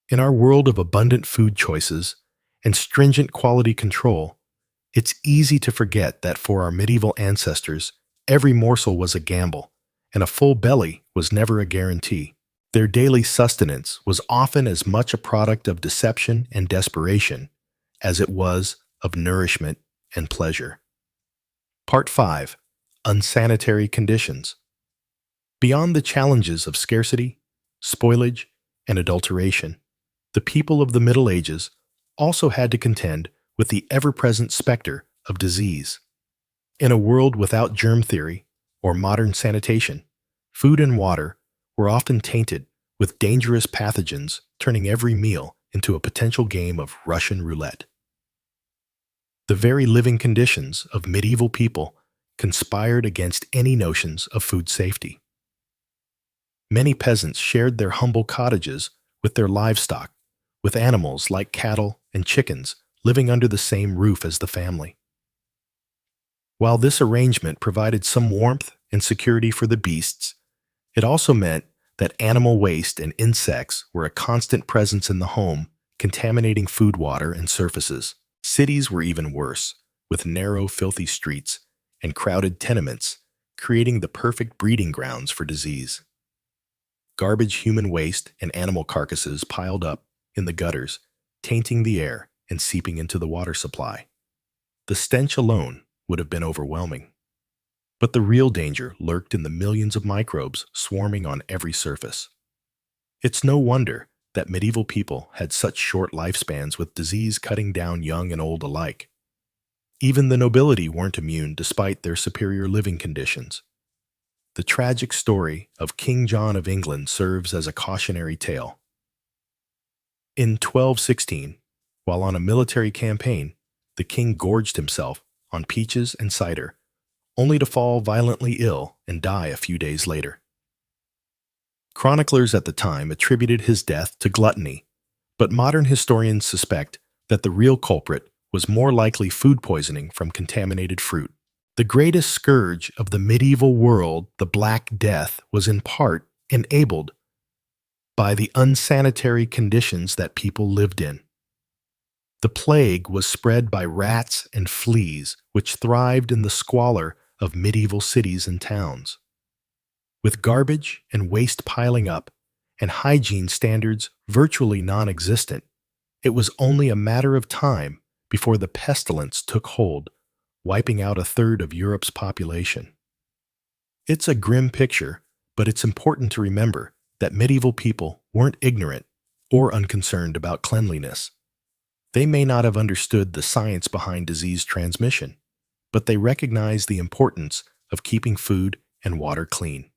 In our world of abundant food choices and stringent quality control, it's easy to forget that for our medieval ancestors, every morsel was a gamble, and a full belly was never a guarantee. Their daily sustenance was often as much a product of deception and desperation as it was of nourishment and pleasure. Part 5. Unsanitary conditions. Beyond the challenges of scarcity, spoilage, and adulteration, the people of the Middle Ages also had to contend with the ever-present specter of disease. In a world without germ theory or modern sanitation, food and water were often tainted with dangerous pathogens, turning every meal into a potential game of Russian roulette. The very living conditions of medieval people conspired against any notions of food safety. Many peasants shared their humble cottages with their livestock, with animals like cattle and chickens living under the same roof as the family. While this arrangement provided some warmth and security for the beasts, it also meant that animal waste and insects were a constant presence in the home, contaminating food, water, and surfaces. Cities were even worse, with narrow, filthy streets and crowded tenements, creating the perfect breeding grounds for disease. Garbage, human waste, and animal carcasses piled up in the gutters, tainting the air and seeping into the water supply. The stench alone would have been overwhelming. But the real danger lurked in the millions of microbes swarming on every surface. It's no wonder that medieval people had such short lifespans with disease cutting down young and old alike. Even the nobility weren't immune despite their superior living conditions. The tragic story of King John of England serves as a cautionary tale. In 1216, while on a military campaign, the king gorged himself on peaches and cider, only to fall violently ill and die a few days later. Chroniclers at the time attributed his death to gluttony, but modern historians suspect that the real culprit was more likely food poisoning from contaminated fruit. The greatest scourge of the medieval world, the Black Death, was in part enabled by the unsanitary conditions that people lived in. The plague was spread by rats and fleas, which thrived in the squalor of medieval cities and towns. With garbage and waste piling up and hygiene standards virtually non-existent, it was only a matter of time before the pestilence took hold, wiping out a third of Europe's population. It's a grim picture, but it's important to remember that medieval people weren't ignorant or unconcerned about cleanliness. They may not have understood the science behind disease transmission, but they recognized the importance of keeping food and water clean.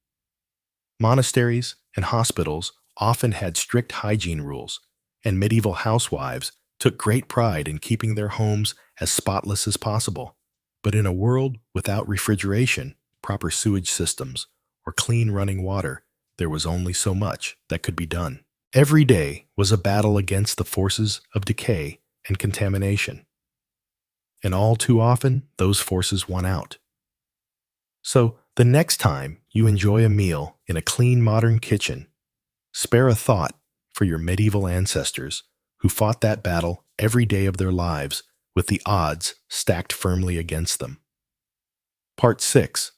Monasteries and hospitals often had strict hygiene rules, and medieval housewives took great pride in keeping their homes as spotless as possible. But in a world without refrigeration, proper sewage systems, or clean running water, there was only so much that could be done. Every day was a battle against the forces of decay and contamination. And all too often, those forces won out. So, the next time you enjoy a meal in a clean modern kitchen, spare a thought for your medieval ancestors who fought that battle every day of their lives with the odds stacked firmly against them. Part 6.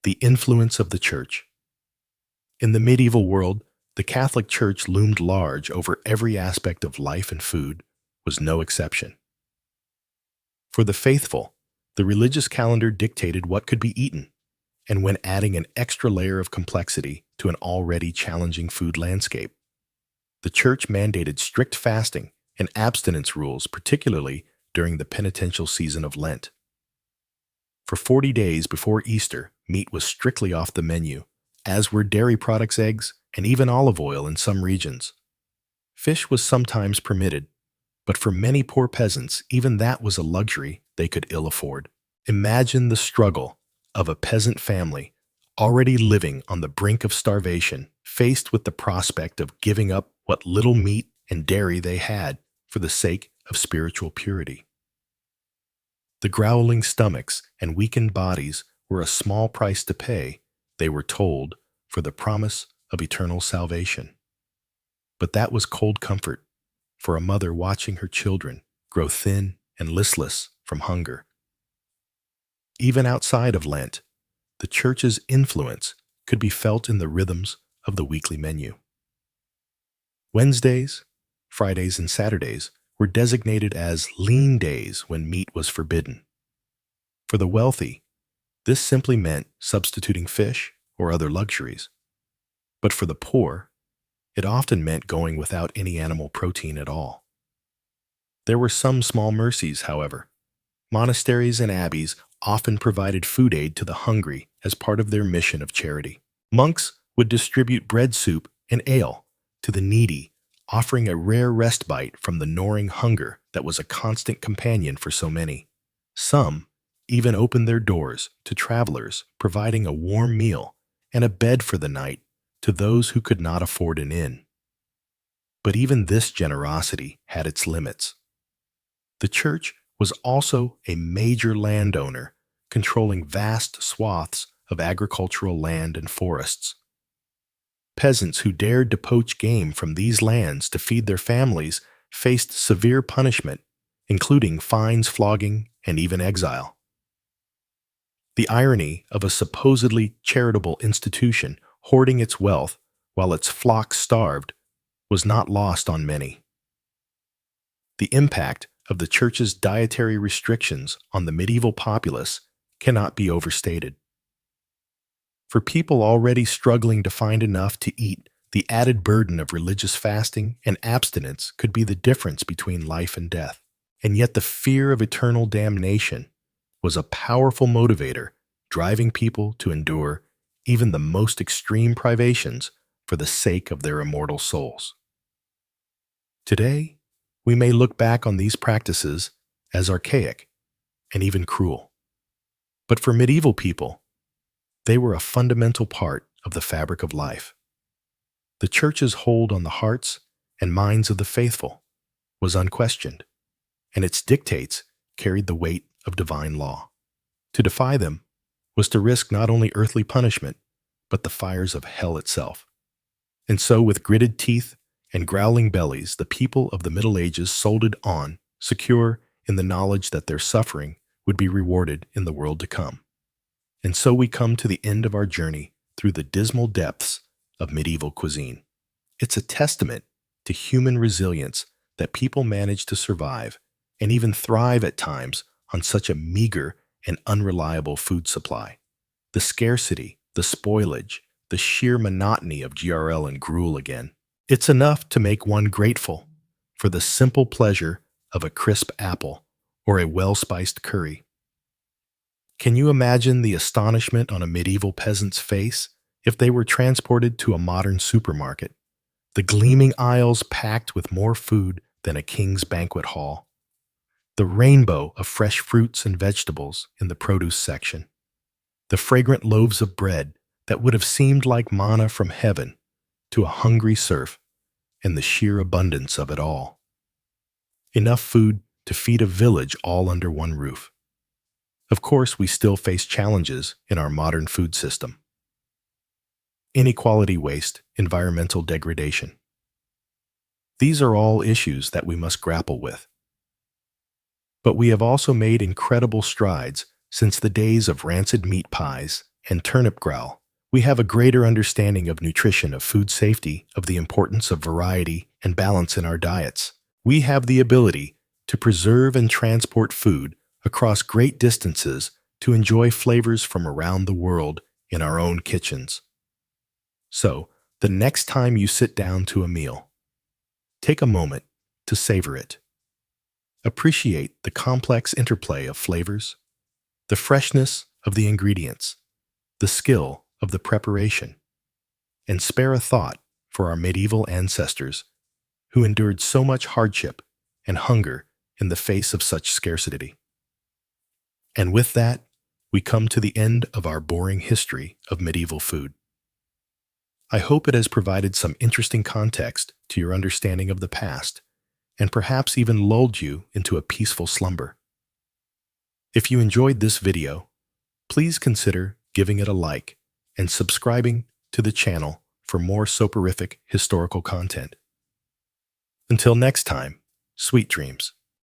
The Influence of the Church. In the medieval world, the Catholic Church loomed large over every aspect of life, and food was no exception. For the faithful, the religious calendar dictated what could be eaten, and when adding an extra layer of complexity to an already challenging food landscape, the Church mandated strict fasting and abstinence rules, particularly during the penitential season of Lent. For 40 days before Easter, meat was strictly off the menu, as were dairy products, eggs, and even olive oil in some regions. Fish was sometimes permitted, but for many poor peasants, even that was a luxury they could ill afford. Imagine the struggle of a peasant family already living on the brink of starvation, faced with the prospect of giving up what little meat and dairy they had for the sake of spiritual purity. The growling stomachs and weakened bodies were a small price to pay, they were told, for the promise of eternal salvation. But that was cold comfort for a mother watching her children grow thin and listless from hunger. Even outside of Lent, the Church's influence could be felt in the rhythms of the weekly menu. Wednesdays, Fridays, and Saturdays were designated as lean days when meat was forbidden. For the wealthy, this simply meant substituting fish or other luxuries. But for the poor, it often meant going without any animal protein at all. There were some small mercies, however. Monasteries and abbeys often provided food aid to the hungry as part of their mission of charity. Monks would distribute bread soup and ale to the needy, offering a rare respite from the gnawing hunger that was a constant companion for so many. Some even opened their doors to travelers, providing a warm meal and a bed for the night to those who could not afford an inn. But even this generosity had its limits. The Church was also a major landowner, controlling vast swaths of agricultural land and forests. Peasants who dared to poach game from these lands to feed their families faced severe punishment, including fines, flogging, and even exile. The irony of a supposedly charitable institution hoarding its wealth while its flock starved was not lost on many. The impact of the Church's dietary restrictions on the medieval populace cannot be overstated. For people already struggling to find enough to eat, the added burden of religious fasting and abstinence could be the difference between life and death. And yet the fear of eternal damnation was a powerful motivator, driving people to endure even the most extreme privations for the sake of their immortal souls. Today, we may look back on these practices as archaic and even cruel. But for medieval people, they were a fundamental part of the fabric of life. The Church's hold on the hearts and minds of the faithful was unquestioned, and its dictates carried the weight of divine law. To defy them was to risk not only earthly punishment, but the fires of hell itself. And so, with gritted teeth and growling bellies, the people of the Middle Ages soldiered on, secure in the knowledge that their suffering would be rewarded in the world to come. And so we come to the end of our journey through the dismal depths of medieval cuisine. It's a testament to human resilience that people manage to survive and even thrive at times on such a meager and unreliable food supply. The scarcity, the spoilage, the sheer monotony of GRL and gruel again. It's enough to make one grateful for the simple pleasure of a crisp apple or a well-spiced curry. Can you imagine the astonishment on a medieval peasant's face if they were transported to a modern supermarket? The gleaming aisles packed with more food than a king's banquet hall. The rainbow of fresh fruits and vegetables in the produce section. The fragrant loaves of bread that would have seemed like manna from heaven to a hungry serf, and the sheer abundance of it all. Enough food to feed a village all under one roof. Of course, we still face challenges in our modern food system. Inequality, waste, environmental degradation. These are all issues that we must grapple with. But we have also made incredible strides since the days of rancid meat pies and turnip growl. We have a greater understanding of nutrition, of food safety, of the importance of variety and balance in our diets. We have the ability to preserve and transport food across great distances to enjoy flavors from around the world in our own kitchens. So, the next time you sit down to a meal, take a moment to savor it. Appreciate the complex interplay of flavors, the freshness of the ingredients, the skill of the preparation, and spare a thought for our medieval ancestors who endured so much hardship and hunger in the face of such scarcity. And with that, we come to the end of our boring history of medieval food. I hope it has provided some interesting context to your understanding of the past, and perhaps even lulled you into a peaceful slumber. If you enjoyed this video, please consider giving it a like and subscribing to the channel for more soporific historical content. Until next time, sweet dreams.